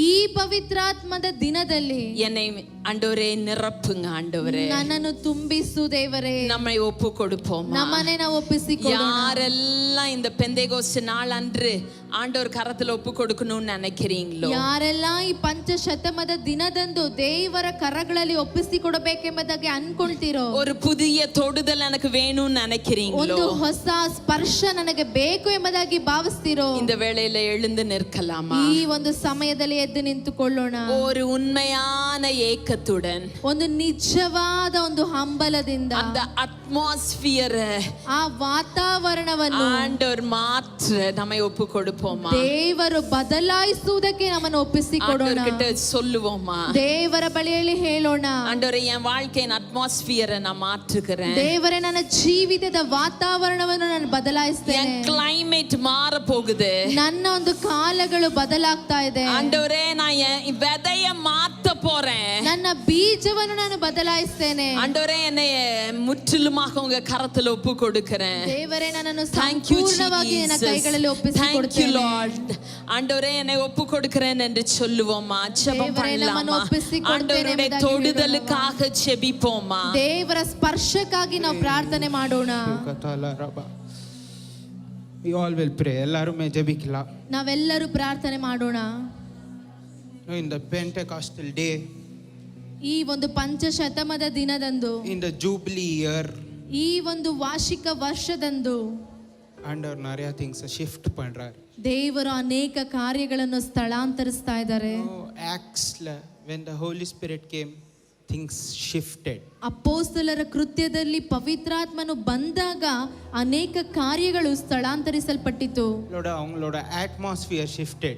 ಈ ಪವಿತ್ರಾತ್ಮದ ದಿನದಲ್ಲಿ என்னை ஆண்டவரே நிரப்புங்க. ஆண்டவரே, ನನ್ನನ್ನು ತುಂಬಿಸು. ದೇವರೇ, நம்மை ஒப்பு கொடுப்போமா? ನಮ್ಮನೆ ನಾವು ಒಪ್ಪಿಸಿಕೊಡೋಣ. யாரெல்லாம் இந்த பெந்தேகோஸ்து நாள் அன்று ஆண்டவர் கரத்துல ஒப்பு கொடுக்கணும்னு நினைக்கிறீங்களோ, ಯಾರೆಲ್ಲ ಈ ಪಂಚಶತಮದ ದಿನದಂದು ದೇವರ ಕರಗಳಲ್ಲಿ ಒಪ್ಪಿಸಿಕೊಡಬೇಕೆಂಬುದಾಗಿ ಅನ್ಕೊಳ್ತೀರೋ, ஒரு புதிய தொடுதல் எனக்கு வேணும்னு நினைக்கிறீங்களோ, ಒಂದು ಹೊಸ ಸ್ಪರ್ಶ ನನಗೆ ಬೇಕು ಎಂಬುದಾಗಿ ಭಾವಿಸ್ತೀರೋ, இந்த வேளையில எழுந்து நிற்கலாமா? ಈ ಒಂದು ಸಮಯದಲ್ಲಿ ಎದ್ದು ನಿಂತುಕೊಳ್ಳೋಣ. ஒரு உண்மையான ஏக்கத்துடன், ಒಂದು ನಿಜವಾದ ಒಂದು ಹಂಬಲದಿಂದ அந்த அட்மாஸ்பியர், ಆ ವಾತಾವರಣವನ್ನು ஆண்டவர் மாற்ற நம்மை ஒப்பு கொடுப்போமா? ದೇವರು ಬದಲಾಯಿಸುವುದಕ್ಕೆ ನಮ್ಮನ್ನು ಒಪ್ಪಿಸಿಕೊಡೋಣ. ஆண்டவர்கிட்ட சொல்லுவோமா? ದೇವರ ಬಳಿಯಲ್ಲಿ ಹೇಳೋಣ, ஆண்டவரே, என் வாழ்க்கையின் அட்மாஸ்பியரை நான் மாற்றுகிறேன். ದೇವರೇ, ನನ್ನ ಜೀವಿತದ ವಾತಾವರಣವನ್ನು ನಾನು ಬದಲಾಯಿಸ್ತೇನೆ. என் கிளைமேட் மாற போகுது. ನನ್ನ ಒಂದು ಕಾಲಗಳು ಬದಲಾಗ್ತಾ ಇದೆ. ஆண்டவரே, நான் என் விதைய மாத்த போறேன். ನನ್ನ ಬೀಜವನ್ನು ನಾನು ಬದಲಾಯಿಸ್ತೇನೆ. ஆண்டவரே, என்னை முற்றிலுமாக உங்க கரத்துல ஒப்பு கொடுக்கிறேன். ದೇವರೇ, ನನ್ನನ್ನು Thank you, ಸಂಪೂರ್ಣವಾಗಿ ನಿನ್ನ ಕೈಗಳಲ್ಲಿ Jesus. Thank you, ಒಪ್ಪಿಸಿಕೊಡ್ತೇನೆ. Lord. ஆண்டவரே, என்னை ஒப்பு கொடுக்கிறேன் என்று சொல்லுவோமா? ஜெபம் தேவரே, நம்மை பண்ணலாமா? ஒப்புசிக்கொடுத்தேன் ஆண்டவருடைய என்பதாக தொடுதலுக்காக ஜெபிப்போமா? ದೇವರ ಸ್ಪರ್ಶಕ್ಕಾಗಿ ನಾವು ಪ್ರಾರ್ಥನೆ ಮಾಡೋಣ. We all will pray. எல்லாரும் ஜெபிக்கலாம். ನಾವೆಲ್ಲರೂ ಪ್ರಾರ್ಥನೆ ಮಾಡೋಣ. In the Pentecostal day, ಈ ಒಂದು ಪಂಚಶತಮದ ದಿನದಂದು, in the Jubilee year, ಈ ಒಂದು ವಾರ್ಷಿಕ ವರ್ಷದಂದು ஆண்டவர் நிறைய things shift பண்றார். ದೇವರು ಅನೇಕ ಕಾರ್ಯಗಳನ್ನು ಸ್ಥಳಾಂತರಿಸ್ತಾ ಇದ್ದಾರೆ. Actsல when the Holy Spirit came, things shifted. ಅಪೊಸ್ತಲರ ಕೃತ್ಯದಲ್ಲಿ ಪವಿತ್ರಾತ್ಮನು ಬಂದಾಗ ಅನೇಕ ಕಾರ್ಯಗಳು ಸ್ಥಳಾಂತರಿಸಲ್ಪಟ್ಟಿತು. அவங்களோட atmosphere shifted.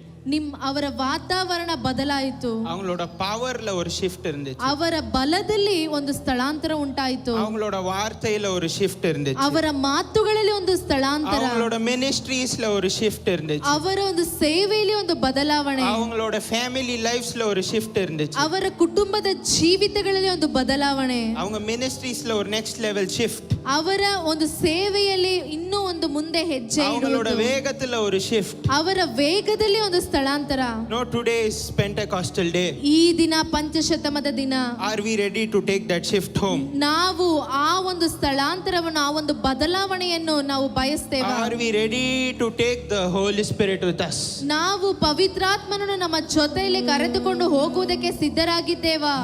ಅವರ ವಾತಾವರಣ ಬದಲಾಯಿತು. அவங்களோட பவர்ல ஒரு shift இருந்துச்சு. ಅವರ ಬಲದಲ್ಲಿ ಒಂದು ಸ್ಥಳಾಂತರ ಉಂಟಾಯಿತು. அவங்களோட வார்த்தையில ஒரு shift இருந்துச்சு. ಅವರ ಮಾತುಗಳಲ್ಲಿ ಒಂದು ಸ್ಥಳಾಂತರ. அவங்களோட ministriesல ஒரு shift இருந்துச்சு. ಅವರ ಒಂದು ಸೇವೆಯಲ್ಲಿ ಒಂದು ಬದಲಾವಣೆ. அவங்களோட family livesல ஒரு shift இருந்துச்சு. ಅವರ ಕುಟುಂಬದ ಜೀವಿತಗಳಲ್ಲಿ ಒಂದು ಬದಲಾವಣೆ. அவங்க ministriesல ஒரு next level shift. ಅವರ ಒಂದು ಸೇವೆಯಲ್ಲಿ ಇನ್ನೂ ಒಂದು ಮುಂದೆ ಹೆಜ್ಜೆ அவங்களோட ಇಡುವುದು. வேகத்துல ஒரு shift. ಅವರ ವೇಗದಲ್ಲಿ ಒಂದು ಸ್ಥಳಾಂತರ. No, today is Pentecostal day. ಈ ದಿನ ಪಂಚಶತಮದ ದಿನ. Are we ready to take that shift home? ನಾವು ಆ ಒಂದು ಸ್ಥಳಾಂತರವನ್ನು, ಆ ಒಂದು ಬದಲಾವಣೆಯನ್ನು ನಾವು ಬಯಸ್ತೇವೆ. Are we ready to take the Holy Spirit with us? ನಾವು ಪವಿತ್ರಾತ್ಮನನ್ನು ನಮ್ಮ ಜೊತೆಯಲ್ಲಿ ಕರೆದುಕೊಂಡು ಹೋಗುವುದಕ್ಕೆ ಸಿದ್ಧರಾಗಿದ್ದೇವಾ?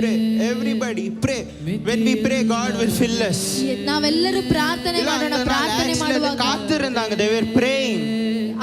Pray, everybody pray. When we pray, God will fill us. ನಾವೆಲ್ಲರೂ ಪ್ರಾರ್ಥನೆ ಮಾಡೋಣ. ಪ್ರಾರ್ಥನೆ ಮಾಡುವಾಗ they were praying.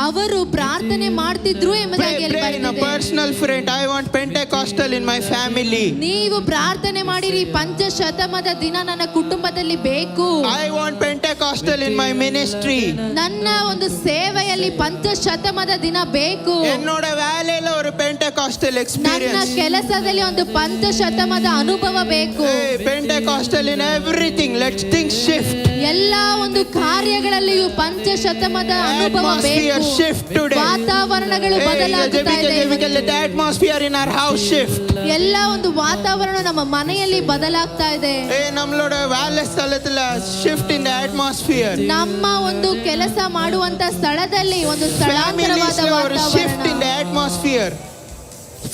ಅವರು ಪ್ರಾರ್ಥನೆ ಮಾಡ್ತಿದ್ರು ಎಂಬುದಾಗಿ ಅಲ್ಲಿ Pray in a ಬರೆದಿದೆ. personal friend. I want Pentecostal in my family. ನೀವು ಪ್ರಾರ್ಥನೆ ಮಾಡಿರಿ, ಪಂಚಶತಮದ ದಿನ ನನ್ನ ಕುಟುಂಬದಲ್ಲಿ ಬೇಕು. I want Pentecostal in my ministry. ನನ್ನ ಒಂದು ಸೇವೆಯಲ್ಲಿ ಪಂಚಶತಮದ ದಿನ ಬೇಕು. என்னோட வேலையில ஒரு Pentecostal ನನ್ನ experience. ಕೆಲಸದಲ್ಲಿ ಒಂದು ಪಂಚಶತಮದ ಅನುಭವ ಬೇಕು. Hey, Pentecostal in everything. Let things shift. ಎಲ್ಲ ಒಂದು ಕಾರ್ಯಗಳಲ್ಲಿಯೂ ಪಂಚಶತಮದ ಅನುಭವ ಬೇಕು. Shift today. ವಾತಾವರಣಗಳು ಬದಲಾಗುತ್ತಾ ಇದೆ. Let the atmosphere in our house shift. ಎಲ್ಲ ಒಂದು ವಾತಾವರಣ ನಮ್ಮ ಮನೆಯಲ್ಲಿ ಬದಲಾಗ್ತಾ ಇದೆ. Hey, நம்மளோட வேலை ஸ்தலத்துல shift in the atmosphere. ನಮ್ಮ ಒಂದು ಕೆಲಸ ಮಾಡುವಂತ ಸ್ಥಳದಲ್ಲಿ ಒಂದು ಸ್ಥಳಾಂತರವಾದ ஒரு shift in the atmosphere.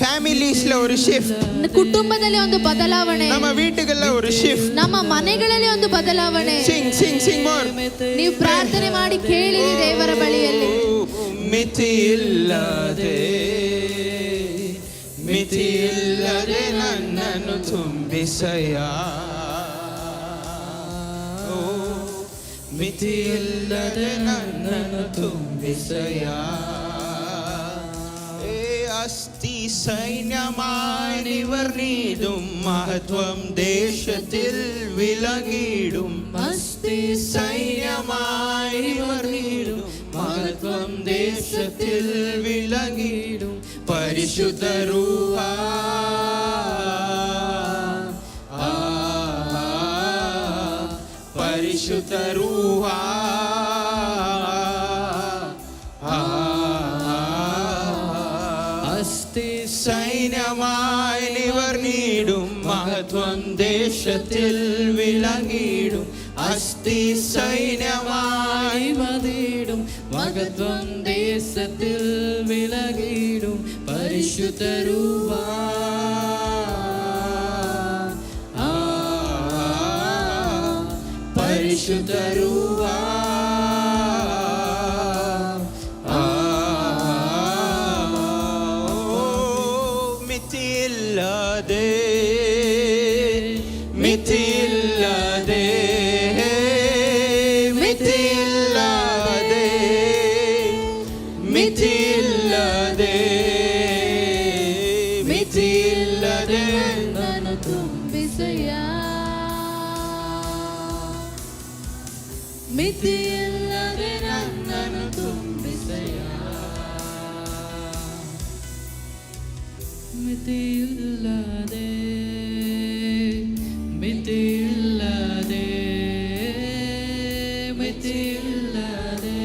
ಫ್ಯಾಮಿಲೀಸ್ல ஒரு shift. ಕುಟುಂಬದಲ್ಲಿ ಒಂದು ಬದಲಾವಣೆ. ನಮ್ಮ வீட்டுகள்ல ஒரு shift. ನಮ್ಮ ಮನೆಗಳಲ್ಲಿ ಒಂದು ಬದಲಾವಣೆ. sing more. ನೀವು ಪ್ರಾರ್ಥನೆ ಮಾಡಿ ಕೇಳಿರಿ ದೇವರ ಬಳಿಯಲ್ಲಿ. ಮಿತಿಯಿಲ್ಲದೆ ನನ್ನನ್ನು ತುಂಬಿಸಯ್ಯ. ಮಿತಿಯಿಲ್ಲದೆ ನನ್ನನ್ನು ತುಂಬಿಸಯ್ಯ. അസ്ഥി സൈന്യമായി നിവർന്നിടും മഹത്വം ദേശത്തിൽ വിളങ്ങിടും. അസ്ഥി സൈന്യമായി നിവർന്നിടും മഹത്വം ദേശത്തിൽ വിളങ്ങിടും. പരിശുദ്ധ രൂഹ പരിശുദ്ധ രൂഹ സൈന്യമായി നിവർന്നിടും മഹത്വം ദേശത്തിൽ വിളങ്ങിടും. അസ്ഥി സൈന്യമായി വന്നിടും മഹത്വം ദേശത്തിൽ വിളങ്ങിടും. പരിശുദ്ധ രൂപ പരിശുദ്ധ രൂപ ಮಿತಿಯಿಲ್ಲದೆ ನನ್ನನ್ನು ತುಂಬಿಸಯ್ಯ. ಮಿತಿಯಿಲ್ಲದೆ ಮಿತಿಯಿಲ್ಲದೆ ಮಿತಿಯಿಲ್ಲದೆ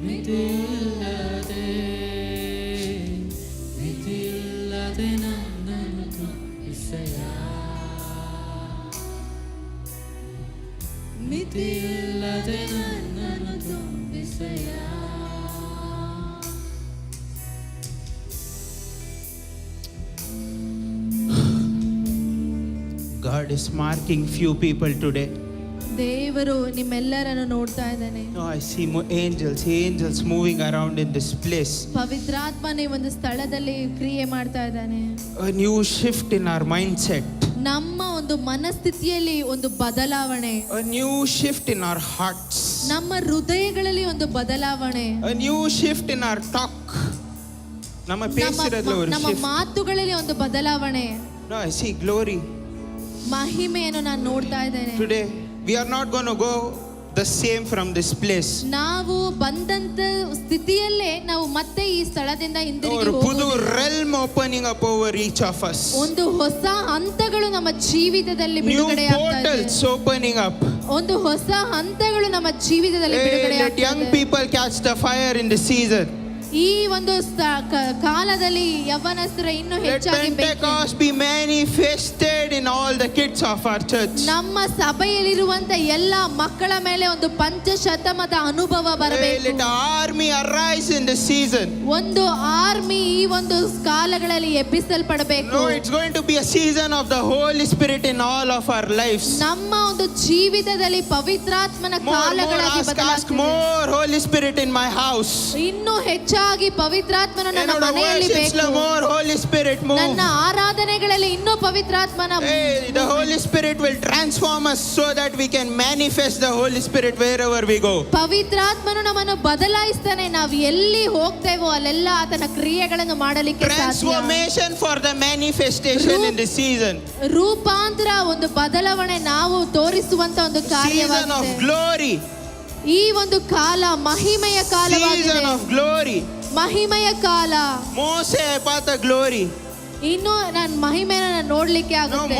ಮಿತಿಯಿಲ್ಲದೆ ಮಿತಿಯಿಲ್ಲದೆ ನನ್ನನ್ನು ತುಂಬಿಸಯ್ಯ. ಮಿತಿಯಿಲ್ಲದೆ ನನ್ನನ್ನು ತುಂಬಿಸಯ್ಯ. God is marking few people today. ದೇವರು ನಿಮ್ಮೆಲ್ಲರನ್ನು ನೋಡ್ತಾ ಇದ್ದಾನೆ. No, I see angels moving around in this place. ಪವಿತ್ರಾತ್ಮನೇ ಒಂದು ಸ್ಥಳದಲ್ಲಿ ಕ್ರಿಯೆ ಮಾಡ್ತಾ ಇದ್ದಾನೆ. A new shift in our mindset. ನಮ್ಮ ಒಂದು ಮನಸ್ಥಿತಿಯಲ್ಲಿ ಒಂದು ಬದಲಾವಣೆ. A new shift in our hearts. ನಮ್ಮ ಹೃದಯಗಳಲ್ಲಿ ಒಂದು ಬದಲಾವಣೆ. A new shift in our talk. ನಮ್ಮ ಪೇಸಿರಲ್ಲ ಒಂದು ನಮ್ಮ shift. ಮಾತುಗಳಲ್ಲಿ ಒಂದು ಬದಲಾವಣೆ. No, I see glory. ಮಹಿಮೆಯನ್ನು ನಾನು ನೋಡ್ತಾ ಇದ್ದೇನೆ. Today we are not going to go the same from this place. ನಾವು ಬಂದಂತ ಸ್ಥಿತಿಯಲ್ಲೇ ನಾವು ಮತ್ತೆ ಈ ಸ್ಥಳದಿಂದ ಹಿಂದಿರುಗಿ ಒಂದು ಪುದು ಹೋಗುವುದಿಲ್ಲ. realm opening up over each of us. ಒಂದು ಹೊಸ ಹಂತಗಳು ನಮ್ಮ ಜೀವಿತದಲ್ಲಿ New ಬಿಡುಗಡೆ ಆಗ್ತಾ ಇದೆ. portals opening up. ಒಂದು ಹೊಸ ಹಂತಗಳು ನಮ್ಮ ಜೀವಿತದಲ್ಲಿ ಬಿಡುಗಡೆ Let ಆಗ್ತಾ young ಇದೆ. people catch the fire in the season. ಈ ಒಂದು ಕಾಲದಲ್ಲಿ ಯವ್ವನಸ್ಥರ ಇನ್ನೂ Let ಹೆಚ್ಚಾಗಿ ಬೇಕು. Pentecost be manifested in all the kids of our church. ನಮ್ಮ ಸಭೆಯಲ್ಲಿರುವಂತ ಎಲ್ಲ ಮಕ್ಕಳ ಮೇಲೆ ಒಂದು ಪಂಚಶತಮದ ಅನುಭವ ಬರಬೇಕು. Let army arise in this season. ಒಂದು ಆರ್ಮಿ ಈ ಒಂದು ಕಾಲಗಳಲ್ಲಿ ಎಬ್ಬಿಸಲ್ಪಡಬೇಕು. No, it's going to be a season of the Holy Spirit in all of our lives. ನಮ್ಮ ಒಂದು ಜೀವಿತದಲ್ಲಿ ಪವಿತ್ರಾತ್ಮನ ಕಾಲಗಳಾಗಿ Ask ಬದಲಾಗ್ತದೆ. more Holy Spirit in my house. ಇನ್ನೂ ಹೆಚ್ಚಾಗಿ ಪವಿತ್ರಾತ್ಮನ ನನ್ನ ಮನೆಯಲ್ಲಿ ಬೇಕು. More Holy Spirit move. ನನ್ನ ಆರಾಧನೆಗಳಲ್ಲಿ ಇನ್ನೂ ಪವಿತ್ರಾತ್ಮನ Hey, the Holy Spirit will transform us so that we can manifest the Holy Spirit wherever we go. ಪವಿತ್ರಾತ್ಮನು ನಮ್ಮನ್ನು ಬದಲಾಯಿಸ್ತಾನೆ. ನಾವು ಎಲ್ಲಿ ಹೋಗ್ತೇವೋ ಅಲ್ಲೆಲ್ಲ ಆತನ ಕ್ರಿಯೆಗಳನ್ನು ಮಾಡಲಿಕ್ಕೆ ಸಾಧ್ಯ. Transformation for the manifestation in this season. ರೂಪಾಂತರ, ಒಂದು ಬದಲಾವಣೆ ನಾವು ತೋರಿಸುವಂತ ಒಂದು Season of ಕಾರ್ಯವಾಗಿದೆ. glory. ಈ ಒಂದು ಕಾಲ ಮಹಿಮೆಯ ಕಾಲವಾಗಿದೆ. Season of glory. ಮಹಿಮೆಯ ಕಾಲ. Moses part the glory. ಇನ್ನು ನಾನು ಮಹಿಮೆಯನ್ನು ನೋಡ್ಲಿಕ್ಕೆ No, ಆಗುತ್ತೆ.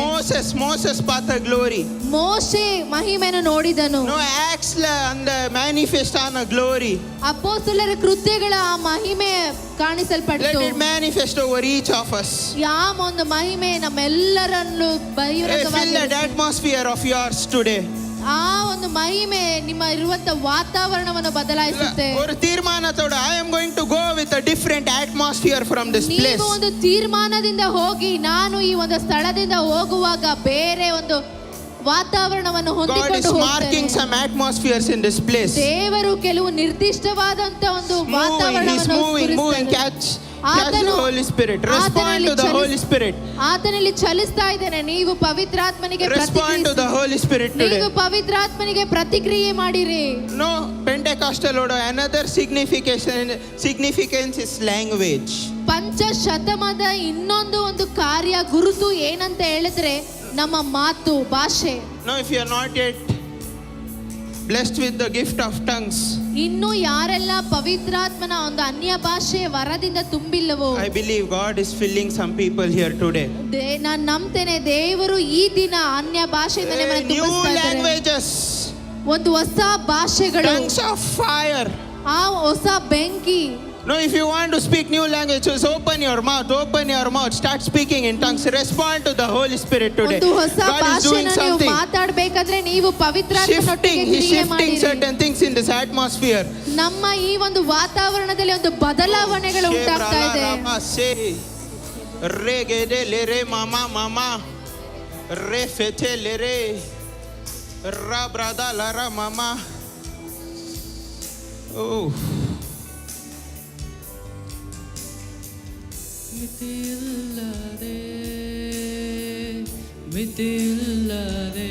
Moses part the glory. ಮೋಶೆ ಮಹಿಮೆಯನ್ನು ನೋಡಿದನು. No, Acts and the manifest on the glory. ಅಪೊಸ್ತಲರ ಕೃತ್ಯಗಳ ಆ ಮಹಿಮೆ Let ಕಾಣಿಸಲ್ಪಡ್ತು. it manifest over each of us. ಯಾವ ಒಂದು ಮಹಿಮೆ ನಮ್ಮೆಲ್ಲರನ್ನು Hey, fill ಬಹಿರಂಗವಾಗಿ that atmosphere of yours today. ಆ ಒಂದು ಮಹಿಮೆ ನಿಮ್ಮ ಇರುವಂತ ವಾತಾವರಣವನ್ನು ಬದಲಾಯಿಸುತ್ತೆ. ஒரு ತೀರ್ಮಾನத்தோட I am going to go with a different atmosphere from this place. ನೀವು ಒಂದು ತೀರ್ಮಾನದಿಂದ ಹೋಗಿ, ನಾನು ಈ ಒಂದು ಸ್ಥಳದಿಂದ ಹೋಗುವಾಗ ಬೇರೆ ಒಂದು ವಾತಾವರಣವನ್ನು God is ಹೊಂದಿಕೊಂಡು marking ಹೋಗ್ತೇನೆ. some atmospheres in this place. ದೇವರು ಕೆಲವು ನಿರ್ದಿಷ್ಟವಾದಂತ ಒಂದು He's ವಾತಾವರಣವನ್ನು moving, ಸ್ಫುರಿಸ್ತಾನೆ. catch the ಆತನು Holy Spirit. Respond to the Holy Spirit. ಆತನಲ್ಲಿ ಚಲಿಸ್ತಾ ಇದ್ದಾನೆ. ನೀವು ಪವಿತ್ರಾತ್ಮನಿಗೆ Respond to the Holy Spirit today. ನೀವು ಪವಿತ್ರಾತ್ಮನಿಗೆ ಪ್ರತಿಕ್ರಿಯೆ ಮಾಡಿರಿ. No, Pentecostal order, another significance is language. ಪಂಚಶತಮದ ಇನ್ನೊಂದು ಒಂದು ಕಾರ್ಯ ಗುರುತು ಏನಂತ ಹೇಳಿದ್ರೆ ನಮ್ಮ ಮಾತು, ಭಾಷೆ. No, if you are not yet blessed with the gift of tongues, ಇನ್ನು ಯಾರೆಲ್ಲ ಪವಿತ್ರಾತ್ಮನ ಒಂದು ಅನ್ಯ ಭಾಷೆ ವರದಿಂದ ತುಂಬಿಲ್ಲವೋ, I believe God is filling some people here today. ನಾನು ನಂಬ್ತೇನೆ ದೇವರು ಈ ದಿನ ಅನ್ಯ ಭಾಷೆಯಿಂದ ನಿಮ್ಮನ್ನು New ತುಂಬಿಸ್ತಾ ಇದ್ದಾರೆ. languages, ಒಂದು ಹೊಸ ಭಾಷೆಗಳು, tongues of fire. ಆ ಹೊಸ ಬೆಂಕಿ. No, if you want to speak new languages, open your mouth, start speaking in tongues. Respond to the Holy Spirit today. ಒಂದು ಹೊಸ God is doing ಭಾಷೆನ ನೀವು something. ಮಾತಾಡಬೇಕಾದ್ರೆ ನೀವು ಪವಿತ್ರಾತ್ಮನೊಟ್ಟಿಗೆ He's ಕ್ರಿಯೆ shifting ಮಾಡಿರಿ. certain things in this atmosphere. ನಮ್ಮ ಈ ಒಂದು ವಾತಾವರಣದಲ್ಲಿ ಒಂದು ಬದಲಾವಣೆಗಳು ಉಂಟಾಗ್ತಾ ಇದೆ. Regede lere mama re fete lere ra brada lara mama. Oh, ಮಿತಿಯಿಲ್ಲದೆ ಮಿತಿಯಿಲ್ಲದೆ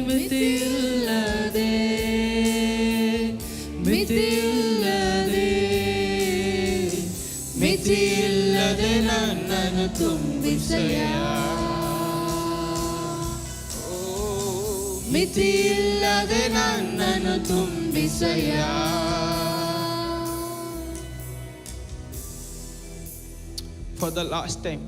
ಮಿತಿಯಿಲ್ಲದೆ ಮಿತಿಯಿಲ್ಲದೆ ಮಿತಿಯಿಲ್ಲದೆ ನನ್ನನ್ನು ತುಂಬಿಸೆಯ. ಮಿತಿಯಿಲ್ಲದೆ ನನ್ನನ್ನು ತುಂಬಿಸೆಯ. for the last time,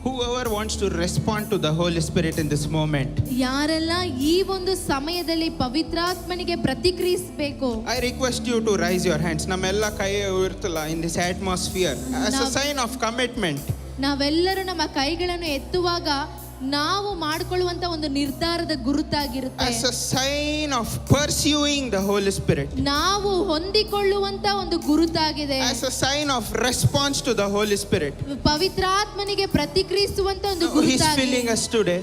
whoever wants to respond to the Holy Spirit in this moment, ಯಾರೆಲ್ಲ ಈ ಒಂದು ಸಮಯದಲ್ಲಿ ಪವಿತ್ರಾತ್ಮನಿಗೆ ಪ್ರತಿಕ್ರಿಯಿಸಬೇಕು, I request you to raise your hands. ನಮ್ಮೆಲ್ಲ ಕೈ ಉಯರ್ತಲ್ಲ in this atmosphere as a sign of commitment. ನಾವೆಲ್ಲರೂ ನಮ್ಮ ಕೈಗಳನ್ನು ಎತ್ತುವಾಗ ನಾವು ಮಾಡಿಕೊಳ್ಳುವಂತ ಒಂದು ನಿರ್ಧಾರದ ಗುರುತಾಗಿರುತ್ತೆ. As a sign of pursuing the Holy Spirit. ನಾವು ಹೊಂದಿಕೊಳ್ಳುವಂತ ಒಂದು ಗುರುತಾಗಿದೆ. As a sign of response to the Holy Spirit. ಪವಿತ್ರಾತ್ಮನಿಗೆ ಪ್ರತಿಕ್ರಿಯಿಸುವಂತ ಒಂದು He's ಗುರುತಾಗಿದೆ. filling us today.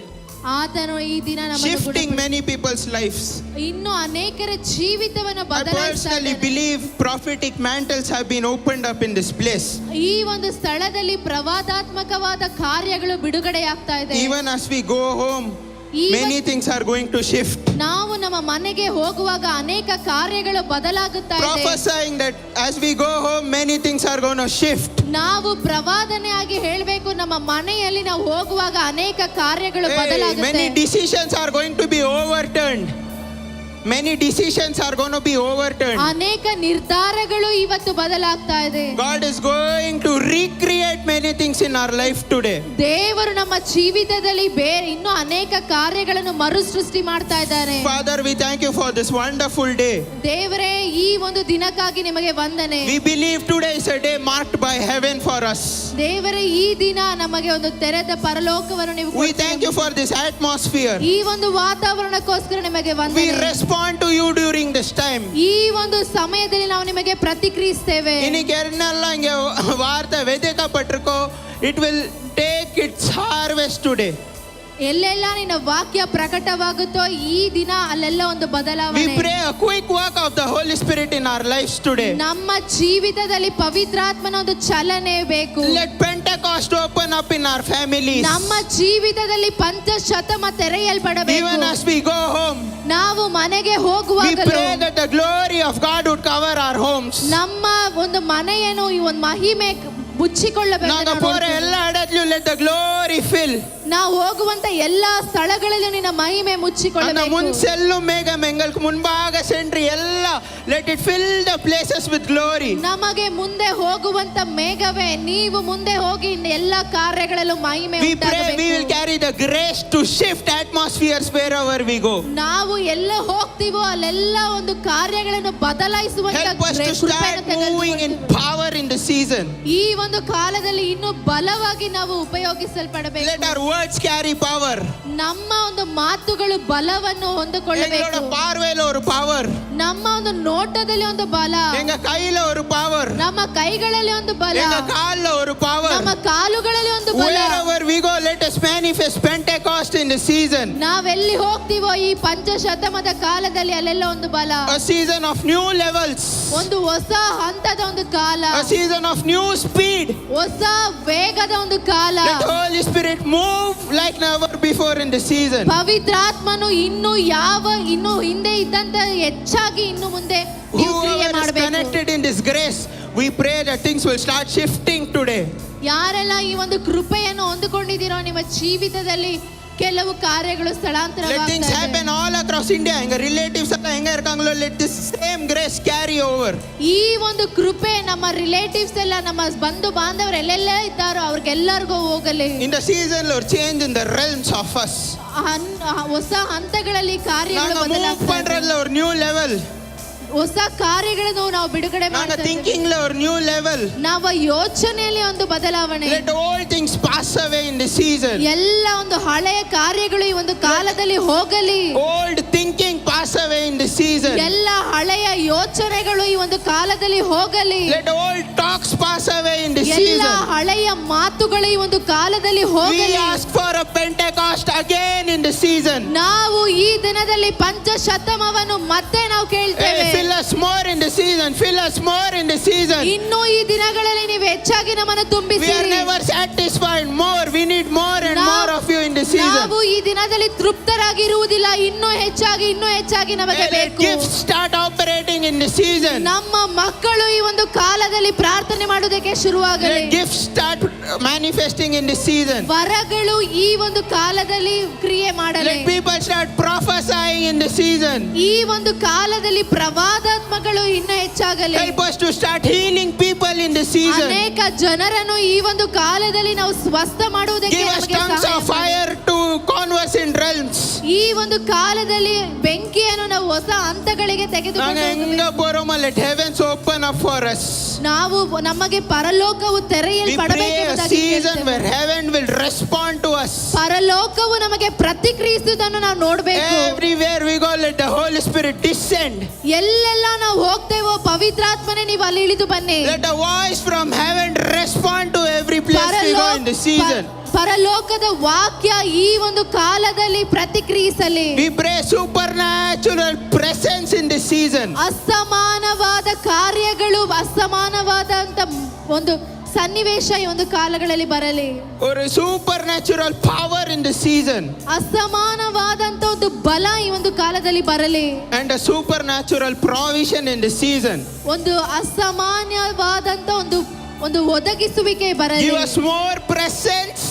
ಆತನು ಈ ದಿನ Shifting many people's lives. ಇನ್ನು ಅನೇಕರ ಜೀವಿತವನ್ನು I personally ಬದಲಾಯಿಸ್ತಾನೆ. believe prophetic mantles have been opened up in this place. ಈ ಒಂದು ಸ್ಥಳದಲ್ಲಿ ಪ್ರವಾದಾತ್ಮಕವಾದ ಕಾರ್ಯಗಳು ಬಿಡುಗಡೆಯಾಗ್ತಾ ಇದೆ. Even as we go home, many things are going to shift. ನಾವು ನಮ್ಮ ಮನೆಗೆ ಹೋಗುವಾಗ ಅನೇಕ ಕಾರ್ಯಗಳು ಬದಲಾಗುತ್ತಾ ಇದೆ. Prophesying that as we go home, many things are going to shift. ನಾವು ಪ್ರವಾದನೆ ಆಗಿ ಹೇಳಬೇಕು, ನಮ್ಮ ಮನೆಯಲ್ಲಿ ನಾವು ಹೋಗುವಾಗ ಅನೇಕ ಕಾರ್ಯಗಳು Hey, ಬದಲಾಗುತ್ತೆ. many decisions are going to be overturned. Many decisions are going to be overturned. ಅನೇಕ ನಿರ್ಧಾರಗಳು ಇವತ್ತು ಬದಲಾಗ್ತಾ ಇದೆ. God is going to recreate many many things in our life today. ದೇವರು ನಮ್ಮ ಜೀವಿತದಲ್ಲಿ ಬೇರೆ ಇನ್ನೂ ಅನೇಕ ಕಾರ್ಯಗಳನ್ನು ಮರುಸೃಷ್ಟಿ ಮಾಡ್ತಾ ಇದ್ದಾರೆ. Father, we thank you for this wonderful day. ದೇವರೇ, ಈ ಒಂದು ದಿನಕ್ಕಾಗಿ ನಿಮಗೆ ವಂದನೆ. We believe today is a day marked by heaven for us. ದೇವರೇ, ಈ ದಿನ ನಮಗೆ ಒಂದು ತೆರೆದ ಪರಲೋಕವನ್ನು ನೀವು We thank you for this atmosphere. ಈ ಒಂದು ವಾತಾವರಣಕ್ಕೋಸ್ಕರ ನಿಮಗೆ We ವಂದನೆ. respond to you during this time. ಈ ಒಂದು ಸಮಯದಲ್ಲಿ ನಾವು ನಿಮಗೆ ಪ್ರತಿಕ್ರಿಯಿಸ್ತೇವೆ. இன்னைக்கு என்னெல்லாம் இங்க வார்த்தை விதைக்கப்பட்டிருக்கோ, it will take its harvest today. ಎಲ್ಲೆಲ್ಲ ನಿನ್ನ ವಾಕ್ಯ ಪ್ರಕಟವಾಗುತ್ತೋ ಈ ದಿನ ಅಲ್ಲೆಲ್ಲ ಒಂದು We ಬದಲಾವಣೆ. pray a quick work of the Holy Spirit in our lives today. ನಮ್ಮ ಜೀವಿತದಲ್ಲಿ ಪವಿತ್ರಾತ್ಮನ ಒಂದು ಚಲನೆ ಬೇಕು. Let Pentecost open up in our families. ನಮ್ಮ ಜೀವಿತದಲ್ಲಿ ಪಂಚಶತಮ ತೆರೆಯಲ್ಪಡಬೇಕು. Even as we go home, ನಾವು ಮನೆಗೆ we ಹೋಗುವಾಗಲೂ pray that the glory of God would cover our homes. ನಮ್ಮ ಒಂದು ಮನೆಯನ್ನು ಈ ಒಂದು ಮಹಿಮೆ ಮುಚ್ಚಿಕೊಳ್ಳಬೇಕು. நாங்க போற எல்லா இடத்துலயும் let the glory fill. ನಾವು ಹೋಗುವಂತ ಎಲ್ಲಾ ಸ್ಥಳಗಳಲ್ಲೂ ನಿನ್ನ ಮಹಿಮೆ அந்த ಮುಚ್ಚಿಕೊಳ್ಳಬೇಕು. முன் செல்லும் மேகம் எங்களுக்கு முன்பாக சென்று எல்லா let it fill the places with glory. ನಮಗೆ ಮುಂದೆ ಹೋಗುವಂತ ಮೇಘವೇ ನೀವು ಮುಂದೆ ಹೋಗಿ ಎಲ್ಲಾ ಕಾರ್ಯಗಳಲ್ಲೂ ಮಹಿಮೆ We pray we will ಉಂಟಾಗಬೇಕು. carry the grace to shift atmospheres wherever we go. ನಾವು ಎಲ್ಲ ಹೋಗ್ತೀವೋ ಅಲ್ಲೆಲ್ಲ ಒಂದು ಕಾರ್ಯಗಳನ್ನು ಬದಲಾಯಿಸುವಂತ Help us to start moving in power in the season. ಈ ಒಂದು ಕಾಲದಲ್ಲಿ ಇನ್ನೂ ಬಲವಾಗಿ ನಾವು ಉಪಯೋಗಿಸಲ್ಪಡಬೇಕು. Let our words carry power. ನಮ್ಮ ಒಂದು ಮಾತುಗಳು ಬಲವನ್ನು ಹೊಂದಿಕೊಳ್ಳಬೇಕು. எங்களோட பார்வையில ஒரு power, ನಮ್ಮ ಒಂದು ನೋಟದಲ್ಲಿ ಒಂದು ಬಲ, எங்க கையில ஒரு power, ನಮ್ಮ ಕೈಗಳಲ್ಲಿ ಒಂದು ಬಲ, எங்க கால்ல ஒரு power. ನಮ್ಮ ಕಾಲುಗಳಲ್ಲಿ ಒಂದು ಬಲ. Wherever we go, let us manifest Pentecost in the season. ನಾವೆಲ್ಲಿ ಹೋಗ್ತೀವೋ ಈ ಪಂಚಶತಮದ ಕಾಲದಲ್ಲಿ ಅಲ್ಲೆಲ್ಲ ಒಂದು ಬಲ, A season of new levels, ಒಂದು ಹೊಸ ಹಂತದ ಒಂದು ಕಾಲ, a season of new speed. ಹೊಸ ವೇಗದ ಒಂದು ಕಾಲ. Let Holy Spirit move like never before in the season. ಪವಿತ್ರಾತ್ಮನು ಇನ್ನು ಹಿಂದೆ ಇದ್ದಂತ ಹೆಚ್ಚಾಗಿ ಇನ್ನು ಮುಂದೆ ನೀವು ಕ್ರಿಯೆ Whoever is ಮಾಡಬೇಕು. connected in this grace, we pray that things will start shifting today. ಯಾರೆಲ್ಲ ಈ ಒಂದು ಕೃಪೆಯನ್ನು ಹೊಂದಿಕೊಂಡಿದ್ದೀರೋ ನಿಮ್ಮ ಜೀವಿತದಲ್ಲಿ ಕೆಲವು ಕಾರ್ಯಗಳು Let things ಸ್ಥಳಾಂತರ happen all across India. எங்க ರಿಲೇಟಿವ್ಸ್ ಎಲ್ಲ ಹೆಂಗ ಇರ್ಕಾಂಗ್ಲೋ, let this same grace carry over. ಈ ಒಂದು ಕೃಪೆ ನಮ್ಮ ರಿಲೇಟಿವ್ಸ್ ಎಲ್ಲ ನಮ್ಮ ಬಂಧು ಬಾಂಧವರು ಎಲ್ಲೆಲ್ಲ ಇದ್ದಾರೋ ಅವ್ರಿಗೆಲ್ಲರಿಗೂ ಹೋಗಲಿ. In the season, Lord, change in the realms of us. ಹೊಸ ಹಂತಗಳಲ್ಲಿ ಕಾರ್ಯಗಳು நாங்க move ಬದಲಾಗ್ತಾ ಇದೆ. பண்றதுல ஒரு new level. ಹೊಸ ಕಾರ್ಯಗಳನ್ನು ನಾವು ಬಿಡುಗಡೆ நாங்க ಮಾಡ್ತಾ ಇದ್ದೀವಿ. thinkingல ஒரு new level. ನಾವು ಯೋಚನೆಯಲ್ಲಿ ಒಂದು ಬದಲಾವಣೆ. Let all things pass away in the season. ಎಲ್ಲ ಒಂದು ಹಳೆಯ ಕಾರ್ಯಗಳು ಈ ಒಂದು ಕಾಲದಲ್ಲಿ ಹೋಗಲಿ. Old thinking pass away in the season. ಎಲ್ಲ ಹಳೆಯ ಯೋಚನೆಗಳು ಈ ಒಂದು ಕಾಲದಲ್ಲಿ ಹೋಗಲಿ. Let old talks pass away in the ಎಲ್ಲ season. ಹಳೆಯ ಮಾತುಗಳು ಈ ಒಂದು ಕಾಲದಲ್ಲಿ We ಹೋಗಲಿ. ask for a Pentecost again in the season. ನಾವು ಈ ದಿನದಲ್ಲಿ ಪಂಚಶತಮವನ್ನು ಮತ್ತೆ ನಾವು ಕೇಳ್ತೇವೆ. Hey, fill us more in the season. Fill us more in the season. ಇನ್ನು ಈ ದಿನಗಳಲ್ಲಿ ನೀವು ಹೆಚ್ಚಾಗಿ ನಮ್ಮನ್ನು We are ತುಂಬಿಸಿರಿ. never satisfied. More. We need more and more of you in the season. ನಾವು ಈ ದಿನದಲ್ಲಿ ತೃಪ್ತರಾಗಿರುವುದಿಲ್ಲ, ಇನ್ನೂ ಹೆಚ್ಚಾಗಿ ನಮಗೆ Hey, let ಬೇಕು. gifts start operating in the season. ನಮ್ಮ ಮಕ್ಕಳು ಈ ಒಂದು ಕಾಲದಲ್ಲಿ ಪ್ರಾರ್ಥನೆ ಮಾಡುವುದಕ್ಕೆ ಶುರುವಾಗಲಿ. Let gifts start manifesting in the season. ವರಗಳು ಈ ಒಂದು ಕಾಲದಲ್ಲಿ ಕ್ರಿಯೆ ಮಾಡಲಿ. Let people start prophesying in the season. ಈ ಒಂದು ಕಾಲದಲ್ಲಿ ಪ್ರವಾದಾತ್ಮಗಳು ಇನ್ನೂ ಹೆಚ್ಚಾಗಲಿ. Help us to start healing people in the season. ಅನೇಕ ಜನರನ್ನು ಈ ಒಂದು ಕಾಲದಲ್ಲಿ ನಾವು ಸ್ವಸ್ಥ ಮಾಡುವುದಕ್ಕೆ Give us ನಮಗೆ tongues ಸಹಾಯ of ಮಾಡಿ. fire to converse in realms. ಈ ಒಂದು ಕಾಲದಲ್ಲಿ ಬೆಂಕಿಯನ್ನು ನಾವು ಹೊಸ ಹಂತಗಳಿಗೆ நாங்க ತೆಗೆದುಕೊಂಡು எங்க போறோமோ, let heavens open up for us. ನಾವು ನಮಗೆ ಪರಲೋಕವು We pray a ತೆರೆಯಲ್ಪಡಬೇಕೆಂಬುದಾಗಿ season ಕೇಳ್ತೇವೆ. where heaven will respond to us. ಪರಲೋಕವು ನಮಗೆ ಪ್ರತಿಕ್ರಿಯಿಸುವುದನ್ನು ನಾವು ನೋಡಬೇಕು. Everywhere we go, let the Holy Spirit descend. ಎಲ್ಲೆಲ್ಲ ನಾವು ಹೋಗ್ತೇವೋ ಪವಿತ್ರಾತ್ಮನೇ ನೀವು ಅಲ್ಲಿ ಇಳಿದು ಬನ್ನಿ. Let a voice from heaven respond to every place we go in the season. ಪರಲೋಕದ ವಾಕ್ಯ ಈ ಒಂದು ಕಾಲದಲ್ಲಿ ಪ್ರತಿಕ್ರಿಯಿಸಲಿ. We pray supernatural presence in this season. ಅಸಮಾನವಾದ ಕಾರ್ಯಗಳು, ಅಸಮಾನವಾದಂತ ಒಂದು ಸನ್ನಿವೇಶ ಈ ಒಂದು ಕಾಲಗಳಲ್ಲಿ ಬರಲಿ. Or a supernatural power in the season. ಅಸಮಾನವಾದಂತ ಒಂದು ಬಲ ಈ ಒಂದು ಕಾಲದಲ್ಲಿ ಬರಲಿ. And a supernatural provision in the season. ಒಂದು ಅಸಾಮಾನ್ಯವಾದಂತ ಒಂದು ಒದಗಿಸುವಿಕೆ ಬರಲಿ. Give us more presence.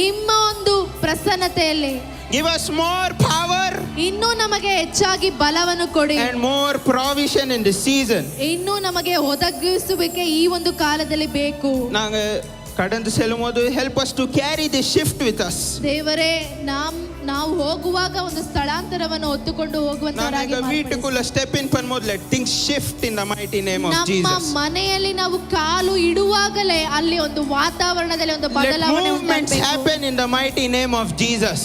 ನಿಮ್ಮ ಒಂದು ಪ್ರಸನ್ನತೆಯಲ್ಲಿ Give us more power. ಇನ್ನೂ ನಮಗೆ ಹೆಚ್ಚಾಗಿ ಬಲವನ್ನು ಕೊಡಿ. And more provision in the season. ಇನ್ನೂ ನಮಗೆ ಒದಗಿಸುವಿಕೆ ಈ ಒಂದು ಕಾಲದಲ್ಲಿ ಬೇಕು. நாங்க ಕಡಂದು ಸೆಲುಮೋದು help us to carry this shift with us. ದೇವರೇ ನಾವು ಹೋಗುವಾಗ ಒಂದು ಸ್ಥಳಾಂತರವನ್ನು ಹೊತ್ತುಕೊಂಡು ಹೋಗುವಂತವರಾಗಿ ನಾನೀಗ ವೀಟುಕುಲ ಸ್ಟೆಪ್ ಇನ್ ಪನ್ಮೋದು let things shift in the mighty name of ನಮ್ಮ Jesus. ಮನೆಯಲ್ಲಿ ನಾವು ಕಾಲು ಇಡುವಾಗಲೇ ಅಲ್ಲಿ ಒಂದು ವಾತಾವರಣದಲ್ಲಿ ಒಂದು Let ಬದಲಾವಣೆ movements ಉಂಟಾಗಬೇಕು. happen in the mighty name of Jesus.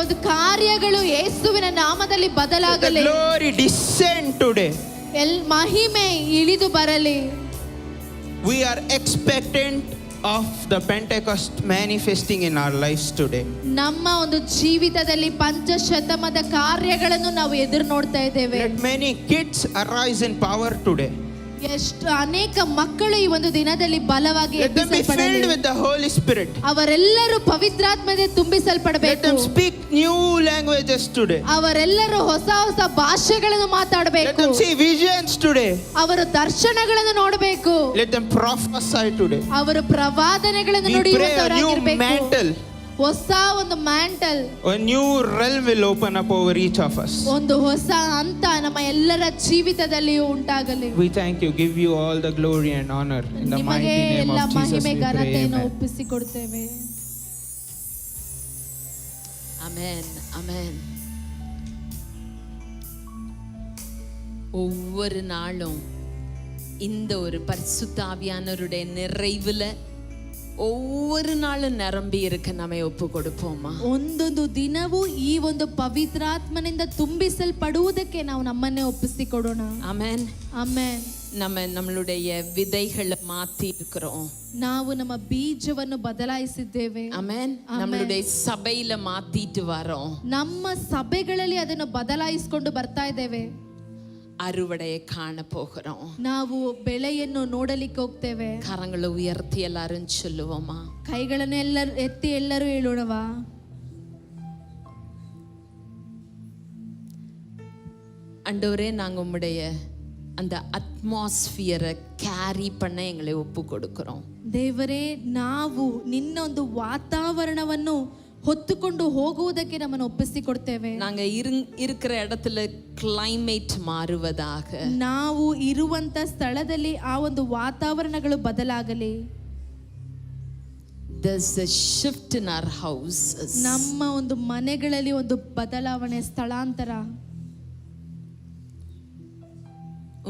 ಒಂದು ಕಾರ್ಯಗಳು ಯೇಸುವಿನ ನಾಮದಲ್ಲಿ Let the ಬದಲಾಗಲಿ. glory descend today. ಮಹಿಮೆ ಇಳಿದು ಬರಲಿ. We are expectant of the Pentecost manifesting in our lives today. ನಮ್ಮ ಒಂದು ಜೀವಿತದಲ್ಲಿ ಪಂಚಶತಮದ ಕಾರ್ಯಗಳನ್ನು ನಾವು ಎದುರು ನೋಡ್ತಾ ಇದ್ದೇವೆ. Let many kids arise in power today. ಎಷ್ಟು ಅನೇಕ ಮಕ್ಕಳು ಈ ಒಂದು ದಿನದಲ್ಲಿ ಬಲವಾಗಿ Let them be filled with the Holy Spirit. ಅವರೆಲ್ಲರೂ ಪವಿತ್ರಾತ್ಮದಿಂದ Let ತುಂಬಿಸಲ್ಪಡಬೇಕು. them speak new languages today. ಅವರೆಲ್ಲರೂ ಹೊಸ ಹೊಸ ಭಾಷೆಗಳನ್ನು Let ಮಾತಾಡಬೇಕು. them see visions today. ಅವರು ದರ್ಶನಗಳನ್ನು ನೋಡಬೇಕು. Let them prophesy today. ಅವರು ಪ್ರವಾದನೆಗಳನ್ನು We pray a new ನುಡಿಯುವಂತವರಾಗಿರಬೇಕು. mantle. ಹೊಸ ಒಂದು mantle, A new realm will open up over each of us. ಒಂದು ಹೊಸ ಹಂತ ನಮ್ಮ ಎಲ್ಲರ ಜೀವಿತದಲ್ಲಿಯೂ ಉಂಟಾಗಲಿ. We thank you, give you all the glory and honor in the ನಿಮಗೆ mighty name ಎಲ್ಲ of Jesus. ಮಹಿಮೆ We pray, ಘನತೆಯನ್ನು amen. ಒಪ್ಪಿಸಿಕೊಡ್ತೇವೆ. அமேன் அமேன். ஒவ்வொரு நாளும் இந்த ஒரு பரிசுத்த ஆவியானவருடைய நிறைவுல ஒவ்வொரு நாளும் நிரம்பி இருக்க நம்மை ஒப்பு கொடுப்போமா? ಒಂದೊಂದು ದಿನವೂ ಈ ಒಂದು ಪವಿತ್ರಾತ್ಮನಿಂದ ತುಂಬಿಸಲ್ಪಡುವುದಕ್ಕೆ ನಾವು ನಮ್ಮನ್ನೇ ಒಪ್ಪಿಸಿಕೊಡೋಣ. ஆமென். ಆಮೆನ್. நம்மளுடைய விதைகளை மாத்தி இருக்கிறோம். ನಾವು ನಮ್ಮ ಬೀಜವನ್ನು ಬದಲಾಯಿಸಿದ್ದೇವೆ. ஆமென். நம்மளுடைய சபையில மாத்திட்டு வரோம். ನಮ್ಮ ಸಭೆಗಳಲ್ಲಿ ಅದನ್ನು ಬದಲಾಯಿಸಿಕೊಂಡು ಬರ್ತಾ ಇದ್ದೇವೆ. அறுவடையை காண போகிறோம். ನಾವು ಬೆಳೆಯನ್ನು ನೋಡಲಿಕ್ಕೆ ಹೋಗ್ತೇವೆ. கரங்களை உயர்த்தி எல்லாரும் சொல்லுவோமா? ಕೈಗಳನ್ನು ಎಲ್ಲರೂ ಎತ್ತಿ ಎಲ್ಲರೂ ಹೇಳೋಣವಾ? ஆண்டவரே, நாங்க உம்முடைய அந்த அட்மாஸ்பியரை கேரி பண்ண எங்களை ஒப்பு கொடுக்கிறோம். ದೇವರೇ, ನಾವು ನಿನ್ನ ಒಂದು ವಾತಾವರಣವನ್ನು ಹೊತ್ತುಕೊಂಡು ಹೋಗುವುದಕ್ಕೆ ನಮ್ಮನ್ನು ಒಪ್ಪಿಸಿಕೊಡ್ತೇವೆ. நாங்க இருக்கிற இடத்துல கிளைமேட் மாறுவதாக, ನಾವು ಇರುವಂತ ಸ್ಥಳದಲ್ಲಿ ಆ ಒಂದು ವಾತಾವರಣಗಳು ಬದಲಾಗಲಿ. there's a shift in our houses. ನಮ್ಮ ಒಂದು ಮನೆಗಳಲ್ಲಿ ಒಂದು ಬದಲಾವಣೆ, ಸ್ಥಳಾಂತರ.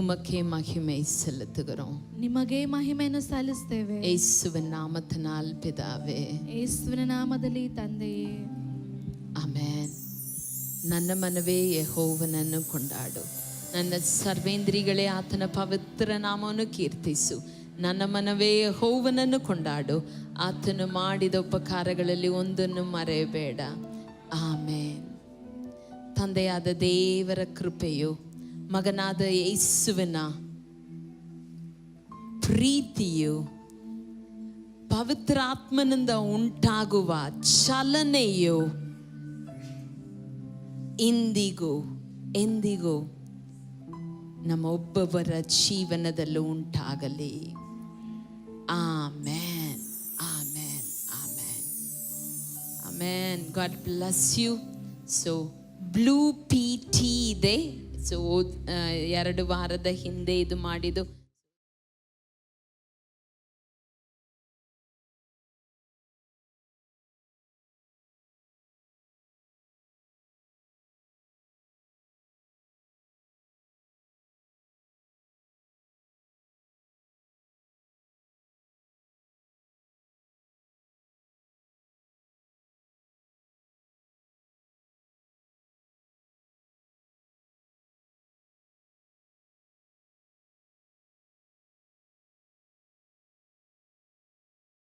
உமக்கே மகிமை செலுத்துகிறோம். ನಿಮಗೆ ಮಹಿಮೆಯನ್ನು ಸಲ್ಲಿಸ್ತೇವೆ. ಯೇಸುವಿನ ನಾಮத்தினால் பிதாவே, ಯೇಸುವಿನ ನಾಮದಲ್ಲಿ ತಂದೆಯೇ. ಆಮೆನ್. ನನ್ನ ಮನವೇ ಯೆಹೋವನನ್ನು ಕೊಂಡಾಡು, ನನ್ನ ಸರ್ವೇಂದ್ರಿಗಳೇ ಆತನ ಪವಿತ್ರ ನಾಮವನ್ನು ಕೀರ್ತಿಸು. ನನ್ನ ಮನವೇ ಯೆಹೋವನನ್ನು ಕೊಂಡಾಡು, ಆತನು ಮಾಡಿದ ಉಪಕಾರಗಳಲ್ಲಿ ಒಂದನ್ನು ಮರೆಯಬೇಡ. ಆಮೆನ್. ತಂದೆಯಾದ ದೇವರ ಕೃಪೆಯು, ಮಗನಾದ ಯೇಸುವಿನ ಪ್ರೀತಿಯು, ಪವಿತ್ರಾತ್ಮನಿಂದ ಉಂಟಾಗುವ ಚಲನೆಯು ಎಂದಿಗೂ ನಮ್ಮ ಒಬ್ಬೊಬ್ಬರ ಜೀವನದಲ್ಲೂ ಉಂಟಾಗಲಿ. Amen, amen, amen, amen. God bless you. So blue PT ಇದೆ. ಸೊ 2 ವಾರದ ಹಿಂದೆ ಇದು ಮಾಡಿದ್ದು.